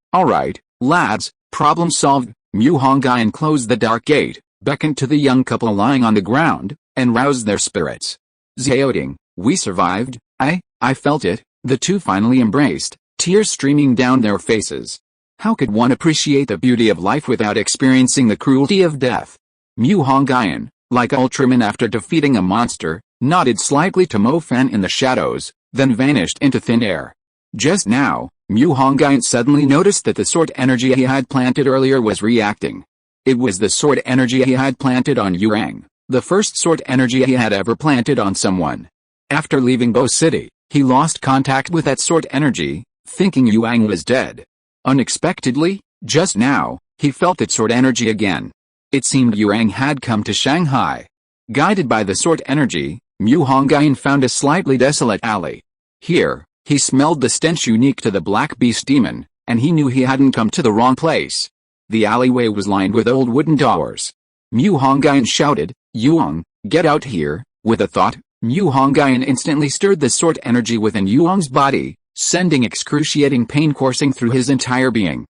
lads, problem solved. Mu Hongyun closed the dark gate, beckoned to the young couple lying on the ground, and roused their spirits. Zhaoting, we survived. I felt it. The two finally embraced, tears streaming down their faces. How could one appreciate the beauty of life without experiencing the cruelty of death? Mu Hongyun, like Ultraman after defeating a monster, nodded slightly to Mo Fan in the shadows, then vanished into thin air. Just now, Mu Hongyun suddenly noticed that the sword energy he had planted earlier was reacting. It was the sword energy he had planted on Yuang, the first sword energy he had ever planted on someone. After leaving Bo City, he lost contact with that sword energy, thinking Yuang was dead. Unexpectedly, just now, he felt that sword energy again. It seemed Yuang had come to Shanghai. Guided by the sword energy, Mu Hongyun found a slightly desolate alley. Here, he smelled the stench unique to the Black Beast demon, and he knew he hadn't come to the wrong place. The alleyway was lined with old wooden doors. Mu Hongyun shouted, Yuang, get out here. With a thought, Mu Hongyun instantly stirred the sword energy within Yuang's body, sending excruciating pain coursing through his entire being.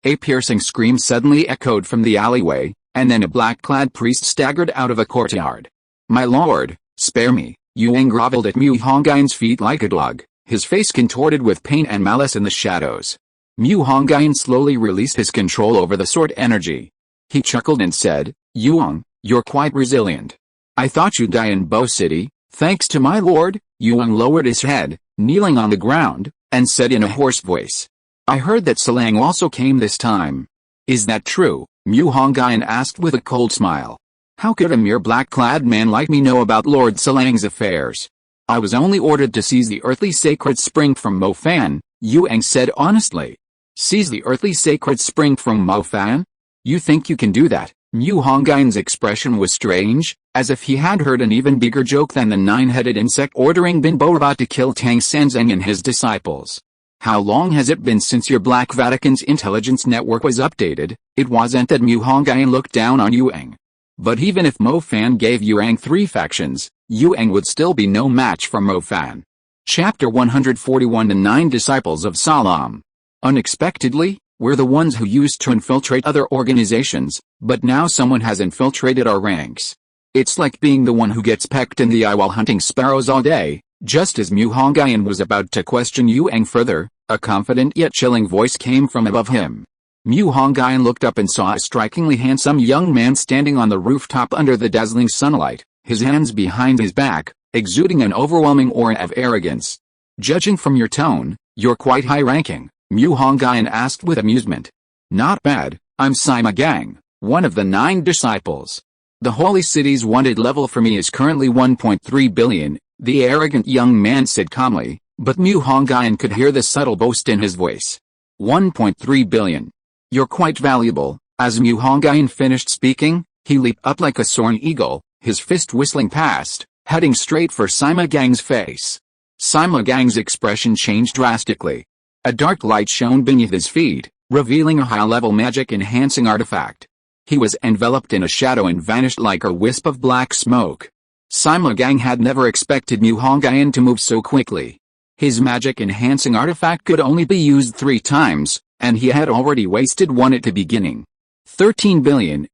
A piercing scream suddenly echoed from the alleyway, and then a black-clad priest staggered out of a courtyard. My lord, spare me. Yuang groveled at Mu Hongyun's feet like a dog, his face contorted with pain and malice in the shadows. Mu Hongyun slowly released his control over the sword energy. He chuckled and said, Yuang, you're quite resilient. I thought you'd die in Bo City, thanks to my lord. Yuang lowered his head, kneeling on the ground, and said in a hoarse voice, I heard that Selang also came this time. Is that true? Mu Hongyun asked with a cold smile. How could a mere black-clad man like me know about Lord Selang's affairs? I was only ordered to seize the earthly sacred spring from Mo Fan, Yuang said honestly. Seize the earthly sacred spring from Mo Fan? You think you can do that? Mu Hongyun's expression was strange, as if he had heard an even bigger joke than the 9-headed insect ordering Bin Bo to kill Tang Sanzeng and his disciples. How long has it been since your Black Vatican's intelligence network was updated? It wasn't that Mu Hongyun looked down on Yuang. But even if Mo Fan gave Yuang 3 factions, Yuang would still be no match for Mo Fan. Chapter 141. The 9 Disciples of Salam. Unexpectedly, we're the ones who used to infiltrate other organizations, but now someone has infiltrated our ranks. It's like being the one who gets pecked in the eye while hunting sparrows all day. Just as Mu Hongyun was about to question Yuang further, a confident yet chilling voice came from above him. Mu Hongyun looked up and saw a strikingly handsome young man standing on the rooftop under the dazzling sunlight, his hands behind his back, exuding an overwhelming aura of arrogance. Judging from your tone, you're quite high-ranking, Mu Hongyun asked with amusement. Not bad, I'm Sima Gang, one of the 9 disciples. The holy city's wanted level for me is currently 1.3 billion, the arrogant young man said calmly, but Mu Hongyun could hear the subtle boast in his voice. 1.3 billion. You're quite valuable. As Mu Hongyun finished speaking, he leaped up like a soaring eagle, his fist whistling past, heading straight for Sima Gang's face. Sima Gang's expression changed drastically. A dark light shone beneath his feet, revealing a high-level magic-enhancing artifact. He was enveloped in a shadow and vanished like a wisp of black smoke. Sima Gang had never expected Mu Hongyun to move so quickly. His magic-enhancing artifact could only be used 3 times, and he had already wasted one at the beginning. 13 billion.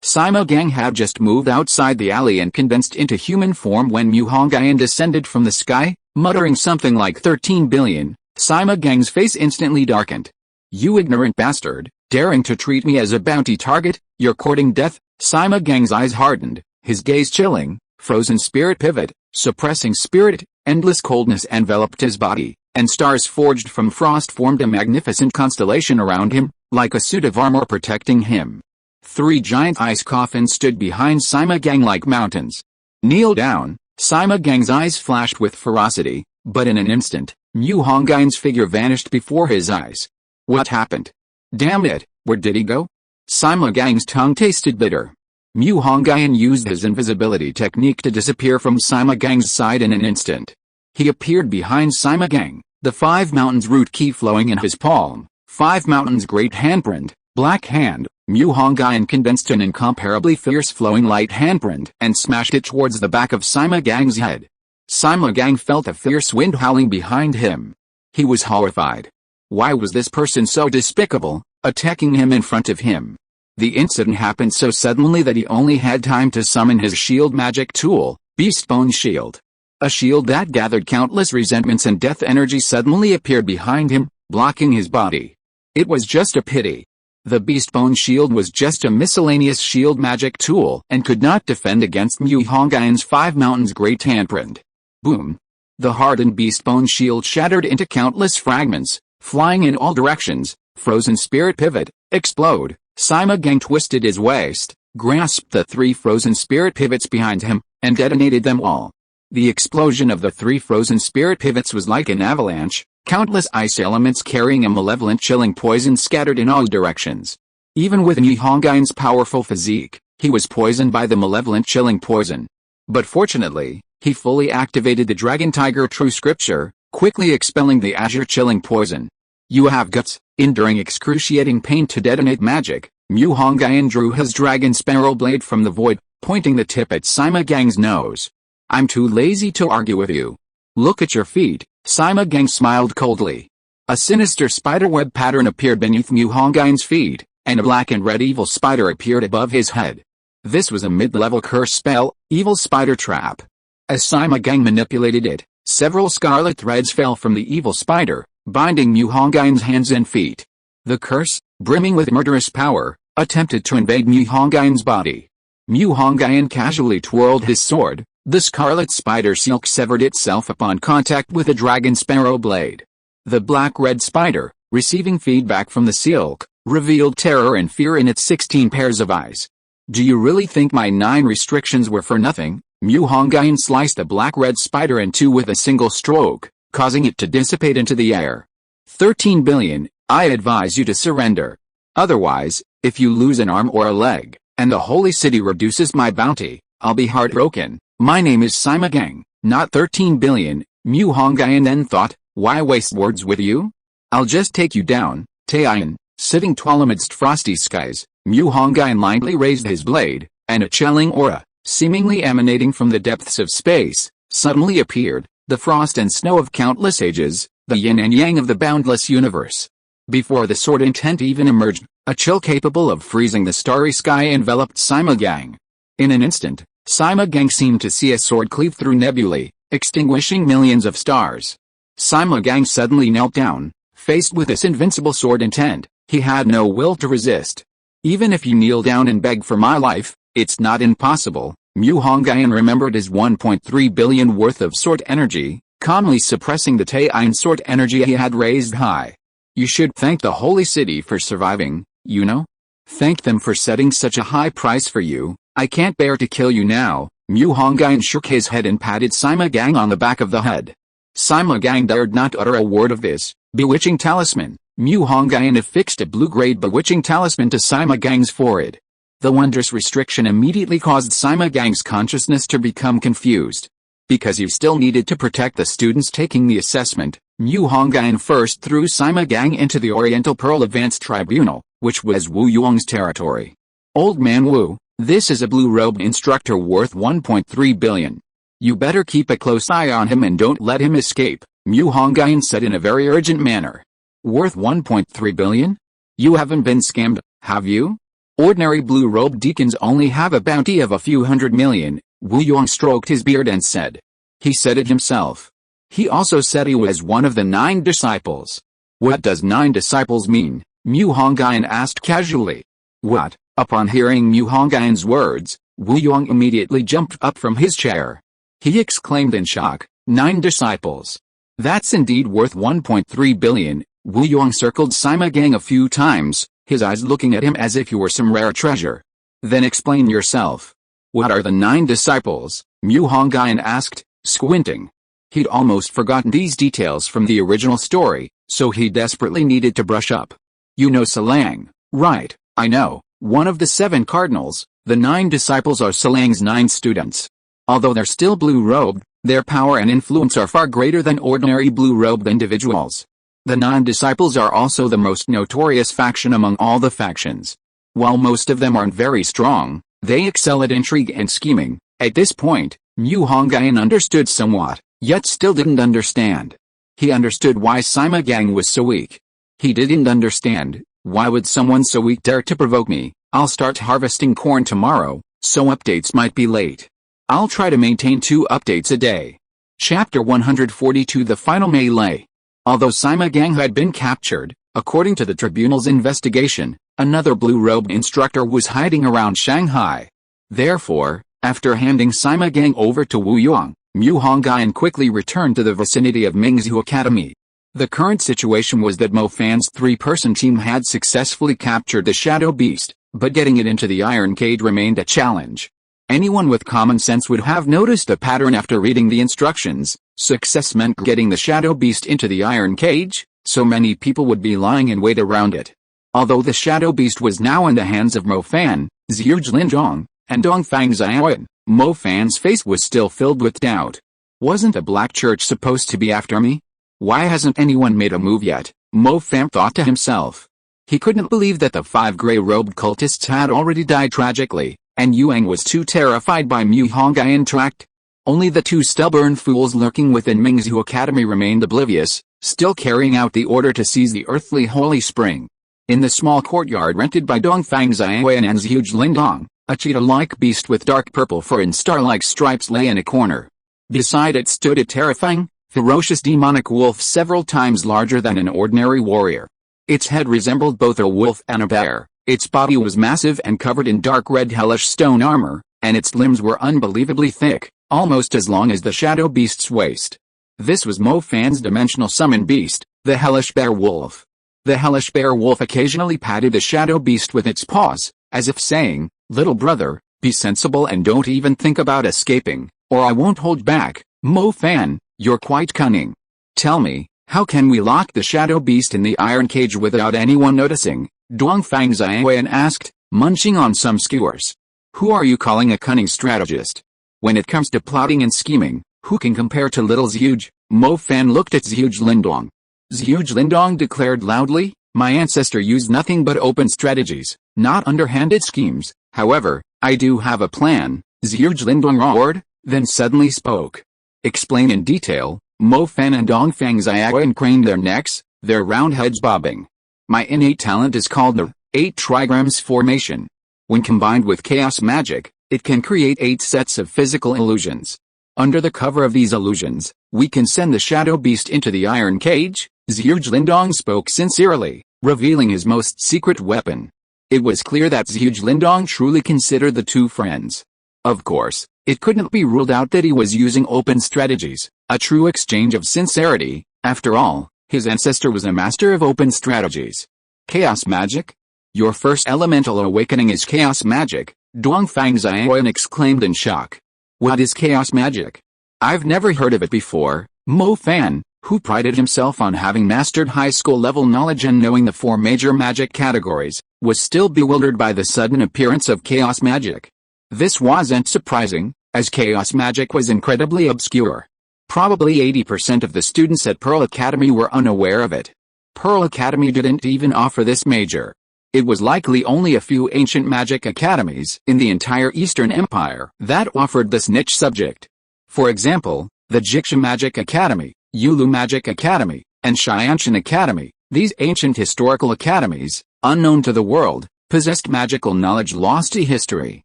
Sima Gang had just moved outside the alley and condensed into human form when Mu Hongyun descended from the sky, muttering something like 13 billion. Sima Gang's face instantly darkened. You ignorant bastard, daring to treat me as a bounty target, you're courting death. Sima Gang's eyes hardened, his gaze chilling, frozen spirit pivot, suppressing spirit, endless coldness enveloped his body, and stars forged from frost formed a magnificent constellation around him, like a suit of armor protecting him. 3 giant ice coffins stood behind Sima Gang like mountains. Kneel down. Sima Gang's eyes flashed with ferocity, but in an instant, Mu Hongyun's figure vanished before his eyes. What happened? Damn it, where did he go? Sima Gang's tongue tasted bitter. Mu Hongyun used his invisibility technique to disappear from Sima Gang's side in an instant. He appeared behind Sima Gang, the 5 mountains root key flowing in his palm, 5 mountains great handprint, black hand. Mu Hongyun condensed an incomparably fierce flowing light handprint and smashed it towards the back of Sima Gang's head. Sima Gang felt a fierce wind howling behind him. He was horrified. Why was this person so despicable, attacking him in front of him? The incident happened so suddenly that he only had time to summon his shield magic tool, Beastbone Shield. A shield that gathered countless resentments and death energy suddenly appeared behind him, blocking his body. It was just a pity. The Beastbone Shield was just a miscellaneous shield magic tool and could not defend against Mu Hongyun's 5 mountains great handprint. Boom! The hardened Beastbone Shield shattered into countless fragments, flying in all directions. Frozen Spirit Pivot, explode. Sima Gang twisted his waist, grasped the 3 frozen spirit pivots behind him, and detonated them all. The explosion of the 3 frozen spirit pivots was like an avalanche, countless ice elements carrying a malevolent chilling poison scattered in all directions. Even with Mu Hongyun's powerful physique, he was poisoned by the malevolent chilling poison. But fortunately, he fully activated the Dragon Tiger True Scripture, quickly expelling the azure chilling poison. You have guts. Enduring excruciating pain to detonate magic, Mu Hongyun drew his dragon spiral blade from the void, pointing the tip at Sima Gang's nose. I'm too lazy to argue with you. Look at your feet. Sima Gang smiled coldly. A sinister spiderweb pattern appeared beneath Mu Hongyun's feet, and a black and red evil spider appeared above his head. This was a mid-level curse spell, Evil Spider Trap. As Sima Gang manipulated it, several scarlet threads fell from the evil spider, binding Mu Hongyun's hands and feet. The curse, brimming with murderous power, attempted to invade Mu Hongyun's body. Mu Hongyun casually twirled his sword. The scarlet spider silk severed itself upon contact with a dragon sparrow blade. The black-red spider, receiving feedback from the silk, revealed terror and fear in its 16 pairs of eyes. Do you really think my 9 restrictions were for nothing? Mu Hongyun sliced the black-red spider in 2 with a single stroke, causing it to dissipate into the air. 13 billion, I advise you to surrender. Otherwise, if you lose an arm or a leg, and the holy city reduces my bounty, I'll be heartbroken. My name is Sima Gang, not 13 billion, Mu Hongyun then thought, why waste words with you? I'll just take you down. Taeyan, sitting tall amidst frosty skies, Mu Hongyun lightly raised his blade, and a chilling aura, seemingly emanating from the depths of space, suddenly appeared, the frost and snow of countless ages, the yin and yang of the boundless universe. Before the sword intent even emerged, a chill capable of freezing the starry sky enveloped Sima Gang. In an instant, Sima Gang seemed to see a sword cleave through nebulae, extinguishing millions of stars. Sima Gang suddenly knelt down, faced with this invincible sword intent. He had no will to resist. Even if you kneel down and beg for my life, it's not impossible. Mu Hongyun remembered his 1.3 billion worth of sword energy, calmly suppressing the Taeyan sword energy he had raised high. You should thank the holy city for surviving, you know? Thank them for setting such a high price for you. I can't bear to kill you now. Mu Hongyun shook his head and patted Sima Gang on the back of the head. Sima Gang dared not utter a word of this. Bewitching talisman. Mu Hongyun affixed a blue-grade bewitching talisman to Sima Gang's forehead. The wondrous restriction immediately caused Sima Gang's consciousness to become confused. Because he still needed to protect the students taking the assessment, Mu Hongyun first threw Sima Gang into the Oriental Pearl Advanced Tribunal, which was Wu Yuang's territory. Old man Wu, this is a blue-robed instructor worth 1.3 billion. You better keep a close eye on him and don't let him escape, Mu Hongyun said in a very urgent manner. Worth 1.3 billion? You haven't been scammed, have you? Ordinary blue-robed deacons only have a bounty of a few hundred million, Wu Yuang stroked his beard and said. He said it himself. He also said he was one of the 9 disciples. What does 9 disciples mean? Mu Hongyun asked casually. What? Upon hearing Mu Hongyun's words, Wu Yuang immediately jumped up from his chair. He exclaimed in shock, 9 disciples. That's indeed worth 1.3 billion, Wu Yuang circled Sima Gang a few times, his eyes looking at him as if he were some rare treasure. Then explain yourself. What are the 9 disciples? Mu Hongyun asked, squinting. He'd almost forgotten these details from the original story, so he desperately needed to brush up. You know Salang, right? I know, one of the 7 cardinals. The 9 disciples are Salang's 9 students. Although they're still blue-robed, their power and influence are far greater than ordinary blue-robed individuals. The 9 disciples are also the most notorious faction among all the factions. While most of them aren't very strong, they excel at intrigue and scheming. At this point, Hongyun understood somewhat, yet still didn't understand. He understood why Sima Gang was so weak. He didn't understand, why would someone so weak dare to provoke me? I'll start harvesting corn tomorrow, so updates might be late. I'll try to maintain 2 updates a day. Chapter 142 The Final Melee. Although Sima Gang had been captured, according to the tribunal's investigation, another blue-robed instructor was hiding around Shanghai. Therefore, after handing Sima Gang over to Wu Yuang, Hongyun quickly returned to the vicinity of Mingzhu Academy. The current situation was that Mo Fan's 3-person team had successfully captured the Shadow Beast, but getting it into the iron cage remained a challenge. Anyone with common sense would have noticed a pattern after reading the instructions. Success meant getting the Shadow Beast into the iron cage, so many people would be lying in wait around it. Although the Shadow Beast was now in the hands of Mo Fan, Zhuge Lindong, and Dongfang Xiaoyan, Mo Fan's face was still filled with doubt. Wasn't a black church supposed to be after me? Why hasn't anyone made a move yet? Mo Fan thought to himself. He couldn't believe that the 5 gray-robed cultists had already died tragically, and Yuang was too terrified by Hongyun tracked. Only the 2 stubborn fools lurking within Mingzhu Academy remained oblivious, still carrying out the order to seize the earthly holy spring. In the small courtyard rented by Dongfang Xiaoyan and Zhuge Lindong, a cheetah-like beast with dark purple fur and star-like stripes lay in a corner. Beside it stood a terrifying, ferocious demonic wolf several times larger than an ordinary warrior. Its head resembled both a wolf and a bear, its body was massive and covered in dark red hellish stone armor, and its limbs were unbelievably thick, almost as long as the Shadow Beast's waist. This was Mo Fan's dimensional summon beast, the hellish bear wolf. The hellish bear wolf occasionally patted the Shadow Beast with its paws, as if saying, "Little brother, be sensible and don't even think about escaping, or I won't hold back. Mo Fan, you're quite cunning. Tell me, how can we lock the Shadow Beast in the iron cage without anyone noticing?" Dongfang Xiaoyan asked, munching on some skewers. Who are you calling a cunning strategist? When it comes to plotting and scheming, who can compare to little Zhuge? Mo Fan looked at Zhuge Lindong. Zhuge Lindong declared loudly, my ancestor used nothing but open strategies, not underhanded schemes. However, I do have a plan. Zhuge Lindong roared, then suddenly spoke. Explain in detail. Mo Fan and Dongfang Xiaoyan craned their necks, their round heads bobbing. My innate talent is called the 8 trigrams formation. When combined with chaos magic, it can create 8 sets of physical illusions. Under the cover of these illusions, we can send the Shadow Beast into the iron cage. Zhuge Lindong spoke sincerely, revealing his most secret weapon. It was clear that Zhuge Lindong truly considered the 2 friends. Of course, it couldn't be ruled out that he was using open strategies, a true exchange of sincerity. After all, his ancestor was a master of open strategies. Chaos magic? Your first elemental awakening is chaos magic, Dongfang Xiaoyan exclaimed in shock. What is chaos magic? I've never heard of it before. Mo Fan, who prided himself on having mastered high school level knowledge and knowing the 4 major magic categories, was still bewildered by the sudden appearance of chaos magic. This wasn't surprising, as chaos magic was incredibly obscure. Probably 80% of the students at Pearl Academy were unaware of it. Pearl Academy didn't even offer this major. It was likely only a few ancient magic academies in the entire Eastern Empire that offered this niche subject. For example, the Jiksha Magic Academy, Yulu Magic Academy, and Xianshan Academy. These ancient historical academies, unknown to the world, possessed magical knowledge lost to history.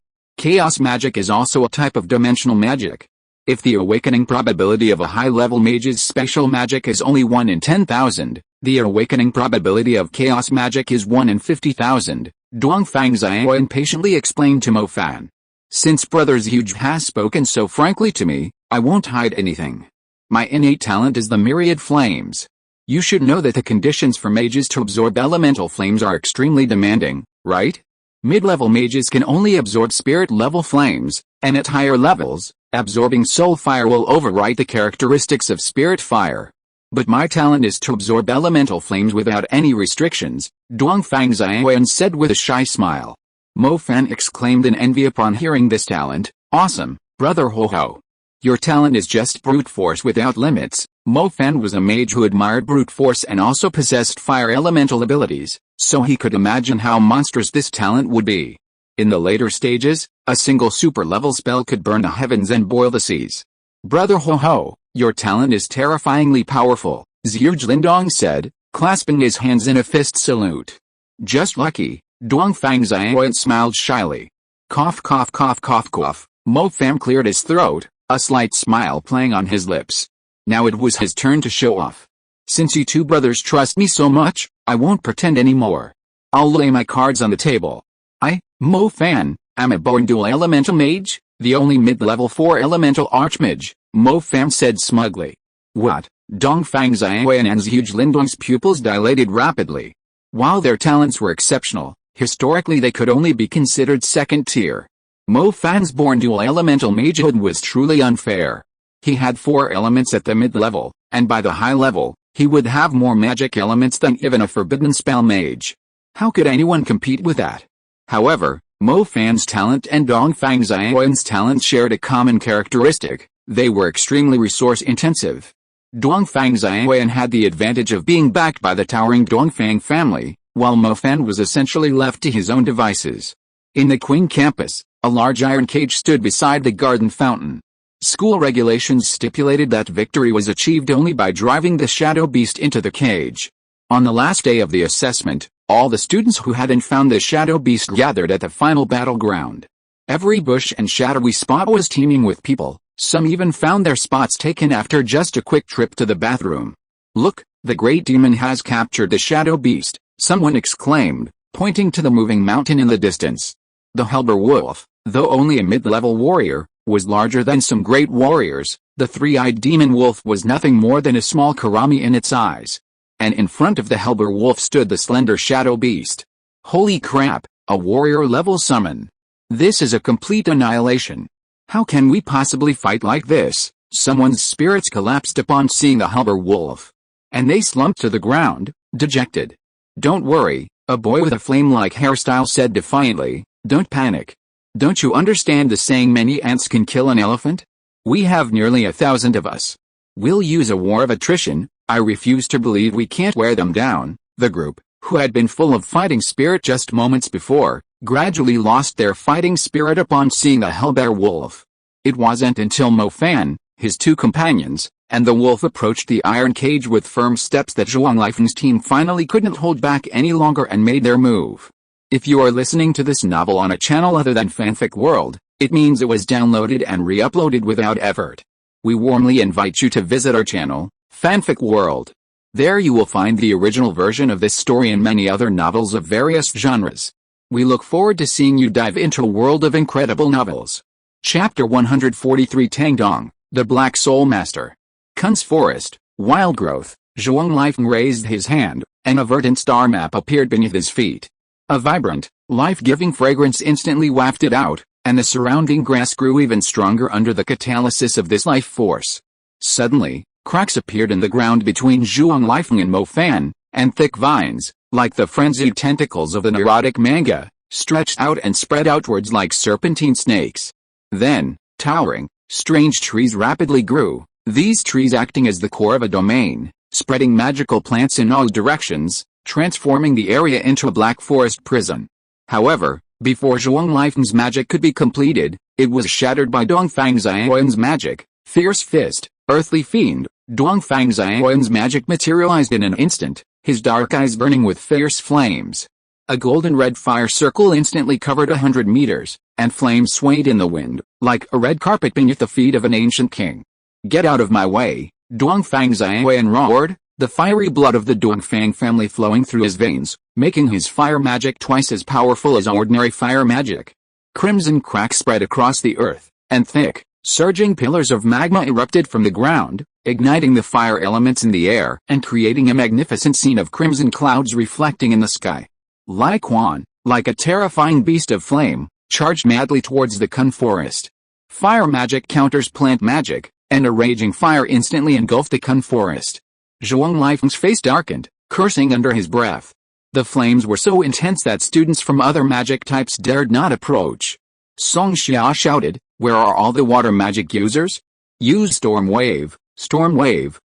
Chaos magic is also a type of dimensional magic. If the awakening probability of a high-level mage's special magic is only 1 in 10,000, the awakening probability of chaos magic is 1 in 50,000, Dongfang Xiaoyan patiently explained to Mo Fan. Since Brother Zhuge has spoken so frankly to me, I won't hide anything. My innate talent is the myriad flames. You should know that the conditions for mages to absorb elemental flames are extremely demanding, right? Mid-level mages can only absorb spirit-level flames, and at higher levels, absorbing soul fire will overwrite the characteristics of spirit fire. But my talent is to absorb elemental flames without any restrictions, Dongfang Xiaoyan said with a shy smile. Mo Fan exclaimed in envy upon hearing this talent. Awesome, brother Ho Ho. Your talent is just brute force without limits. Mo Fan was a mage who admired brute force and also possessed fire elemental abilities, so he could imagine how monstrous this talent would be. In the later stages, a single super-level spell could burn the heavens and boil the seas. Brother Ho Ho, your talent is terrifyingly powerful, Zhu Lindong said, clasping his hands in a fist salute. Just lucky, Dongfang Xiaoyan smiled shyly. Cough cough cough cough cough, Mo Fan cleared his throat, a slight smile playing on his lips. Now it was his turn to show off. Since you two brothers trust me so much, I won't pretend anymore. I'll lay my cards on the table. I, Mo Fan, am a born dual elemental mage, the only mid-level 4 elemental archmage, Mo Fan said smugly. What? Dongfang Xiaoyan and Zhu Lindong's pupils dilated rapidly. While their talents were exceptional, historically they could only be considered second tier. Mo Fan's born dual elemental magehood was truly unfair. He had 4 elements at the mid-level, and by the high level, he would have more magic elements than even a forbidden spell mage. How could anyone compete with that? However, Mo Fan's talent and Dongfang Xiaoyan's talent shared a common characteristic: they were extremely resource-intensive. Dongfang Xiaoyan had the advantage of being backed by the towering Dongfang family, while Mo Fan was essentially left to his own devices. In the Qing campus, a large iron cage stood beside the garden fountain. School regulations stipulated that victory was achieved only by driving the shadow beast into the cage. On the last day of the assessment, all the students who hadn't found the shadow beast gathered at the final battleground. Every bush and shadowy spot was teeming with people, some even found their spots taken after just a quick trip to the bathroom. Look, the great demon has captured the shadow beast, someone exclaimed, pointing to the moving mountain in the distance. The Helber wolf, though only a mid-level warrior, was larger than some great warriors. The three-eyed demon wolf was nothing more than a small karami in its eyes. And in front of the Helber wolf stood the slender shadow beast. Holy crap, a warrior-level summon. This is a complete annihilation. How can we possibly fight like this? Someone's spirits collapsed upon seeing the Helber wolf. And they slumped to the ground, dejected. Don't worry, a boy with a flame-like hairstyle said defiantly, don't panic. Don't you understand the saying many ants can kill an elephant? We have nearly 1,000 of us. We'll use a war of attrition. I refuse to believe we can't wear them down. The group, who had been full of fighting spirit just moments before, gradually lost their fighting spirit upon seeing the Helber wolf. It wasn't until Mo Fan, his 2 companions, and the wolf approached the iron cage with firm steps that Zhuang Lifeling's team finally couldn't hold back any longer and made their move. If you are listening to this novel on a channel other than Fanfic World, it means it was downloaded and re-uploaded without effort. We warmly invite you to visit our channel, Fanfic World. There you will find the original version of this story and many other novels of various genres. We look forward to seeing you dive into a world of incredible novels. Chapter 143 Tangdong, the Black Soul Master. Kun's Forest, Wild Growth. Zhuang Lifeng raised his hand, and a verdant star map appeared beneath his feet. A vibrant, life-giving fragrance instantly wafted out, and the surrounding grass grew even stronger under the catalysis of this life force. Suddenly, cracks appeared in the ground between Zhuang Lifeng and Mo Fan, and thick vines, like the frenzied tentacles of an erotic manga, stretched out and spread outwards like serpentine snakes. Then, towering, strange trees rapidly grew, these trees acting as the core of a domain, spreading magical plants in all directions, transforming the area into a black forest prison. However, before Zhuang Lifeng's magic could be completed, it was shattered by Dongfang Xiaoyan's magic. Fierce Fist, Earthly Fiend. Dongfang Xiaoyan's magic materialized in an instant, his dark eyes burning with fierce flames. A golden red fire circle instantly covered 100 meters, and flames swayed in the wind, like a red carpet beneath the feet of an ancient king. Get out of my way, Dongfang Xiaoyan roared, the fiery blood of the Dongfang family flowing through his veins, making his fire magic twice as powerful as ordinary fire magic. Crimson cracks spread across the earth, and thick, surging pillars of magma erupted from the ground, igniting the fire elements in the air and creating a magnificent scene of crimson clouds reflecting in the sky. Lai Quan, like a terrifying beast of flame, charged madly towards the Kun forest. Fire magic counters plant magic, and a raging fire instantly engulfed the Kun forest. Zhuang Lifeng's face darkened, cursing under his breath. The flames were so intense that students from other magic types dared not approach. Song Xia shouted, "Where are all the water magic users? Use Storm Wave,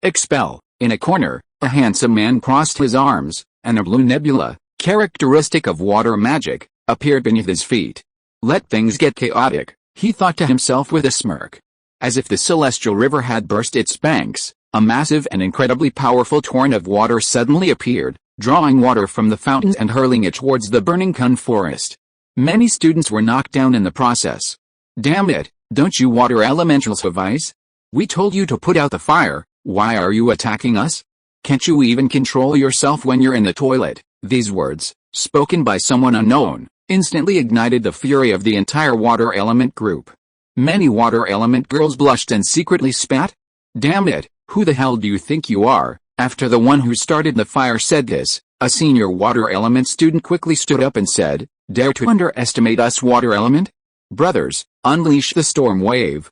expel." In a corner, a handsome man crossed his arms, and a blue nebula, characteristic of water magic, appeared beneath his feet. Let things get chaotic, he thought to himself with a smirk. As if the celestial river had burst its banks, a massive and incredibly powerful torrent of water suddenly appeared, drawing water from the fountains and hurling it towards the burning Kun forest. Many students were knocked down in the process. Damn it, don't you water elementals have ice? We told you to put out the fire, why are you attacking us? Can't you even control yourself when you're in the toilet? These words, spoken by someone unknown, instantly ignited the fury of the entire water element group. Many water element girls blushed and secretly spat. Damn it, who the hell do you think you are? After the one who started the fire said this, a senior water element student quickly stood up and said, "Dare to underestimate us, water element? Brothers, unleash the storm wave,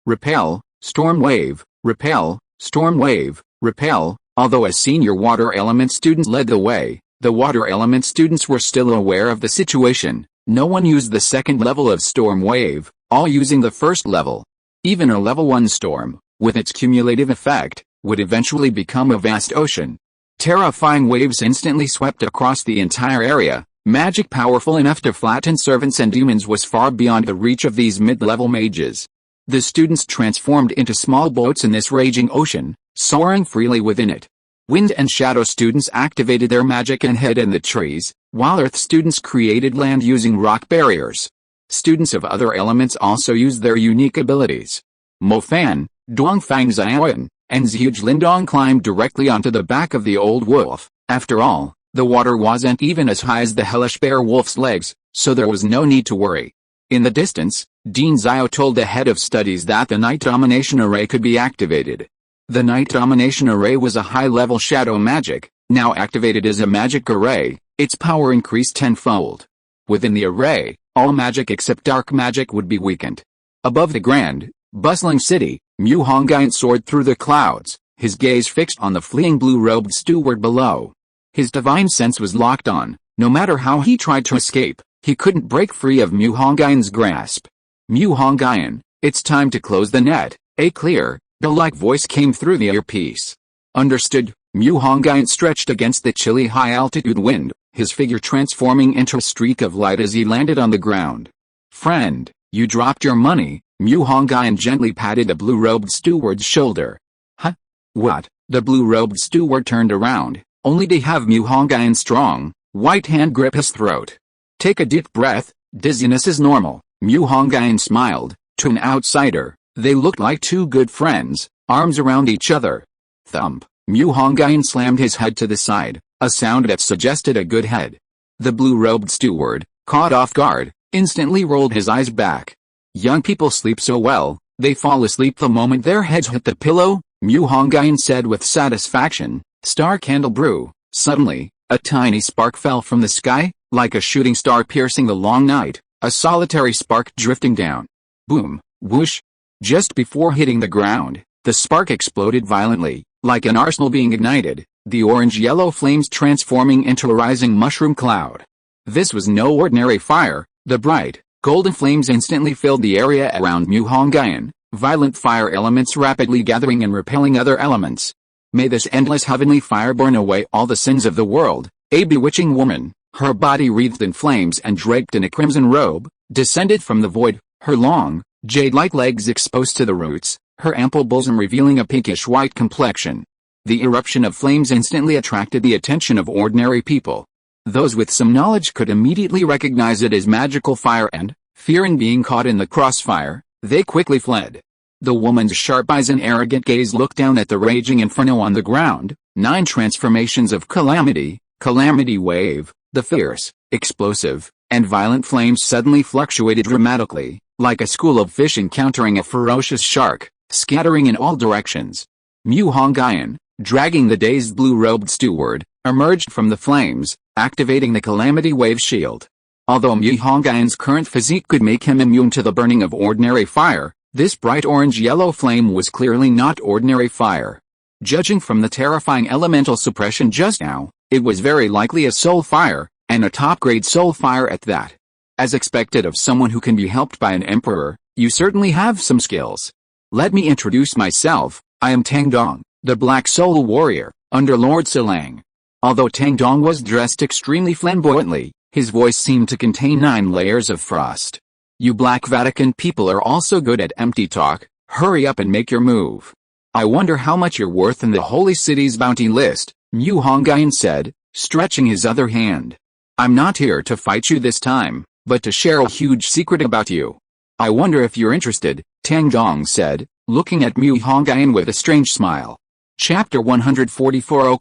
repel, storm wave, repel, storm wave, repel." Although as senior water element students led the way, the water element students were still aware of the situation. No one used the second level of storm wave, all using the first level. Even a level 1 storm, with its cumulative effect, would eventually become a vast ocean. Terrifying waves instantly swept across the entire area. Magic powerful enough to flatten servants and demons was far beyond the reach of these mid-level mages. The students transformed into small boats in this raging ocean, soaring freely within it. Wind and shadow students activated their magic and hid in the trees, while earth students created land using rock barriers. Students of other elements also used their unique abilities. Mo Fan, Dongfang Xiaoyan, and Zhuge Lindong climbed directly onto the back of the old wolf. After all, the water wasn't even as high as the hellish bear wolf's legs, so there was no need to worry. In the distance, Dean Xiao told the head of studies that the Night Domination Array could be activated. The Night Domination Array was a high-level shadow magic, now activated as a magic array. Its power increased tenfold. Within the array, all magic except dark magic would be weakened. Above the grand, bustling city, Mu Hongyun soared through the clouds, his gaze fixed on the fleeing blue-robed steward below. His divine sense was locked on. No matter how he tried to escape, he couldn't break free of Mu Hongyun's grasp. Mu Hongyun, it's time to close the net. A clear, bell-like voice came through the earpiece. Understood. Mu Hongyun stretched against the chilly high-altitude wind, his figure transforming into a streak of light as he landed on the ground. Friend, you dropped your money. Mu Hongyun gently patted the blue-robed steward's shoulder. Huh? What? The blue-robed steward turned around, only to have Mu Hongyun's strong, white hand grip his throat. Take a deep breath, dizziness is normal. Mu Hongyun smiled. To an outsider, they looked like two good friends, arms around each other. Thump. Mu Hongyun slammed his head to the side, a sound that suggested a good head. The blue-robed steward, caught off guard, instantly rolled his eyes back. Young people sleep so well, they fall asleep the moment their heads hit the pillow, Mu Hongyun said with satisfaction. Star Candle Brew. Suddenly, a tiny spark fell from the sky, like a shooting star piercing the long night, a solitary spark drifting down. Boom, whoosh. Just before hitting the ground, the spark exploded violently, like an arsenal being ignited, the orange-yellow flames transforming into a rising mushroom cloud. This was no ordinary fire. The bright, golden flames instantly filled the area around Mu Hongyun, violent fire elements rapidly gathering and repelling other elements. May this endless heavenly fire burn away all the sins of the world. A bewitching woman, her body wreathed in flames and draped in a crimson robe, descended from the void, her long, jade-like legs exposed to the roots, her ample bosom revealing a pinkish white complexion. The eruption of flames instantly attracted the attention of ordinary people. Those with some knowledge could immediately recognize it as magical fire and, fearing being caught in the crossfire, they quickly fled. The woman's sharp eyes and arrogant gaze looked down at the raging inferno on the ground. 9 transformations of calamity, calamity wave. The fierce, explosive, and violent flames suddenly fluctuated dramatically, like a school of fish encountering a ferocious shark, scattering in all directions. Mu Hongyun, dragging the dazed blue-robed steward, emerged from the flames, activating the calamity wave shield. Although Mu Hongyun's current physique could make him immune to the burning of ordinary fire, this bright orange-yellow flame was clearly not ordinary fire. Judging from the terrifying elemental suppression just now, it was very likely a soul fire, and a top-grade soul fire at that. As expected of someone who can be helped by an emperor, you certainly have some skills. Let me introduce myself. I am Tang Dong, the Black Soul Warrior, under Lord Silang. Although Tang Dong was dressed extremely flamboyantly, his voice seemed to contain 9 layers of frost. You Black Vatican people are also good at empty talk. Hurry up and make your move. I wonder how much you're worth in the Holy City's bounty list, Mu Hongyun said, stretching his other hand. I'm not here to fight you this time, but to share a huge secret about you. I wonder if you're interested, Tang Dong said, looking at Mu Hongyun with a strange smile. Chapter 144.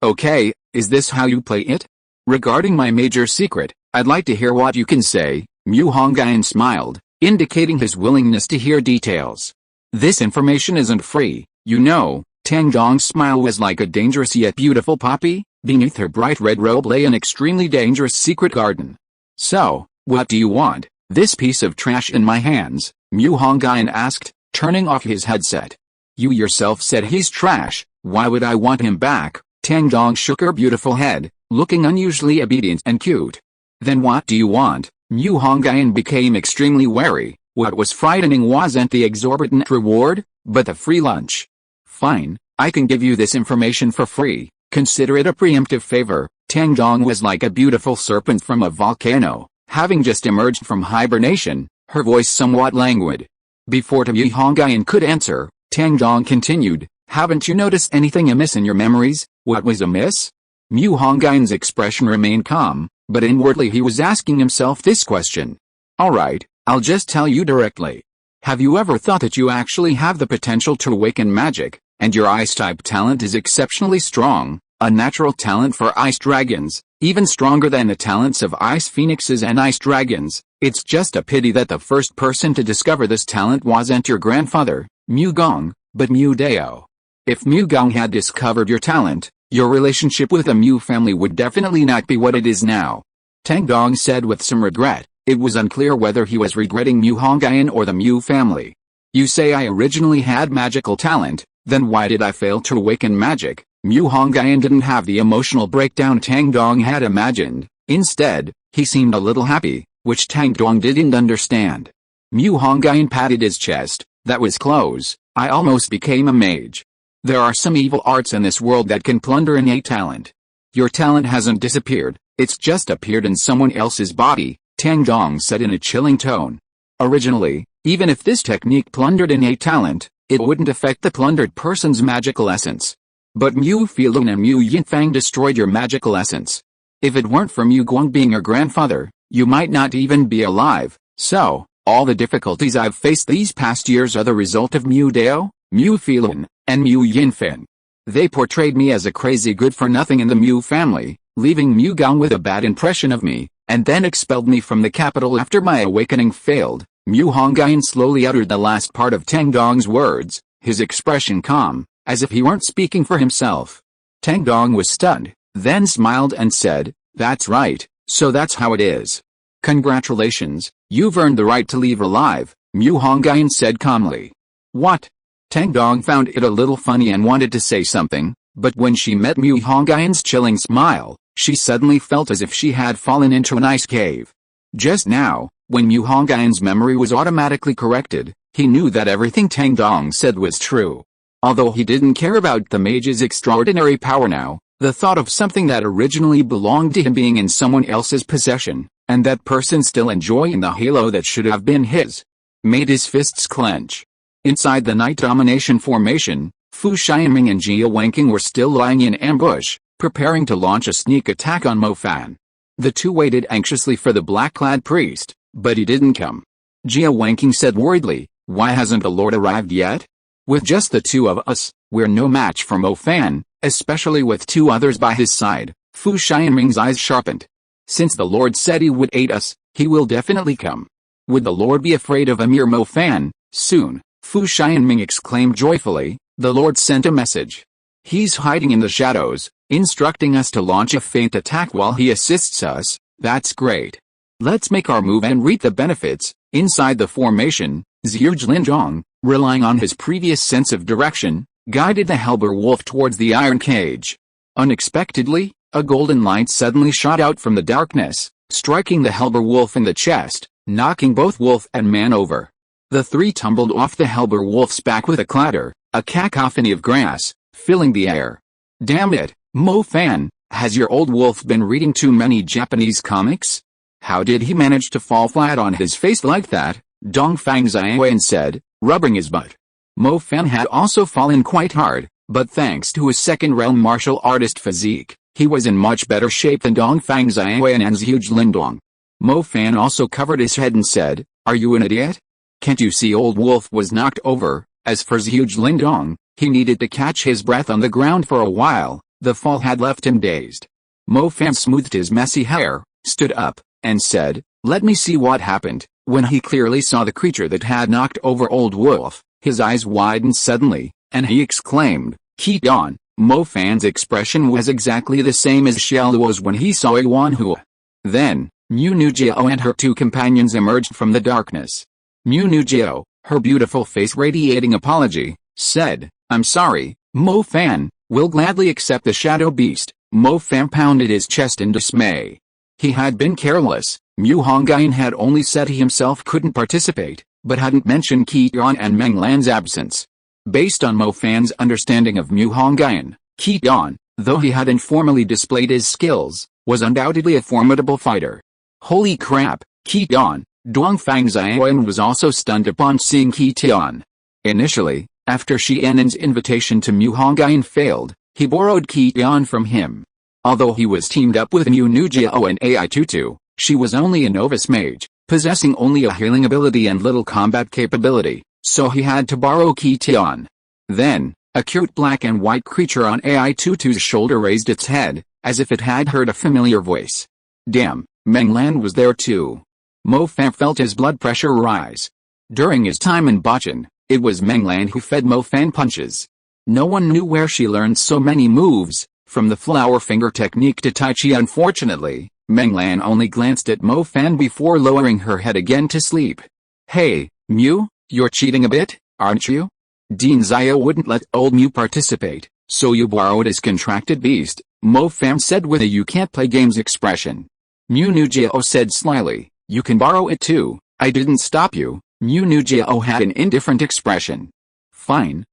Okay, is this how you play it? Regarding my major secret, I'd like to hear what you can say, Mu Hongyun smiled, indicating his willingness to hear details. This information isn't free, you know. Tang Dong's smile was like a dangerous yet beautiful poppy. Beneath her bright red robe lay an extremely dangerous secret garden. So, what do you want? This piece of trash in my hands, Mu Hongyun asked, turning off his headset. You yourself said he's trash, why would I want him back? Tang Dong shook her beautiful head, looking unusually obedient and cute. Then what do you want? Mu Hongyun became extremely wary. What was frightening wasn't the exorbitant reward, but the free lunch. Fine, I can give you this information for free. Consider it a preemptive favor. Tang Dong was like a beautiful serpent from a volcano, having just emerged from hibernation, her voice somewhat languid. Before Mu Hongyun could answer, Tang Dong continued, haven't you noticed anything amiss in your memories? What was amiss? Mu Hongyun's expression remained calm, but inwardly he was asking himself this question. Alright, I'll just tell you directly. Have you ever thought that you actually have the potential to awaken magic, and your ice-type talent is exceptionally strong, a natural talent for ice dragons, even stronger than the talents of ice phoenixes and ice dragons? It's just a pity that the first person to discover this talent wasn't your grandfather, Mu Gong, but Mu Dao. If Mu Gong had discovered your talent, your relationship with the Mu family would definitely not be what it is now. Tang Dong said with some regret. It was unclear whether he was regretting Mu Hongyun or the Mu family. You say I originally had magical talent, then why did I fail to awaken magic? Mu Hongyun didn't have the emotional breakdown Tang Dong had imagined. Instead, he seemed a little happy, which Tang Dong didn't understand. Mu Hongyun patted his chest. That was close. I almost became a mage. There are some evil arts in this world that can plunder innate talent. Your talent hasn't disappeared, it's just appeared in someone else's body, Tang Dong said in a chilling tone. Originally, even if this technique plundered innate talent, it wouldn't affect the plundered person's magical essence. But Mu Filun and Mu Yinfang destroyed your magical essence. If it weren't for Mu Guang being your grandfather, you might not even be alive. So, all the difficulties I've faced these past years are the result of Mu Dao, Mu Filun, and Mu Yinfang. They portrayed me as a crazy good-for-nothing in the Mu family, leaving Mu Gong with a bad impression of me, and then expelled me from the capital after my awakening failed. Mu Hongyun slowly uttered the last part of Tang Dong's words, his expression calm, as if he weren't speaking for himself. Tang Dong was stunned, then smiled and said, that's right, so that's how it is. Congratulations, you've earned the right to leave alive, Mu Hongyun said calmly. What? Tang Dong found it a little funny and wanted to say something, but when she met Mu Hongyun's chilling smile, she suddenly felt as if she had fallen into an ice cave. Just now, when Mu Hongyun's memory was automatically corrected, he knew that everything Tang Dong said was true. Although he didn't care about the mage's extraordinary power now, the thought of something that originally belonged to him being in someone else's possession, and that person still enjoying the halo that should have been his, made his fists clench. Inside the Night Domination formation, Fu Xianming and Jia Wenqing were still lying in ambush, preparing to launch a sneak attack on Mo Fan. The two waited anxiously for the black-clad priest, but he didn't come. Jia Wenqing said worriedly, why hasn't the Lord arrived yet? With just the two of us, we're no match for Mo Fan, especially with two others by his side. Fu Xianming's eyes sharpened. Since the Lord said he would aid us, he will definitely come. Would the Lord be afraid of a mere Mo Fan? Soon, Fu Xianming exclaimed joyfully, the Lord sent a message. He's hiding in the shadows, instructing us to launch a feint attack while he assists us. That's great. Let's make our move and reap the benefits. Inside the formation, Zhirjlin Zhang, relying on his previous sense of direction, guided the Helber wolf towards the iron cage. Unexpectedly, a golden light suddenly shot out from the darkness, striking the Helber wolf in the chest, knocking both wolf and man over. The three tumbled off the Helber wolf's back with a clatter, a cacophony of grass, filling the air. Damn it, Mo Fan, has your old wolf been reading too many Japanese comics? How did he manage to fall flat on his face like that? Dongfang Xiaoyan said, rubbing his butt. Mo Fan had also fallen quite hard, but thanks to his second-realm martial artist physique, he was in much better shape than Dongfang Xiaoyan and Zhuge Lindong. Mo Fan also covered his head and said, "Are you an idiot? Can't you see old wolf was knocked over?" As for Zhuge Lindong, he needed to catch his breath on the ground for a while, the fall had left him dazed. Mo Fan smoothed his messy hair, stood up, and said, "Let me see what happened." When he clearly saw the creature that had knocked over old wolf, his eyes widened suddenly, and he exclaimed, "Keep on." Mo Fan's expression was exactly the same as Xiaoluo's when he saw Yuan Hua. Then, Mu Nujiao and her two companions emerged from the darkness. Mu Nujiao, her beautiful face radiating apology, said, "I'm sorry, Mo Fan, will gladly accept the shadow beast." Mo Fan pounded his chest in dismay. He had been careless. Mu Hongyun had only said he himself couldn't participate, but hadn't mentioned Qi and Meng Lan's absence. Based on Mo Fan's understanding of Mu Hongyun, Qi, though he had informally displayed his skills, was undoubtedly a formidable fighter. Holy crap, Qi! Dongfang Xiaoyan was also stunned upon seeing Qi. Initially, after Xianan's invitation to Mu Hongyun failed, he borrowed Qi from him. Although he was teamed up with Mu Nujiao and Ai Tutu, she was only a novice mage, possessing only a healing ability and little combat capability, so he had to borrow Qi. Then, a cute black and white creature on Ai Tutu's shoulder raised its head, as if it had heard a familiar voice. Damn, Meng Lan was there too. Mo Fan felt his blood pressure rise. During his time in Bachan, it was Meng Lan who fed Mo Fan punches. No one knew where she learned so many moves, from the flower finger technique to Tai Chi. Unfortunately, Meng Lan only glanced at Mo Fan before lowering her head again to sleep. "Hey, Mu, you're cheating a bit, aren't you? Dean Zaya wouldn't let old Mu participate, so you borrowed his contracted beast," Mo Fan said with a "you can't play games" expression. Mu Nujiao said slyly, "You can borrow it too, I didn't stop you." Mu Nujiao had an indifferent expression. Fine.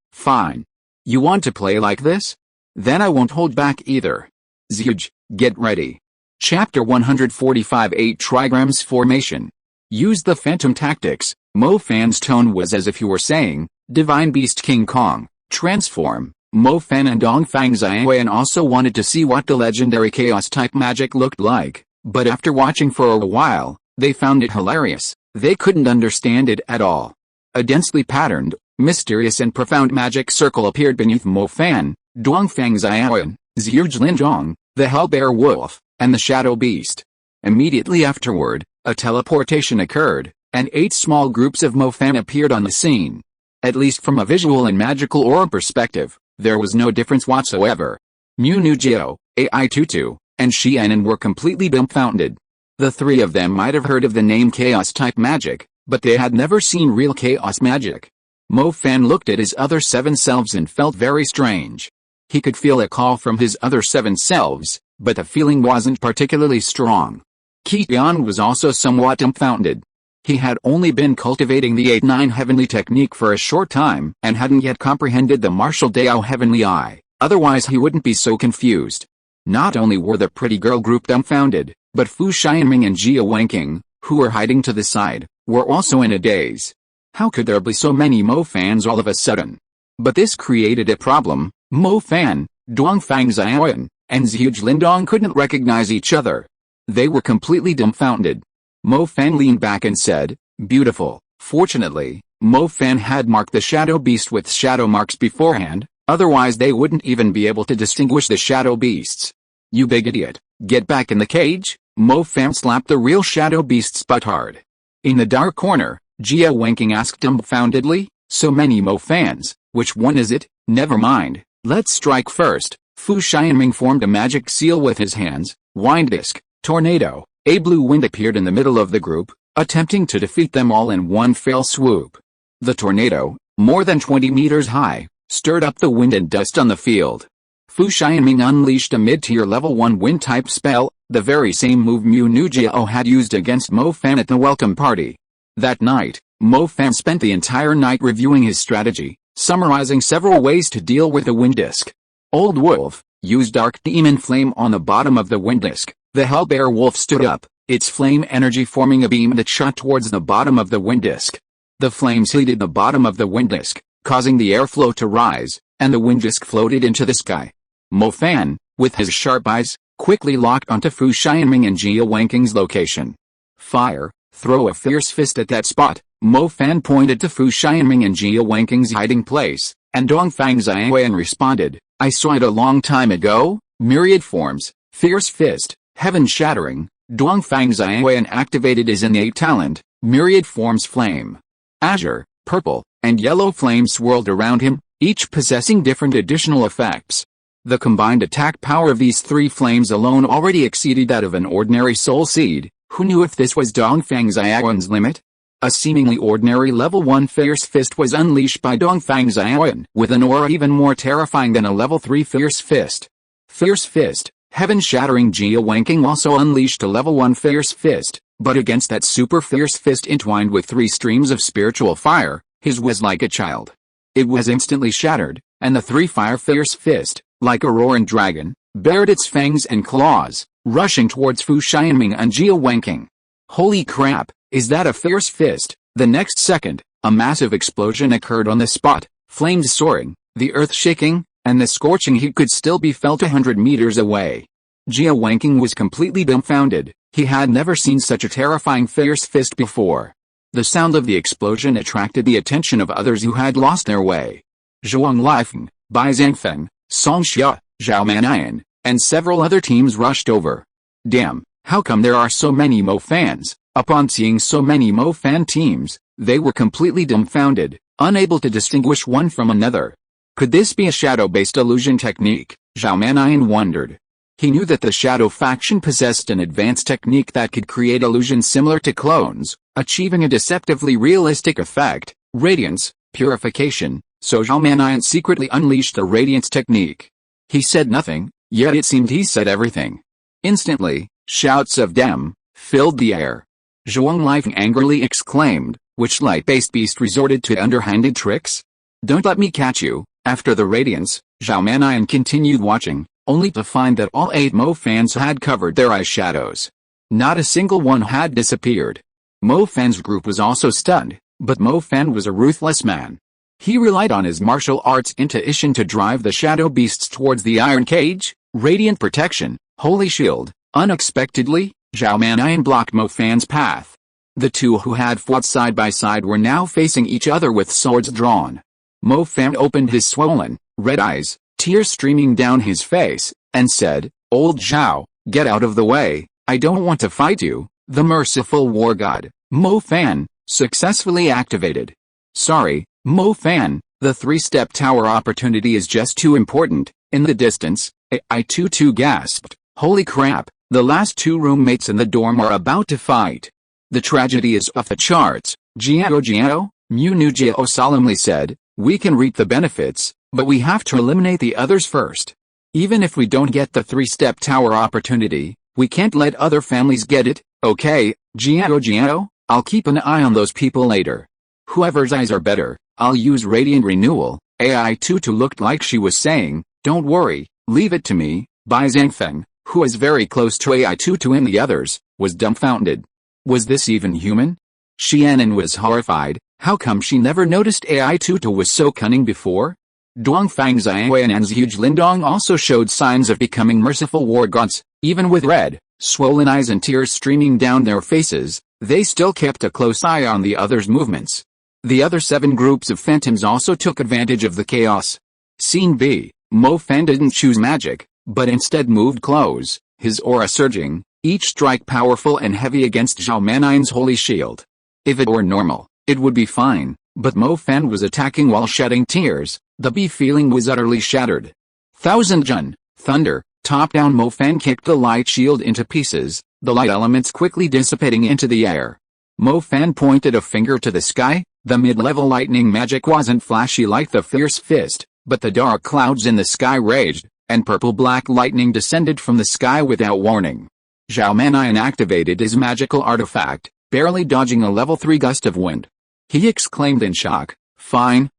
You want to play like this? Then I won't hold back either. Zhuge, get ready. Chapter 145 8 Trigrams Formation. Use the phantom tactics. Mo Fan's tone was as if he were saying, Divine Beast King Kong, transform. Mo Fan and Dongfang Xiaoyan also wanted to see what the legendary chaos-type magic looked like, but after watching for a while, they found it hilarious. They couldn't understand it at all. A densely patterned, mysterious and profound magic circle appeared beneath Mo Fan, Dongfang Xiaoyan, Zhuge Lindong, the Hellbear Wolf, and the Shadow Beast. Immediately afterward, a teleportation occurred, and 8 small groups of Mo Fan appeared on the scene. At least from a visual and magical aura perspective, there was no difference whatsoever. Mu Nujiao, Ai Tutu, and Xianan were completely dumbfounded. The three of them might have heard of the name chaos-type magic, but they had never seen real chaos magic. Mo Fan looked at his other 7 selves and felt very strange. He could feel a call from his other 7 selves, but the feeling wasn't particularly strong. Qi was also somewhat dumbfounded. He had only been cultivating the 8-9 heavenly technique for a short time and hadn't yet comprehended the martial Dao heavenly eye, otherwise he wouldn't be so confused. Not only were the pretty girl group dumbfounded, but Fu Xianming and Jia Wenqing, who were hiding to the side, were also in a daze. How could there be so many Mo Fans all of a sudden? But this created a problem. Mo Fan, Dongfang Xiaoyan, and Zhuge Lindong couldn't recognize each other. They were completely dumbfounded. Mo Fan leaned back and said, "Beautiful." Fortunately, Mo Fan had marked the shadow beast with shadow marks beforehand, otherwise they wouldn't even be able to distinguish the shadow beasts. "You big idiot, get back in the cage." Mo Fan slapped the real shadow beast's butt hard. In the dark corner, Jia Wenqing asked dumbfoundedly, "So many Mo Fans, which one is it?" "Never mind, let's strike first." Fu Xianming formed a magic seal with his hands. Wind disc, tornado, a blue wind appeared in the middle of the group, attempting to defeat them all in one fell swoop. The tornado, more than 20 meters high, stirred up the wind and dust on the field. Fu Xianming unleashed a mid-tier level 1 wind-type spell, the very same move Mu Nujiao had used against Mo Fan at the welcome party. That night, Mo Fan spent the entire night reviewing his strategy, summarizing several ways to deal with the wind disk. Old Wolf used Dark Demon Flame on the bottom of the wind disk. The Hellbear Wolf stood up, its flame energy forming a beam that shot towards the bottom of the wind disk. The flames heated the bottom of the wind disk, causing the airflow to rise, and the wind disk floated into the sky. Mo Fan, with his sharp eyes, quickly locked onto Fu Xianming and Jia Wangqing's location. Fire, throw a fierce fist at that spot. Mo Fan pointed to Fu Xianming and Jia Wangqing's hiding place, and Dongfang Xiaoyan responded, I saw it a long time ago, myriad forms, fierce fist, heaven shattering. Dongfang Xiaoyan activated his innate talent, myriad forms flame. Azure, purple, and yellow flames swirled around him, each possessing different additional effects. The combined attack power of these three flames alone already exceeded that of an ordinary soul seed. Who knew if this was Dongfang Xiaoyan's limit? A seemingly ordinary level 1 fierce fist was unleashed by Dongfang Xiaoyan with an aura even more terrifying than a level 3 fierce fist. Fierce fist, heaven-shattering. Jia Wangqing also unleashed a level 1 fierce fist, but against that super fierce fist entwined with 3 streams of spiritual fire, his was like a child. It was instantly shattered, and the 3 fire fierce fist, like a roaring dragon, bared its fangs and claws, rushing towards Fu Xianming and Jia Wangqing. Holy crap, is that a fierce fist? The next second, a massive explosion occurred on the spot, flames soaring, the earth shaking, and the scorching heat could still be felt 100 meters away. Jia Wangqing was completely dumbfounded. He had never seen such a terrifying fierce fist before. The sound of the explosion attracted the attention of others who had lost their way. Zhuang Lifeng, Bai Zhangfeng, Song Xia, Zhao Manayan, and several other teams rushed over. Damn, how come there are so many Mo fans? Upon seeing so many Mo fan teams, they were completely dumbfounded, unable to distinguish one from another. Could this be a shadow-based illusion technique? Zhao Manayan wondered. He knew that the shadow faction possessed an advanced technique that could create illusions similar to clones, achieving a deceptively realistic effect, radiance, purification, so Zhao Manayan secretly unleashed the radiance technique. He said nothing, yet it seemed he said everything. Instantly, shouts of "Damn!" filled the air. Zhuang Lifeng angrily exclaimed, which light-based beast resorted to underhanded tricks? Don't let me catch you. After the radiance, Zhao Manayan continued watching, only to find that all 8 Mo fans had covered their eye shadows. Not a single one had disappeared. Mo Fan's group was also stunned, but Mo Fan was a ruthless man. He relied on his martial arts intuition to drive the shadow beasts towards the iron cage, radiant protection, holy shield. Unexpectedly, Zhao Manayan blocked Mo Fan's path. The two who had fought side by side were now facing each other with swords drawn. Mo Fan opened his swollen, red eyes, tears streaming down his face, and said, Old Zhao, get out of the way, I don't want to fight you. The merciful war god, Mo Fan, successfully activated. Sorry, Mo Fan, the 3-step tower opportunity is just too important. In the distance, I-22 gasped, holy crap, the last 2 roommates in the dorm are about to fight. The tragedy is off the charts. Jiao, Mu Nujiao solemnly said, we can reap the benefits, but we have to eliminate the others first. Even if we don't get the 3-step tower opportunity, we can't let other families get it. Okay, Jiao, I'll keep an eye on those people later. Whoever's eyes are better, I'll use Radiant Renewal. AI-22 looked like she was saying, don't worry, leave it to me. Bai Zhangfeng, who was very close to AI-22 and the others, was dumbfounded. Was this even human? Xianan was horrified. How come she never noticed AI-22 was so cunning before? Dongfang Xiaoyan and Zhuge Lindong also showed signs of becoming merciful war gods. Even with red, swollen eyes and tears streaming down their faces, they still kept a close eye on the others' movements. The other 7 groups of phantoms also took advantage of the chaos. Scene B. Mo Fan didn't choose magic, but instead moved close, his aura surging, each strike powerful and heavy against Zhao Manayan's holy shield. If it were normal, it would be fine, but Mo Fan was attacking while shedding tears. The B feeling was utterly shattered. Thousand Zhan, thunder, top-down. Mo Fan kicked the light shield into pieces, the light elements quickly dissipating into the air. Mo Fan pointed a finger to the sky. The mid-level lightning magic wasn't flashy like the fierce fist, But the dark clouds in the sky raged, and purple-black lightning descended from the sky without warning. Zhao Mannion activated his magical artifact, barely dodging a level 3 gust of wind. He exclaimed in shock, Fine,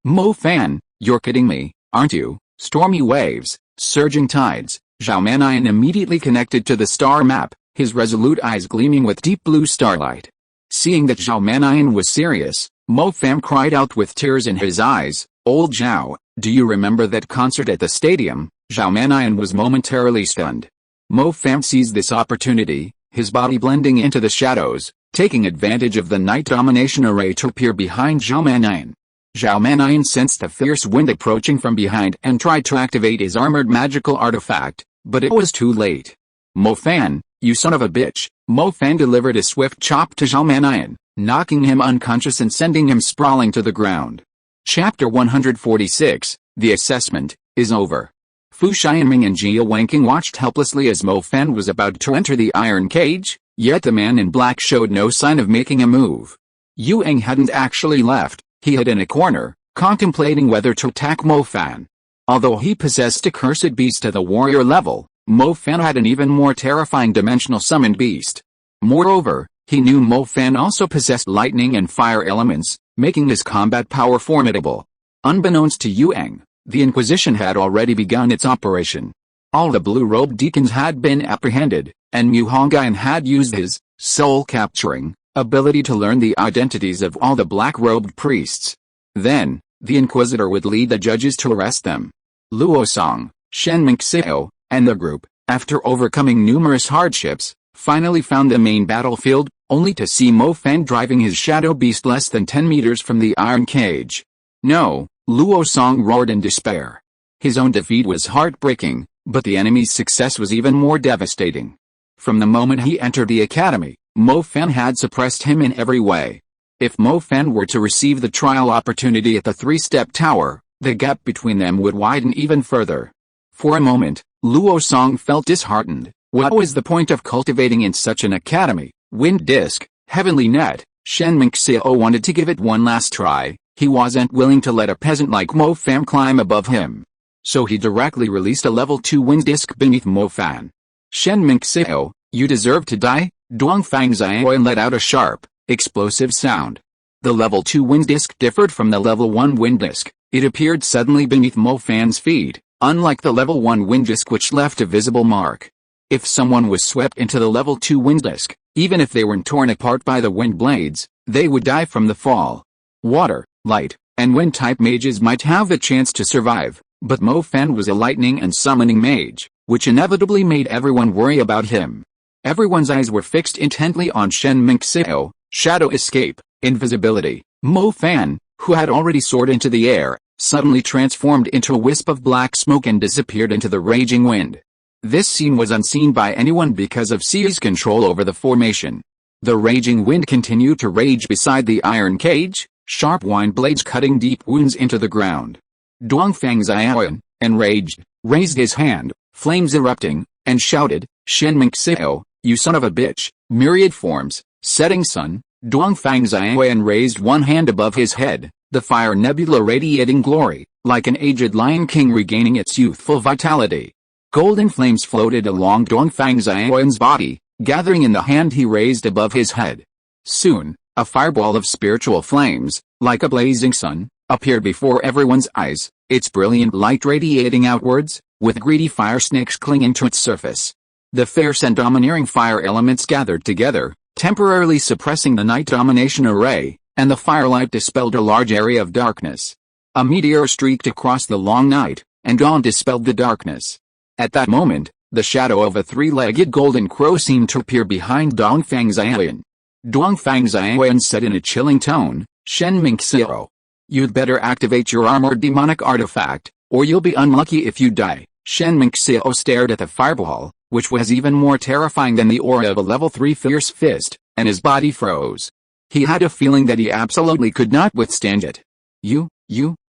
Mo Fan, you're kidding me, aren't you? Stormy waves, surging tides. Zhao Mannion immediately connected to the star map, his resolute eyes gleaming with deep blue starlight. Seeing that Zhao Mannion was serious, Mo Fan cried out with tears in his eyes, Old Zhao, do you remember that concert at the stadium? Zhao Mannion was momentarily stunned. Mo Fan seized this opportunity, his body blending into the shadows, taking advantage of the night domination array to appear behind Zhao Mannion. Zhao Mannion sensed a fierce wind approaching from behind and tried to activate his armored magical artifact, but it was too late. Mo Fan, you son of a bitch! Mo Fan delivered a swift chop to Zhao Mannion, knocking him unconscious and sending him sprawling to the ground. Chapter 146, The Assessment, is over. Fu Xianming and Jia Wenqing watched helplessly as Mo Fan was about to enter the iron cage, yet the man in black showed no sign of making a move. Yu Eng hadn't actually left, he hid in a corner, contemplating whether to attack Mo Fan. Although he possessed a cursed beast at the warrior level, Mo Fan had an even more terrifying dimensional summoned beast. Moreover, he knew Mo Fan also possessed lightning and fire elements, making his combat power formidable. Unbeknownst to Yu Eng, the Inquisition had already begun its operation. All the blue-robed deacons had been apprehended, and Mu Hongyun had used his soul-capturing ability to learn the identities of all the black-robed priests. Then, the Inquisitor would lead the judges to arrest them. Luo Song, Shen Minxiao, and the group, after overcoming numerous hardships, finally found the main battlefield, only to see Mo Fan driving his shadow beast less than 10 meters from the iron cage. No, Luo Song roared in despair. His own defeat was heartbreaking, but the enemy's success was even more devastating. From the moment he entered the academy, Mo Fan had suppressed him in every way. If Mo Fan were to receive the trial opportunity at the three-step tower, the gap between them would widen even further. For a moment, Luo Song felt disheartened. What was the point of cultivating in such an academy? Wind Disc, Heavenly Net. Shen Minxiao wanted to give it one last try. He wasn't willing to let a peasant like Mo Fan climb above him. So he directly released a level 2 wind disc beneath Mo Fan. Shen Minxiao, you deserve to die. Dongfang Xiaoyan let out a sharp, explosive sound. The level 2 wind disc differed from the level 1 wind disc. It appeared suddenly beneath Mo Fan's feet, unlike the level 1 wind disc which left a visible mark. If someone was swept into the level 2 wind disc, even if they weren't torn apart by the wind blades, they would die from the fall. Water, light, and wind type mages might have the chance to survive, but Mo Fan was a lightning and summoning mage, which inevitably made everyone worry about him. Everyone's eyes were fixed intently on Shen Minxiao, shadow escape, invisibility. Mo Fan, who had already soared into the air, suddenly transformed into a wisp of black smoke and disappeared into the raging wind. This scene was unseen by anyone because of Xi's control over the formation. The raging wind continued to rage beside the iron cage, sharp wind blades cutting deep wounds into the ground. Dongfang Xiaoyan, enraged, raised his hand, flames erupting, and shouted, Shen Minxiao, you son of a bitch! Myriad forms, setting sun. Dongfang Xiaoyan raised one hand above his head, the fire nebula radiating glory, like an aged lion king regaining its youthful vitality. Golden flames floated along Dongfang Xiaoyan's body, gathering in the hand he raised above his head. Soon, a fireball of spiritual flames, like a blazing sun, appeared before everyone's eyes, its brilliant light radiating outwards, with greedy fire snakes clinging to its surface. The fierce and domineering fire elements gathered together, temporarily suppressing the night domination array, and the firelight dispelled a large area of darkness. A meteor streaked across the long night, and dawn dispelled the darkness. At that moment, the shadow of a three-legged golden crow seemed to appear behind Dongfang Xiaoyan. Dongfang Xiaoyan said in a chilling tone, Shen Minxiao, you'd better activate your armored demonic artifact, or you'll be unlucky if you die. Shen Minxiao stared at the fireball, which was even more terrifying than the aura of a level 3 fierce fist, and his body froze. He had a feeling that he absolutely could not withstand it. You,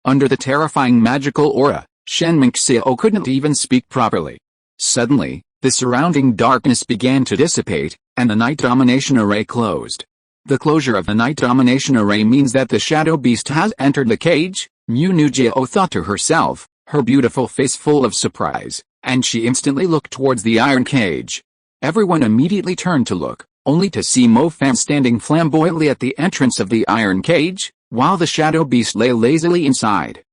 under the terrifying magical aura. Shen Minxiao couldn't even speak properly. Suddenly, the surrounding darkness began to dissipate, and the night domination array closed. The closure of the night domination array means that the shadow beast has entered the cage, Mu Nujio thought to herself, her beautiful face full of surprise, and she instantly looked towards the iron cage. Everyone immediately turned to look, only to see Mo Fan standing flamboyantly at the entrance of the iron cage, while the shadow beast lay lazily inside.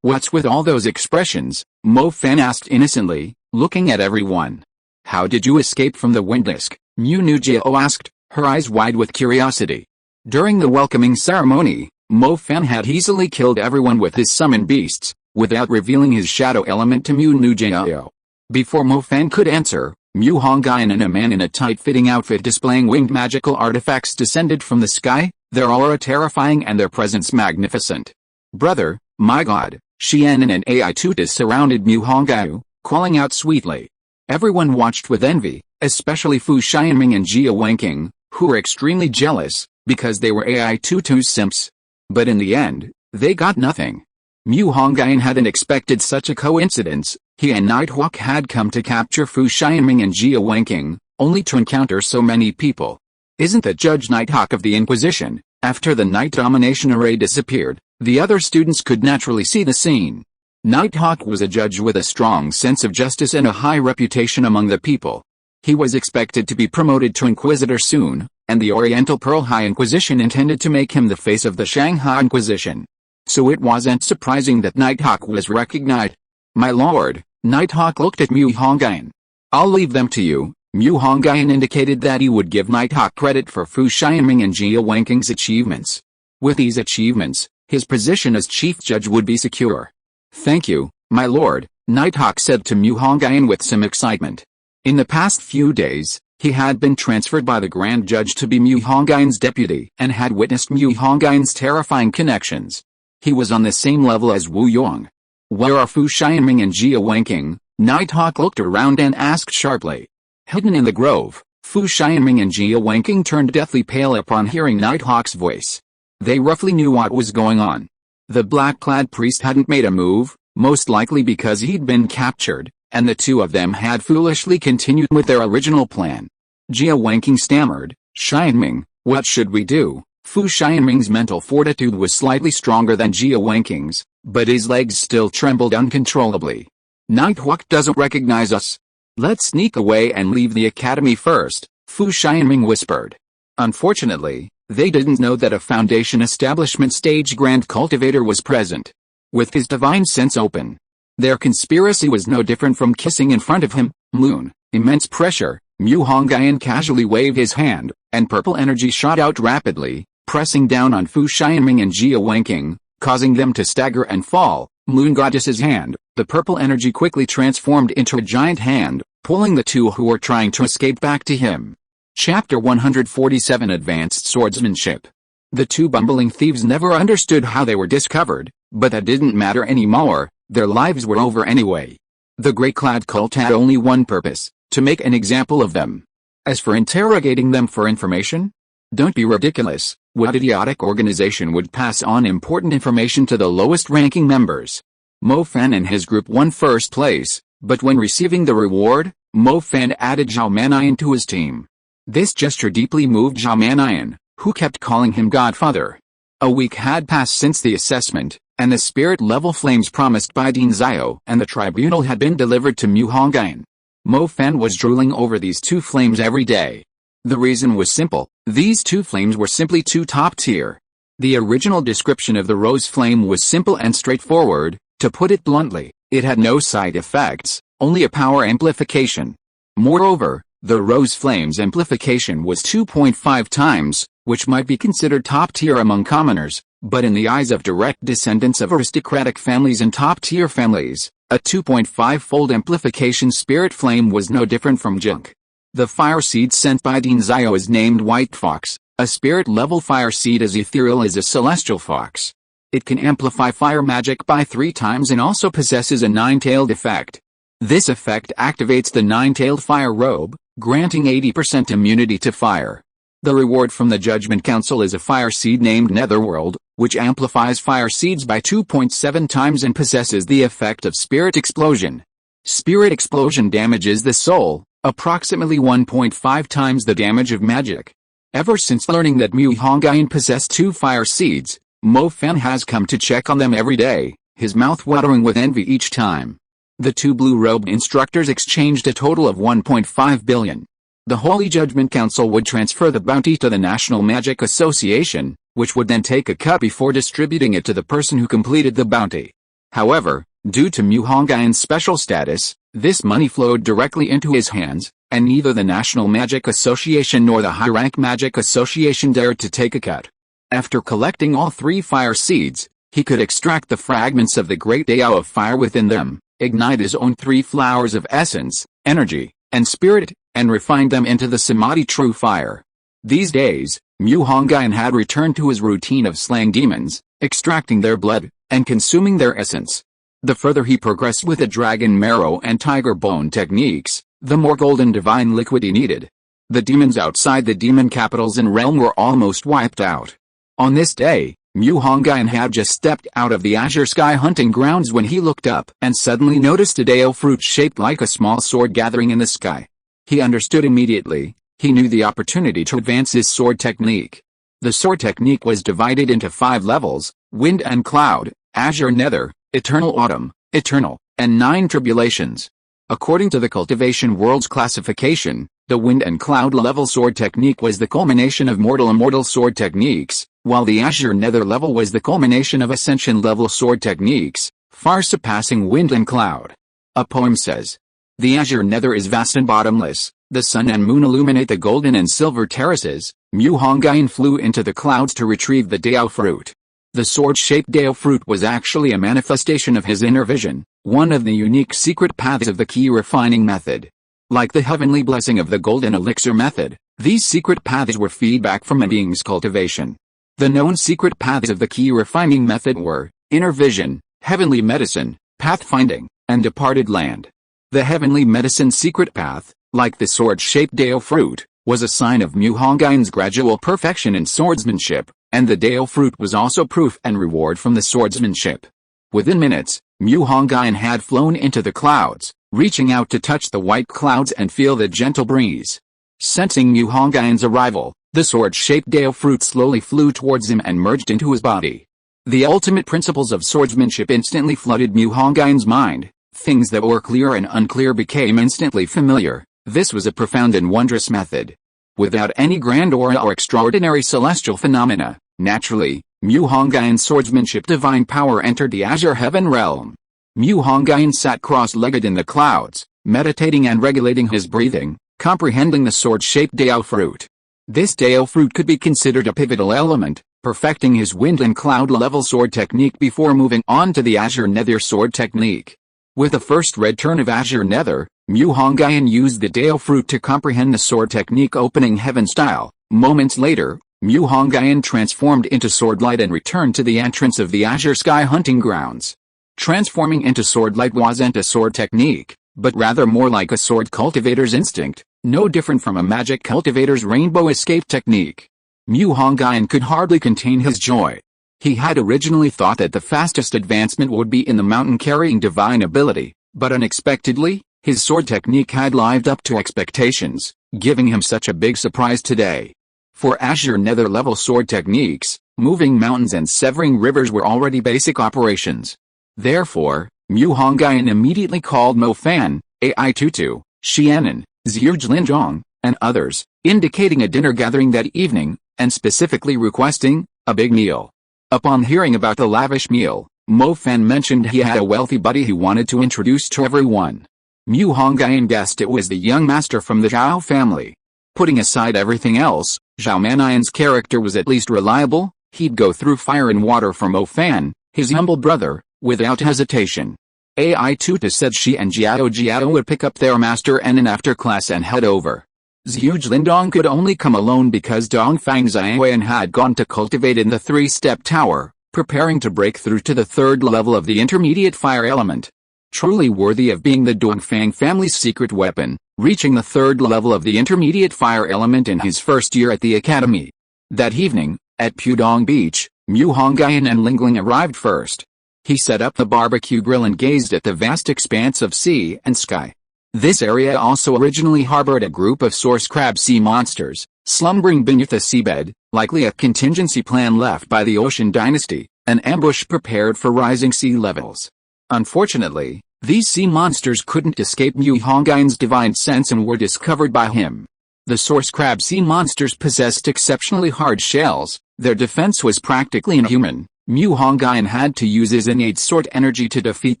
What's with all those expressions? Mo Fan asked innocently, looking at everyone. How did you escape from the wind disk? Mu Nujio asked, her eyes wide with curiosity. During the welcoming ceremony, Mo Fan had easily killed everyone with his summoned beasts, without revealing his shadow element to Mu Nujio. Before Mo Fan could answer, Mu Hongyun and a man in a tight-fitting outfit displaying winged magical artifacts descended from the sky, their aura terrifying and their presence magnificent. Brother, my god, Xianan and Ai Tutus surrounded Mu Hongyun, calling out sweetly. Everyone watched with envy, especially Fu Xianming and Jia Wenqing, who were extremely jealous, because they were Ai Tutus simps. But in the end, they got nothing. Mu Hongyun hadn't expected such a coincidence. He and Nighthawk had come to capture Fu Xianming and Jia Wenqing, only to encounter so many people. Isn't that Judge Nighthawk of the Inquisition? After the Night Domination Array disappeared, the other students could naturally see the scene. Nighthawk was a judge with a strong sense of justice and a high reputation among the people. He was expected to be promoted to Inquisitor soon, and the Oriental Pearl High Inquisition intended to make him the face of the Shanghai Inquisition. So it wasn't surprising that Nighthawk was recognized. My lord, Nighthawk looked at Mu Hongyun. I'll leave them to you. Mu Hongyun indicated that he would give Nighthawk credit for Fu Xianming and Jia Wenqing's achievements. With these achievements, his position as chief judge would be secure. Thank you, my lord, Nighthawk said to Mu Hongyun with some excitement. In the past few days, he had been transferred by the Grand Judge to be Mu Hongyun's deputy and had witnessed Mu Hongyun's terrifying connections. He was on the same level as Wu Yong. Where are Fu Xianming and Jia Wenqing? Nighthawk looked around and asked sharply. Hidden in the grove, Fu Xianming and Jia Wenqing turned deathly pale upon hearing Nighthawk's voice. They roughly knew what was going on. The black-clad priest hadn't made a move, most likely because he'd been captured, and the two of them had foolishly continued with their original plan. Jia Wenqing stammered, Xianming, what should we do? Fu Xianming's mental fortitude was slightly stronger than Jia Wenqing's, but his legs still trembled uncontrollably. Nighthawk doesn't recognize us. Let's sneak away and leave the academy first, Fu Xianming whispered. Unfortunately, they didn't know that a Foundation establishment stage grand cultivator was present. With his divine sense open, their conspiracy was no different from kissing in front of him. Moon, immense pressure. Mu Hongyun casually waved his hand, and purple energy shot out rapidly, pressing down on Fu Xianming and Jia Wenqing, causing them to stagger and fall. Moon Goddess's hand, the purple energy quickly transformed into a giant hand, pulling the two who were trying to escape back to him. Chapter 147 Advanced Swordsmanship. The two bumbling thieves never understood how they were discovered, but that didn't matter anymore, their lives were over anyway. The grey-clad cult had only one purpose, to make an example of them. As for interrogating them for information? Don't be ridiculous. What idiotic organization would pass on important information to the lowest-ranking members? Mo Fan and his group won first place, but when receiving the reward, Mo Fan added Zhao Mannion to his team. This gesture deeply moved Zhao Mannion, who kept calling him Godfather. A week had passed since the assessment, and the spirit-level flames promised by Dean Zio and the tribunal had been delivered to Mu Hongyun. Mo Fan was drooling over these two flames every day. The reason was simple, these two flames were simply too top tier. The original description of the rose flame was simple and straightforward, to put it bluntly, it had no side effects, only a power amplification. Moreover, the rose flame's amplification was 2.5 times, which might be considered top tier among commoners, but in the eyes of direct descendants of aristocratic families and top tier families, a 2.5-fold amplification spirit flame was no different from junk. The fire seed sent by Dean Zio is named White Fox, a spirit-level fire seed as ethereal as a celestial fox. It can amplify fire magic by 3 times and also possesses a 9-tailed effect. This effect activates the 9-tailed fire robe, granting 80% immunity to fire. The reward from the Judgment Council is a fire seed named Netherworld, which amplifies fire seeds by 2.7 times and possesses the effect of Spirit Explosion. Spirit Explosion damages the soul, approximately 1.5 times the damage of magic. Ever since learning that Mu Hongyun possessed 2 fire seeds, Mo Fan has come to check on them every day, his mouth watering with envy each time. The two blue-robed instructors exchanged a total of 1.5 billion. The Holy Judgment Council would transfer the bounty to the National Magic Association, which would then take a cut before distributing it to the person who completed the bounty. However, due to Mu Hongyun's special status, this money flowed directly into his hands, and neither the National Magic Association nor the High-Rank Magic Association dared to take a cut. After collecting all 3 fire seeds, he could extract the fragments of the great Dao of fire within them, ignite his own 3 flowers of essence, energy, and spirit, and refine them into the Samadhi true fire. These days, Mu Hongyun had returned to his routine of slaying demons, extracting their blood, and consuming their essence. The further he progressed with the dragon marrow and tiger bone techniques, the more golden divine liquid he needed. The demons outside the demon capitals and realm were almost wiped out. On this day, Mu Hongyun had just stepped out of the azure sky hunting grounds when he looked up and suddenly noticed a Dao fruit shaped like a small sword gathering in the sky. He understood immediately. He knew the opportunity to advance his sword technique. The sword technique was divided into 5 levels: wind and cloud, azure nether, eternal autumn, eternal, and 9 tribulations. According to the cultivation world's classification, the wind and cloud level sword technique was the culmination of mortal-immortal sword techniques, while the azure nether level was the culmination of ascension level sword techniques, far surpassing wind and cloud. A poem says, "The azure nether is vast and bottomless, the sun and moon illuminate the golden and silver terraces." Mu Hongyun flew into the clouds to retrieve the Dao fruit. The sword-shaped Dao fruit was actually a manifestation of his inner vision, one of the unique secret paths of the key refining method. Like the heavenly blessing of the golden elixir method, these secret paths were feedback from a being's cultivation. The known secret paths of the key refining method were inner vision, heavenly medicine, pathfinding, and departed land. The heavenly medicine secret path, like the sword-shaped Dao fruit, was a sign of Mu Hongyun's gradual perfection in swordsmanship, and the Dao fruit was also proof and reward from the swordsmanship. Within minutes, Mu Hongyun had flown into the clouds, reaching out to touch the white clouds and feel the gentle breeze. Sensing Mu Hongyun's arrival, the sword-shaped Dao fruit slowly flew towards him and merged into his body. The ultimate principles of swordsmanship instantly flooded Mu Hongyun's mind. Things that were clear and unclear became instantly familiar. This was a profound and wondrous method. Without any grand aura or extraordinary celestial phenomena, naturally, Mu Hongyun's swordsmanship divine power entered the azure heaven realm. Mu Hongyun sat cross-legged in the clouds, meditating and regulating his breathing, comprehending the sword-shaped Dao fruit. This Dao fruit could be considered a pivotal element, perfecting his wind and cloud level sword technique before moving on to the azure nether sword technique. With the first red turn of azure nether, Mu Hongyun used the Dao fruit to comprehend the sword technique opening heaven style. Moments later, Mu Hongyun transformed into sword light and returned to the entrance of the azure sky hunting grounds. Transforming into sword light wasn't a sword technique, but rather more like a sword cultivator's instinct, no different from a magic cultivator's rainbow escape technique. Mu Hongyun could hardly contain his joy. He had originally thought that the fastest advancement would be in the mountain carrying divine ability, but unexpectedly, his sword technique had lived up to expectations, giving him such a big surprise today. For azure nether level sword techniques, moving mountains and severing rivers were already basic operations. Therefore, Mu Hongyun immediately called Mo Fan, Ai Tutu, Xianan, Zhuge and others, indicating a dinner gathering that evening, and specifically requesting a big meal. Upon hearing about the lavish meal, Mo Fan mentioned he had a wealthy buddy he wanted to introduce to everyone. Mu Hongyun guessed it was the young master from the Zhao family. Putting aside everything else, Zhao Manyan's character was at least reliable. He'd go through fire and water for Mo Fan, his humble brother, without hesitation. Ai Tutu said she and Jiao would pick up their master Nen after class and head over. Zhuge Lindong could only come alone because Dongfang Xiaoyan had gone to cultivate in the 3-step tower, preparing to break through to the 3rd level of the intermediate fire element. Truly worthy of being the Dongfang family's secret weapon, reaching the 3rd level of the intermediate fire element in his first year at the academy. That evening, at Pudong Beach, Mu Hongyun and Lingling arrived first. He set up the barbecue grill and gazed at the vast expanse of sea and sky. This area also originally harbored a group of source crab sea monsters, Slumbering beneath the seabed, likely a contingency plan left by the Ocean Dynasty, an ambush prepared for rising sea levels. Unfortunately, these sea monsters couldn't escape Mu Hongyun's divine sense and were discovered by him. The source crab sea monsters possessed exceptionally hard shells, their defense was practically inhuman. Mu Hongyun had to use his innate sword energy to defeat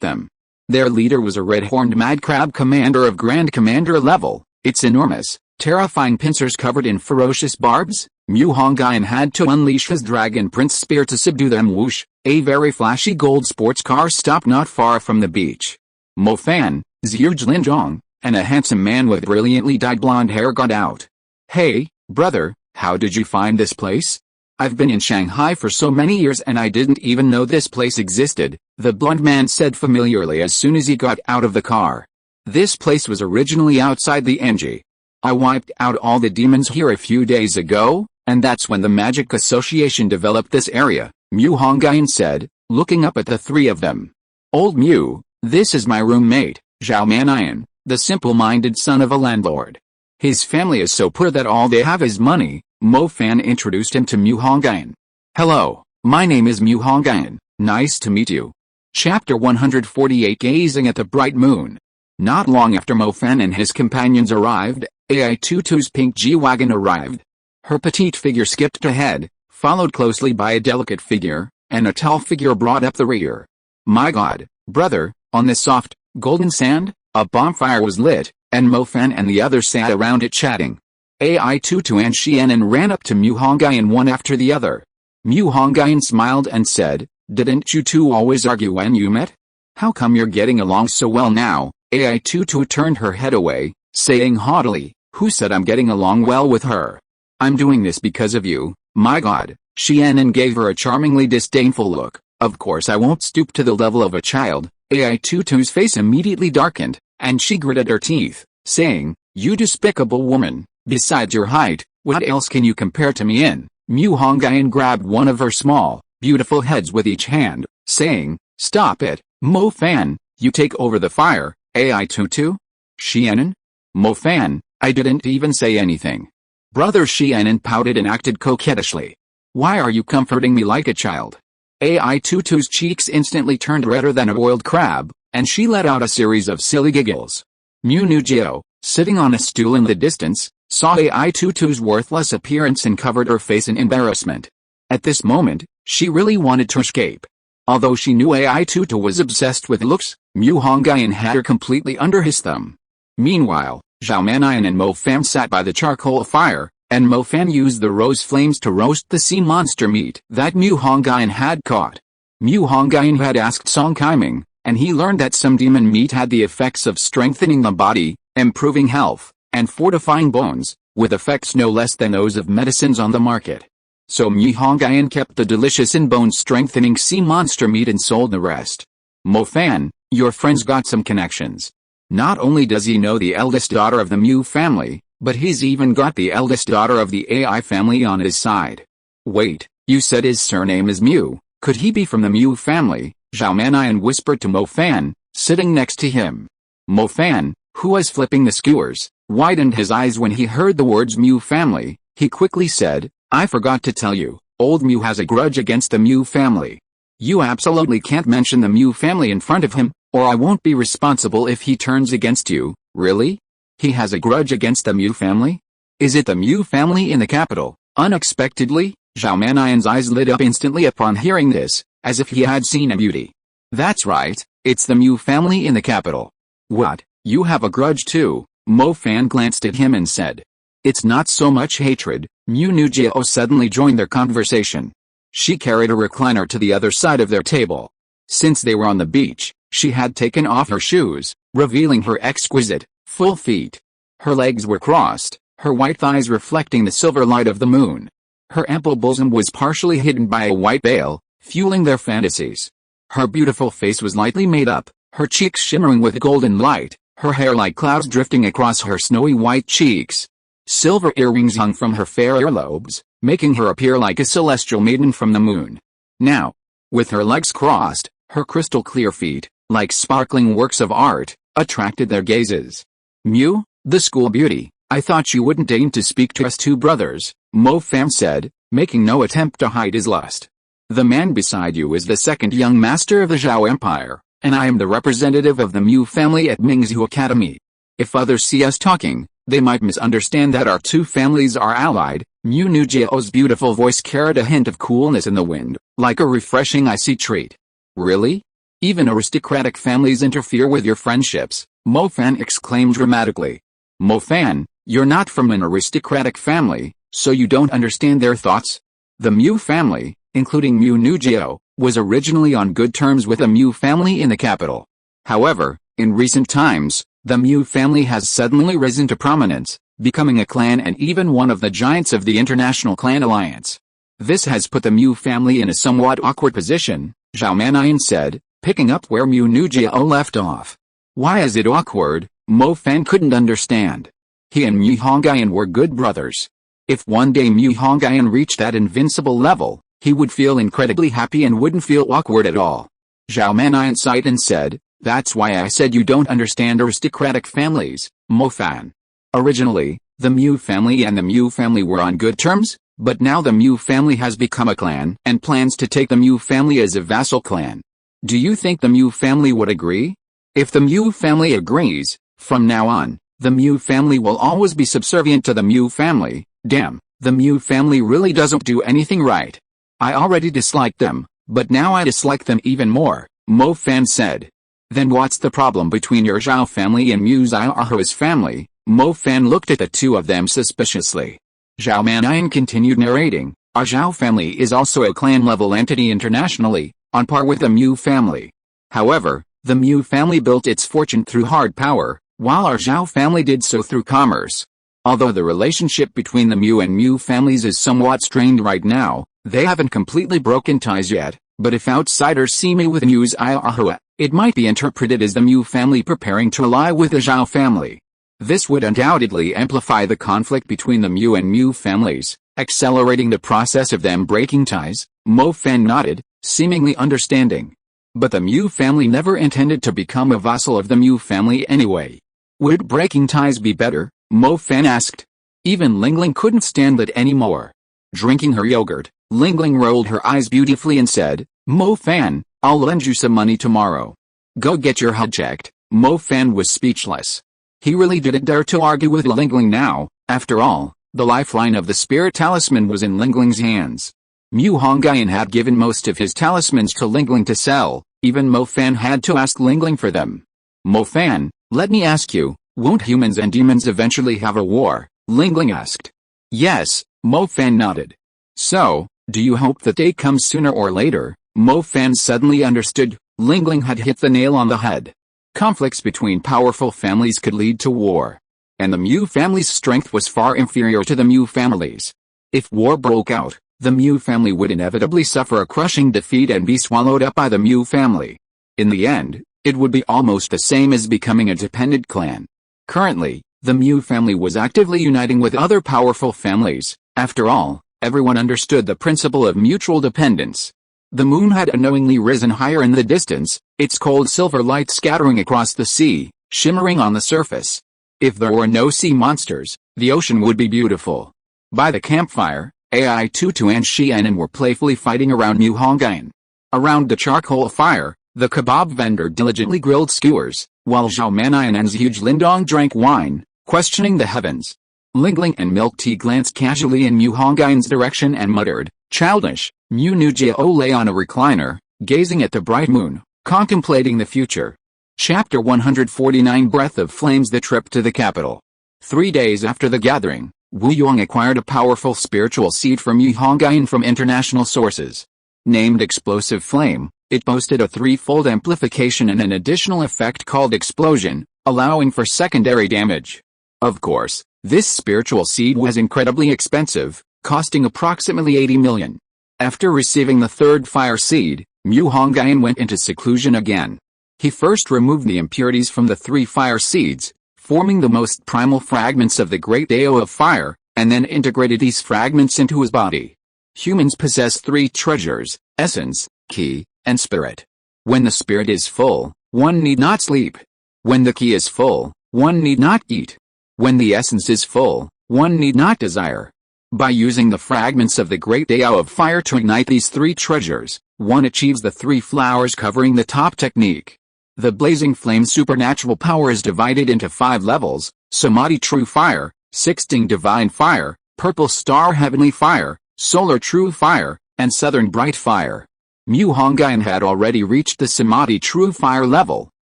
them. Their leader was a red-horned mad crab commander of Grand Commander level, its enormous, terrifying pincers covered in ferocious barbs. Mu Hongyun had to unleash his Dragon Prince spear to subdue them. Whoosh, a very flashy gold sports car stopped not far from the beach. Mo Fan, Zhirjlin Zhong, and a handsome man with brilliantly dyed blonde hair got out. "Hey, brother, how did you find this place? I've been in Shanghai for so many years and I didn't even know this place existed," the blonde man said familiarly as soon as he got out of the car. "This place was originally outside the NG. I wiped out all the demons here a few days ago, and that's when the Magic Association developed this area," Mu Hongyun said, looking up at the three of them. "Old Mu, this is my roommate, Zhao Manian, the simple-minded son of a landlord. His family is so poor that all they have is money." Mo Fan introduced him to Mu Hongyun. "Hello, my name is Mu Hongyun, nice to meet you." Chapter 148. Gazing at the bright moon. Not long after Mo Fan and his companions arrived, AI Tutu's pink G-Wagon arrived. Her petite figure skipped ahead, followed closely by a delicate figure, and a tall figure brought up the rear. "My God, brother," on the soft, golden sand, a bonfire was lit, and Mo Fan and the others sat around it chatting. AI Tutu and Xianen ran up to Mu Hongyun one after the other. Mu Hongyun smiled and said, "Didn't you two always argue when you met? How come you're getting along so well now?" AI Tutu turned her head away, saying haughtily, "Who said I'm getting along well with her? I'm doing this because of you, my God." Xianen gave her a charmingly disdainful look. "Of course I won't stoop to the level of a child." AI Tutu's face immediately darkened, and she gritted her teeth, saying, "You despicable woman, besides your height, what else can you compare to me in?" Mu Hongyun grabbed one of her small, beautiful heads with each hand, saying, "Stop it, Mo Fan, you take over the fire." AI Tutu? Xianen? Mo Fan, I didn't even say anything. Brother Xianen pouted and acted coquettishly. "Why are you comforting me like a child?" AI Tutu's cheeks instantly turned redder than a boiled crab, and she let out a series of silly giggles. Mu Nujio, sitting on a stool in the distance, saw AI Tutu's worthless appearance and covered her face in embarrassment. At this moment, she really wanted to escape. Although she knew AI Tutu was obsessed with looks, Mu Hongyun had her completely under his thumb. Meanwhile, Zhao Manian and Mo Fan sat by the charcoal fire, and Mo Fan used the rose flames to roast the sea monster meat that Mu Hongyun had caught. Mu Hongyun had asked Song Kaiming, and he learned that some demon meat had the effects of strengthening the body, improving health, and fortifying bones, with effects no less than those of medicines on the market. So Mu Hongyun kept the delicious and bone-strengthening sea monster meat and sold the rest. "Mo Fan, your friend's got some connections. Not only does he know the eldest daughter of the Mu family, but he's even got the eldest daughter of the AI family on his side." "Wait, you said his surname is Mu, could he be from the Mu family?" Zhao Manian whispered to Mo Fan, sitting next to him. Mo Fan, who was flipping the skewers, widened his eyes when he heard the words Mu family. He quickly said, "I forgot to tell you, old Mu has a grudge against the Mu family. You absolutely can't mention the Mu family in front of him, or I won't be responsible if he turns against you." "Really? He has a grudge against the Mu family? Is it the Mu family in the capital?" Unexpectedly, Zhao Manian's eyes lit up instantly upon hearing this, as if he had seen a beauty. "That's right, it's the Mu family in the capital." "What, you have a grudge too?" Mo Fan glanced at him and said. "It's not so much hatred." Mu Nujio suddenly joined their conversation. She carried a recliner to the other side of their table. Since they were on the beach, she had taken off her shoes, revealing her exquisite, full feet. Her legs were crossed, her white thighs reflecting the silver light of the moon. Her ample bosom was partially hidden by a white veil, fueling their fantasies. Her beautiful face was lightly made up, her cheeks shimmering with golden light, her hair like clouds drifting across her snowy white cheeks. Silver earrings hung from her fair earlobes, making her appear like a celestial maiden from the moon. Now, with her legs crossed, her crystal-clear feet, like sparkling works of art, attracted their gazes. "Mu, the school beauty, I thought you wouldn't deign to speak to us two brothers, Mo Fan said, making no attempt to hide his lust. The man beside you is the second young master of the Zhao Empire, and I am the representative of the Mu family at Mingzhu Academy. If others see us talking, they might misunderstand that our two families are allied. Mu Nujiao's beautiful voice carried a hint of coolness in the wind, like a refreshing icy treat. Really? Even aristocratic families interfere with your friendships, Mo Fan exclaimed dramatically. Mo Fan, you're not from an aristocratic family, so you don't understand their thoughts? The Mu family, including Mu Nujiao, was originally on good terms with the Mu family in the capital. However, in recent times, the Mu family has suddenly risen to prominence, becoming a clan and even one of the giants of the International Clan Alliance. This has put the Mu family in a somewhat awkward position, Zhao Mannion said, picking up where Mu Nujiao left off. Why is it awkward? Mo Fan couldn't understand. He and Mu Hongyun were good brothers. If one day Mu Hongyun reached that invincible level, he would feel incredibly happy and wouldn't feel awkward at all. Zhao Mannion sighed and said, that's why I said you don't understand aristocratic families, Mo Fan. Originally, the Mu family and the Mu family were on good terms, but now the Mu family has become a clan and plans to take the Mu family as a vassal clan. Do you think the Mu family would agree? If the Mu family agrees, from now on, the Mu family will always be subservient to the Mu family. Damn, the Mu family really doesn't do anything right. I already disliked them, but now I dislike them even more, Mo Fan said. Then what's the problem between your Zhao family and Mu Xiaohua's family? Mo Fan looked at the two of them suspiciously. Zhao Mannion continued narrating, our Zhao family is also a clan-level entity internationally, on par with the Mu family. However, the Mu family built its fortune through hard power, while our Zhao family did so through commerce. Although the relationship between the Mu and Mu families is somewhat strained right now, they haven't completely broken ties yet, but if outsiders see me with Mu Xiaohua, it might be interpreted as the Mu family preparing to ally with the Zhao family. This would undoubtedly amplify the conflict between the Mu and Mu families, accelerating the process of them breaking ties. Mo Fan nodded, seemingly understanding. But the Mu family never intended to become a vassal of the Mu family anyway. Would breaking ties be better? Mo Fan asked. Even Lingling couldn't stand it anymore. Drinking her yogurt, Lingling rolled her eyes beautifully and said, Mo Fan, I'll lend you some money tomorrow. Go get your head checked. Mo Fan was speechless. He really didn't dare to argue with Lingling now. After all, the lifeline of the spirit talisman was in Lingling's hands. Mu Hongyun had given most of his talismans to Lingling to sell, even Mo Fan had to ask Lingling for them. Mo Fan, let me ask you, won't humans and demons eventually have a war? Lingling asked. Yes, Mo Fan nodded. So, do you hope that day comes sooner or later? Mo Fan suddenly understood, Lingling had hit the nail on the head. Conflicts between powerful families could lead to war. And the Mu family's strength was far inferior to the Mu family's. If war broke out, the Mu family would inevitably suffer a crushing defeat and be swallowed up by the Mu family. In the end, it would be almost the same as becoming a dependent clan. Currently, the Mu family was actively uniting with other powerful families. After all, everyone understood the principle of mutual dependence. The moon had unknowingly risen higher in the distance, its cold silver light scattering across the sea, shimmering on the surface. If there were no sea monsters, the ocean would be beautiful. By the campfire, Ai Tutu and Xianan were playfully fighting around Mu Hongyun. Around the charcoal fire, the kebab vendor diligently grilled skewers, while Zhao Mannion and Zhuge Lindong drank wine, questioning the heavens. Lingling and Milk Tea glanced casually in Mu Hongyun's direction and muttered, childish. Mu Nujiao lay on a recliner, gazing at the bright moon, contemplating the future. Chapter 149 Breath of Flames. The trip to the capital. 3 days after the gathering, Wu Yong acquired a powerful spiritual seed from Mu Hongyun from international sources. Named Explosive Flame, it boasted a threefold amplification and an additional effect called Explosion, allowing for secondary damage. Of course, this spiritual seed was incredibly expensive, costing approximately 80 million. After receiving the third fire seed, Mu Hongyun went into seclusion again. He first removed the impurities from the 3 fire seeds, forming the most primal fragments of the great Dao of fire, and then integrated these fragments into his body. Humans possess 3 treasures, essence, ki, and spirit. When the spirit is full, one need not sleep. When the ki is full, one need not eat. When the essence is full, one need not desire. By using the fragments of the great Dao of fire to ignite these three treasures, one achieves the three flowers covering the top technique. The blazing flame supernatural power is divided into 5 levels: Samadhi true fire, Sixting divine fire, Purple star heavenly fire, Solar true fire, and Southern bright fire. Mu Hongyun had already reached the Samadhi true fire level.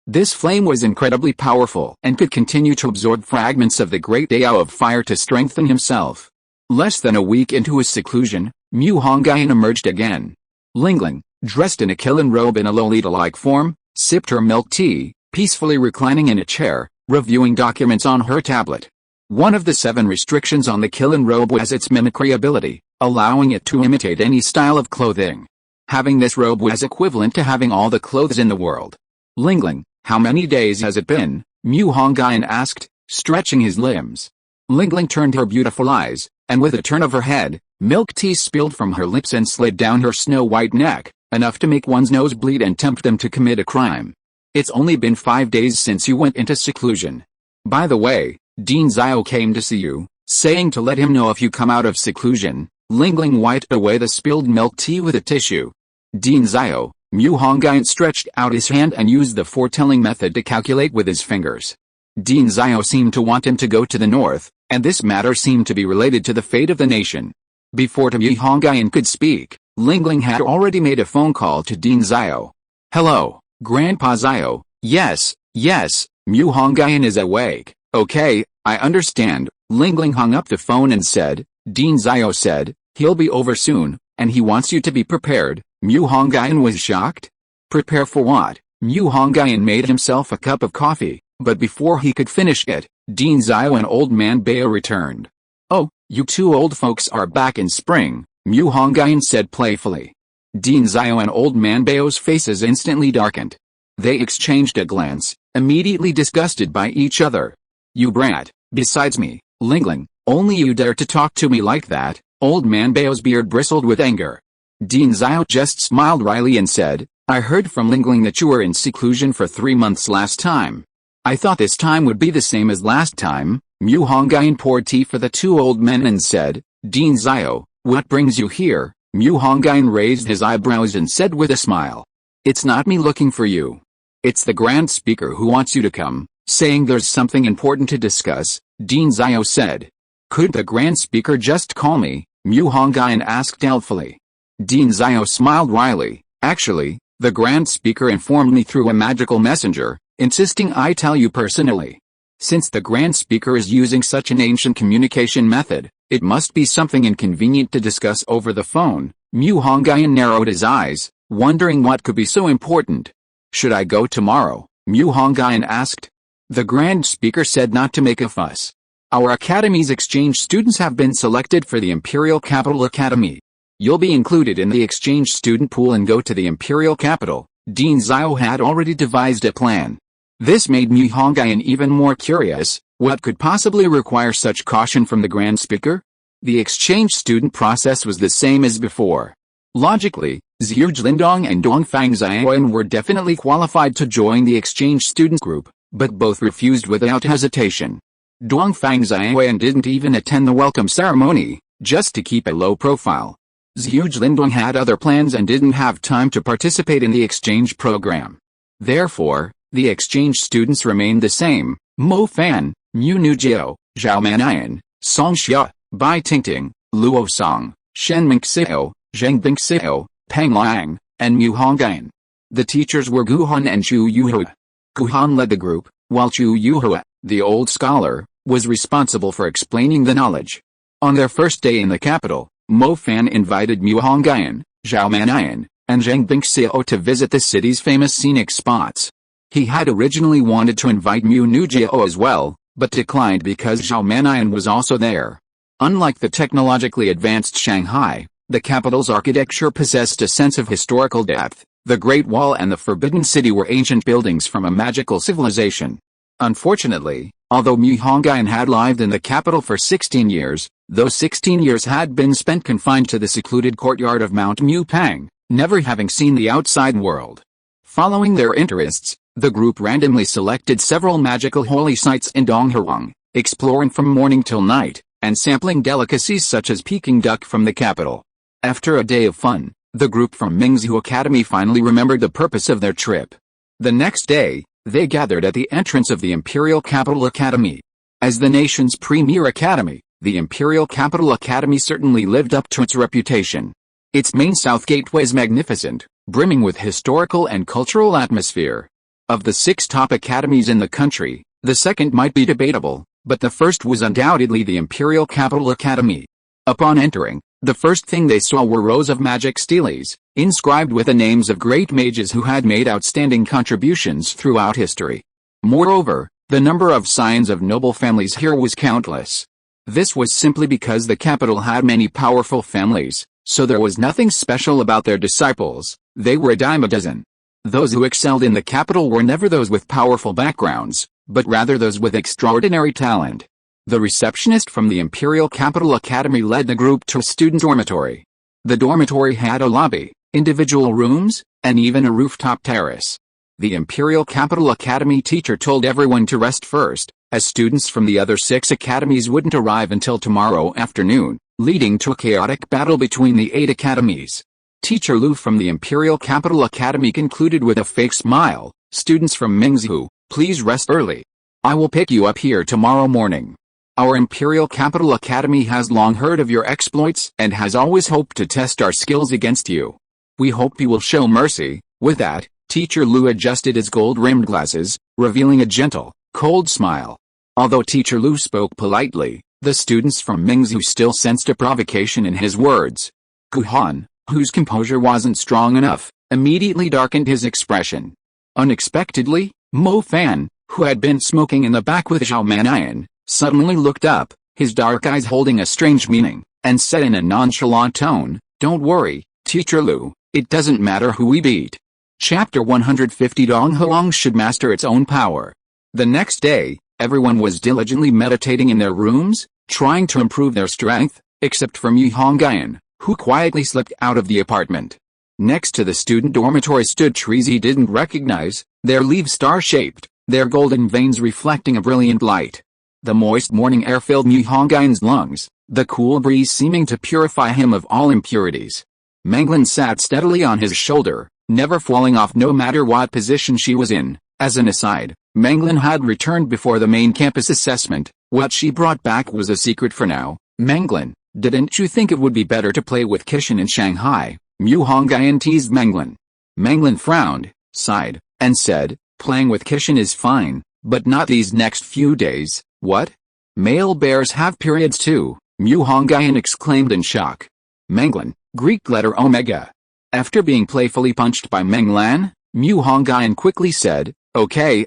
This flame was incredibly powerful and could continue to absorb fragments of the great Dao of fire to strengthen himself. Less than a week into his seclusion, Mu Hongyun emerged again. Qinling, dressed in a Qinling robe in a Lolita-like form, sipped her milk tea, peacefully reclining in a chair, reviewing documents on her tablet. One of the 7 restrictions on the Qinling robe was its mimicry ability, allowing it to imitate any style of clothing. Having this robe was equivalent to having all the clothes in the world. Qinling, how many days has it been? Mu Hongyun asked, stretching his limbs. Qinling turned her beautiful eyes, and with a turn of her head, milk tea spilled from her lips and slid down her snow-white neck, enough to make one's nose bleed and tempt them to commit a crime. It's only been 5 days since you went into seclusion. By the way, Dean Zio came to see you, saying to let him know if you come out of seclusion. Qinling wiped away the spilled milk tea with a tissue. Dean Zio, Mu Hongyun stretched out his hand and used the foretelling method to calculate with his fingers. Dean Zio seemed to want him to go to the north, and this matter seemed to be related to the fate of the nation. Before Mu Hongyun could speak, Qinling had already made a phone call to Dean Zio. Hello, Grandpa Zio. Yes, Mu Hongyun is awake. Okay, I understand. Qinling hung up the phone and said, Dean Zio said, he'll be over soon, and he wants you to be prepared. Mu Hongyun was shocked. Prepare for what? Mu Hongyun made himself a cup of coffee, but before he could finish it, Dean Zio and Old Man Bao returned. Oh, you two old folks are back in spring, Mu Hongyun said playfully. Dean Zio and Old Man Bao's faces instantly darkened. They exchanged a glance, immediately disgusted by each other. You brat, besides me, Qinling, only you dare to talk to me like that. Old Man Bao's beard bristled with anger. Dean Zio just smiled wryly and said, I heard from Qinling that you were in seclusion for 3 months last time. I thought this time would be the same as last time. Mu Hongyun poured tea for the 2 old men and said, Dean Zio, what brings you here? Mu Hongyun raised his eyebrows and said with a smile. It's not me looking for you. It's the Grand Speaker who wants you to come, saying there's something important to discuss, Dean Zio said. Could the Grand Speaker just call me? Mu Hongyun asked doubtfully. Dean Zio smiled wryly. Actually, the Grand Speaker informed me through a magical messenger, insisting I tell you personally. Since the Grand Speaker is using such an ancient communication method, it must be something inconvenient to discuss over the phone. Mu Hongyun narrowed his eyes, wondering what could be so important. Should I go tomorrow? Mu Hongyun asked. The Grand Speaker said not to make a fuss. Our Academy's exchange students have been selected for the Imperial Capital Academy. You'll be included in the exchange student pool and go to the Imperial Capital. Dean Zio had already devised a plan. This made Mu Hongyun even more curious. What could possibly require such caution from the Grand Speaker? The exchange student process was the same as before. Logically, Zhu Jlindong and Dongfang Xiaoyan were definitely qualified to join the exchange student group, but both refused without hesitation. Dongfang Xiaoyan didn't even attend the welcome ceremony, just to keep a low profile. Zhu Jlindong had other plans and didn't have time to participate in the exchange program. Therefore, the exchange students remained the same: Mo Fan, Mu Nujio, Zhao Manayan, Song Xia, Bai Tingting, Luo Song, Shen Mingxiao, Zheng Bingxiao, Peng Liang, and Mu Hongyun. The teachers were Guhan and Chu Yuhua. Guhan led the group, while Chu Yuhua, the old scholar, was responsible for explaining the knowledge. On their first day in the capital, Mo Fan invited Mu Hongyun, Zhao Manayan, and Zheng Bingxiao to visit the city's famous scenic spots. He had originally wanted to invite Mu Nujio as well, but declined because Zhao Manayan was also there. Unlike the technologically advanced Shanghai, the capital's architecture possessed a sense of historical depth. The Great Wall and the Forbidden City were ancient buildings from a magical civilization. Unfortunately, although Mu Hongyun had lived in the capital for 16 years, those 16 years had been spent confined to the secluded courtyard of Mount Mu Pang, never having seen the outside world. Following their interests, the group randomly selected several magical holy sites in Donghuang, exploring from morning till night, and sampling delicacies such as Peking duck from the capital. After a day of fun, the group from Mingzhu Academy finally remembered the purpose of their trip. The next day, they gathered at the entrance of the Imperial Capital Academy. As the nation's premier academy, the Imperial Capital Academy certainly lived up to its reputation. Its main south gate was magnificent, brimming with historical and cultural atmosphere. Of the 6 top academies in the country, the second might be debatable, but the first was undoubtedly the Imperial Capital Academy. Upon entering, the first thing they saw were rows of magic steles, inscribed with the names of great mages who had made outstanding contributions throughout history. Moreover, the number of scions of noble families here was countless. This was simply because the capital had many powerful families, so there was nothing special about their disciples. They were a dime a dozen. Those who excelled in the capital were never those with powerful backgrounds, but rather those with extraordinary talent. The receptionist from the Imperial Capital Academy led the group to a student dormitory. The dormitory had a lobby, individual rooms, and even a rooftop terrace. The Imperial Capital Academy teacher told everyone to rest first, as students from the other 6 academies wouldn't arrive until tomorrow afternoon, leading to a chaotic battle between the 8 academies. Teacher Lu from the Imperial Capital Academy concluded with a fake smile, "Students from Mingzhu, please rest early. I will pick you up here tomorrow morning. Our Imperial Capital Academy has long heard of your exploits and has always hoped to test our skills against you. We hope you will show mercy." With that, Teacher Lu adjusted his gold-rimmed glasses, revealing a gentle, cold smile. Although Teacher Lu spoke politely, the students from Mingzhu still sensed a provocation in his words. Guhan, whose composure wasn't strong enough, immediately darkened his expression. Unexpectedly, Mo Fan, who had been smoking in the back with Zhao Manayan, suddenly looked up, his dark eyes holding a strange meaning, and said in a nonchalant tone, "Don't worry, Teacher Lu, it doesn't matter who we beat." Chapter 150 Dong Halong should master its own power. The next day, everyone was diligently meditating in their rooms, trying to improve their strength, except for Mu Hongyun, who quietly slipped out of the apartment. Next to the student dormitory stood trees he didn't recognize, their leaves star-shaped, their golden veins reflecting a brilliant light. The moist morning air filled Mu Hongyun's lungs, the cool breeze seeming to purify him of all impurities. Meng Lan sat steadily on his shoulder, never falling off no matter what position she was in. As an aside, Meng Lan had returned before the main campus assessment. What she brought back was a secret for now. "Meng Lan, didn't you think it would be better to play with Qishan in Shanghai?" Mu Hongyun teased Meng Lan. Meng Lan frowned, sighed, and said, "Playing with Qishan is fine, but not these next few days." "What? Male bears have periods too?" Mu Hongyun exclaimed in shock. Meng Lan, Greek letter omega. After being playfully punched by Meng Lan, Mu Hongyun quickly said, Okay,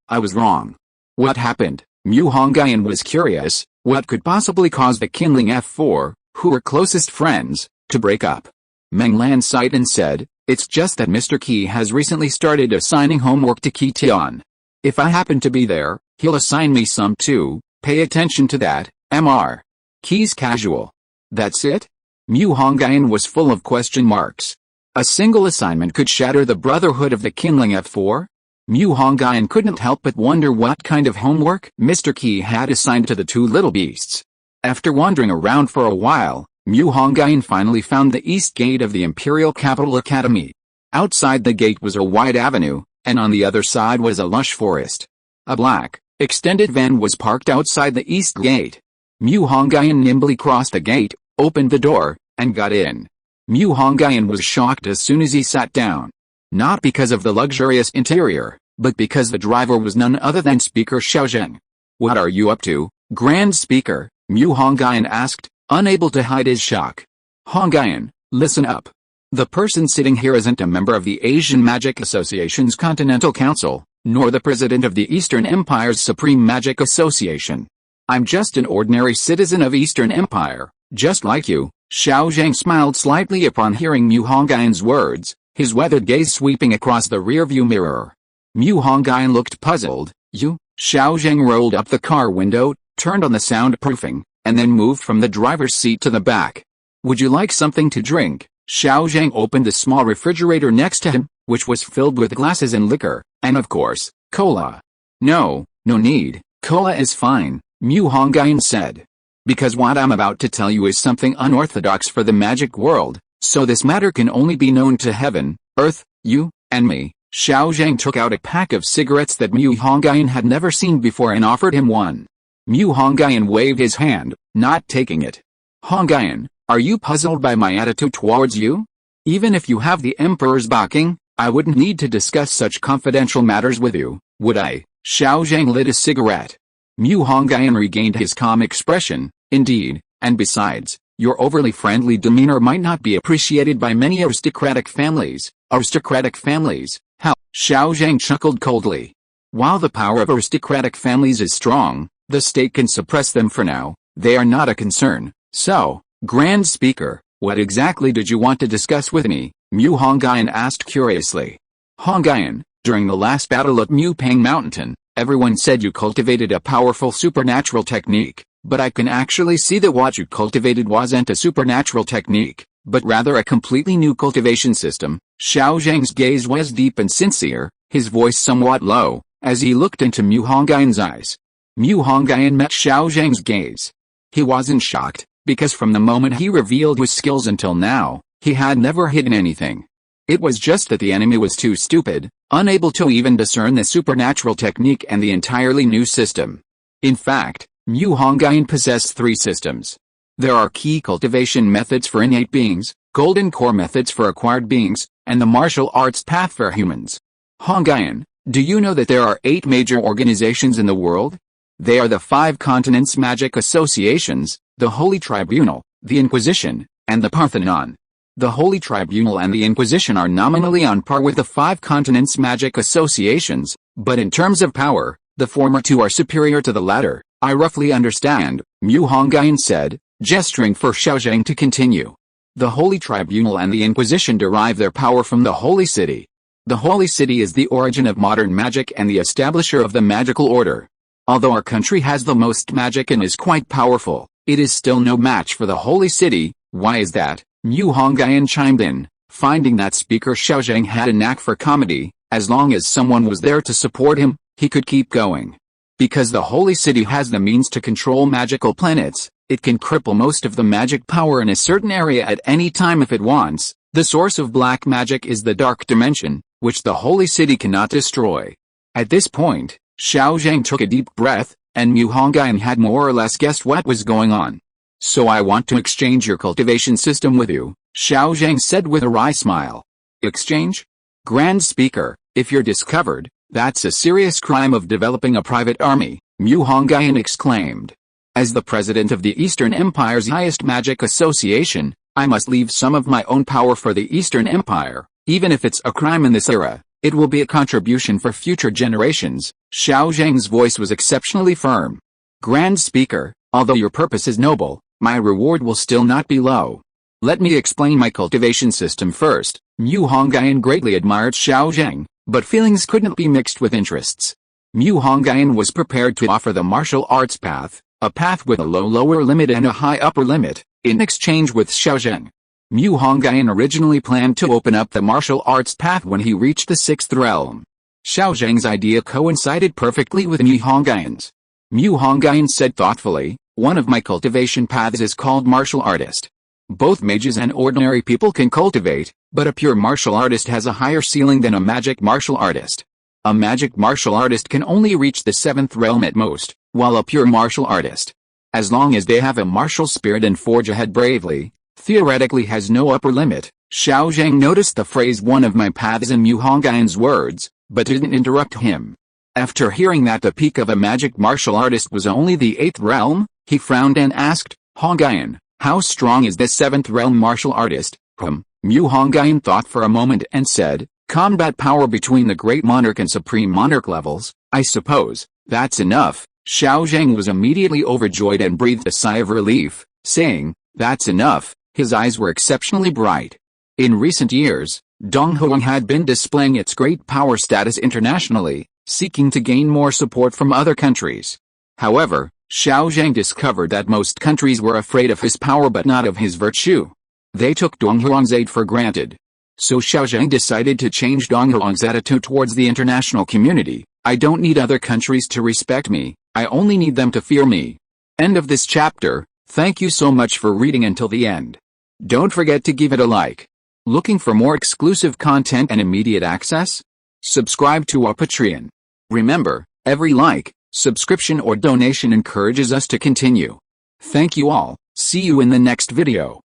I was wrong." "What happened?" Mu Hongyun was curious. What could possibly cause the Qinling F4, who were closest friends, to break up? Meng Lan sighed and said, "It's just that Mr. Qi has recently started assigning homework to Qi Tian. If I happen to be there, he'll assign me some too. Pay attention to that, Mr. Qi's casual." "That's it?" Mu Hongyun was full of question marks. A single assignment could shatter the brotherhood of the Qinling F4? Mu Hongyun couldn't help but wonder what kind of homework Mr. Qi had assigned to the 2 little beasts. After wandering around for a while, Mu Hongyun finally found the east gate of the Imperial Capital Academy. Outside the gate was a wide avenue, and on the other side was a lush forest. A black, extended van was parked outside the east gate. Mu Hongyun nimbly crossed the gate, opened the door, and got in. Mu Hongyun was shocked as soon as he sat down. Not because of the luxurious interior, but because the driver was none other than Speaker Xiaozheng. "What are you up to, Grand Speaker?" Mu Hongyun asked, unable to hide his shock. "Hongyun, listen up. The person sitting here isn't a member of the Asian Magic Association's Continental Council, nor the president of the Eastern Empire's Supreme Magic Association. I'm just an ordinary citizen of Eastern Empire, just like you." Xiaozheng smiled slightly upon hearing Mu Hongyun's words, his weathered gaze sweeping across the rearview mirror. Mu Hongyun looked puzzled. "You?" Xiaozheng rolled up the car window, turned on the soundproofing, and then moved from the driver's seat to the back. "Would you like something to drink?" Xiaozheng opened the small refrigerator next to him, which was filled with glasses and liquor, and of course, cola. No need," Cola is fine, Mu Hongyun said. Because what I'm about to tell you is something unorthodox for the magic world, so this matter can only be known to heaven, earth, you, and me. Xiao Zhang took out a pack of cigarettes that Mu Hongyun had never seen before and offered him one. Mu Hongyun waved his hand, not taking it. Hongyun, are you puzzled by my attitude towards you? Even if you have the Emperor's backing, I wouldn't need to discuss such confidential matters with you, would I? Xiao Zhang lit a cigarette. Mu Hongyun regained his calm expression. Indeed, and besides, your overly friendly demeanor might not be appreciated by many aristocratic families. Aristocratic families? How? Xiao Zhang chuckled coldly. While the power of aristocratic families is strong, the state can suppress them for now. They are not a concern. So, Grand Speaker, what exactly did you want to discuss with me? Mu Hongyun asked curiously. Hongyun, during the last battle at Mu Pang Mountain, everyone said you cultivated a powerful supernatural technique, but I can actually see that what you cultivated wasn't a supernatural technique, but rather a completely new cultivation system. Xiao Zhang's gaze was deep and sincere, his voice somewhat low, as he looked into Mu Hongyun's eyes. Mu Hongyun met Xiao Zhang's gaze. He wasn't shocked, because from the moment he revealed his skills until now, he had never hidden anything. It was just that the enemy was too stupid, unable to even discern the supernatural technique and the entirely new system. In fact, Mu Hongyun possessed three systems. There are key cultivation methods for innate beings, golden core methods for acquired beings, and the martial arts path for humans. Hongyun, do you know that there are 8 major organizations in the world? They are the 5 continents magic associations, the Holy Tribunal, the Inquisition, and the Parthenon. The Holy Tribunal and the Inquisition are nominally on par with the 5 continents magic associations, but in terms of power, the former 2 are superior to the latter. I roughly understand, Mu Hongyun said, gesturing for Xiao Zhang to continue. The Holy Tribunal and the Inquisition derive their power from the Holy City. The Holy City is the origin of modern magic and the establisher of the magical order. Although our country has the most magic and is quite powerful, it is still no match for the Holy City. Why is that? Mu Hongyun chimed in, finding that Speaker Xiao Zhang had a knack for comedy. As long as someone was there to support him, he could keep going. Because the Holy City has the means to control magical planets, it can cripple most of the magic power in a certain area at any time if it wants. The source of black magic is the dark dimension, which the Holy City cannot destroy. At this point, Xiao Zhang took a deep breath, and Mu Hongyun had more or less guessed what was going on. So I want to exchange your cultivation system with you, Xiao Zhang said with a wry smile. Exchange? Grand Speaker, if you're discovered, that's a serious crime of developing a private army, Mu Hongyun exclaimed. As the president of the Eastern Empire's highest magic association, I must leave some of my own power for the Eastern Empire. Even if it's a crime in this era, it will be a contribution for future generations. Xiao Zhang's voice was exceptionally firm. Grand Speaker, although your purpose is noble, my reward will still not be low. Let me explain my cultivation system first. Mu Hongyun greatly admired Xiao Zhang, but feelings couldn't be mixed with interests. Mu Hongyun was prepared to offer the martial arts path, a path with a low lower limit and a high upper limit, in exchange with Xiao Zhang. Mu Hongyun originally planned to open up the martial arts path when he reached the 6th realm. Xiao Zhang's idea coincided perfectly with Mu Hongyun's. Mu Hongyun said thoughtfully, one of my cultivation paths is called martial artist. Both mages and ordinary people can cultivate, but a pure martial artist has a higher ceiling than a magic martial artist. A magic martial artist can only reach the 7th realm at most, while a pure martial artist, as long as they have a martial spirit and forge ahead bravely, theoretically has no upper limit. Xiao Zhang noticed the phrase one of my paths in Mu Hongyun's words, but didn't interrupt him. After hearing that the peak of a magic martial artist was only the 8th realm, he frowned and asked, Hongyun, how strong is this 7th realm martial artist? Mu Hongyun thought for a moment and said, combat power between the great monarch and supreme monarch levels, I suppose. That's enough. Xiao Zhang was immediately overjoyed and breathed a sigh of relief, saying, that's enough. His eyes were exceptionally bright. In recent years, Donghuang had been displaying its great power status internationally, seeking to gain more support from other countries. However, Xiao Zhang discovered that most countries were afraid of his power but not of his virtue. They took Donghuang's aid for granted. So Xiao Zhang decided to change Donghuang's attitude towards the international community. I don't need other countries to respect me, I only need them to fear me. End of this chapter. Thank you so much for reading until the end. Don't forget to give it a like. Looking for more exclusive content and immediate access? Subscribe to our Patreon. Remember, every like, subscription or donation encourages us to continue. Thank you all, see you in the next video.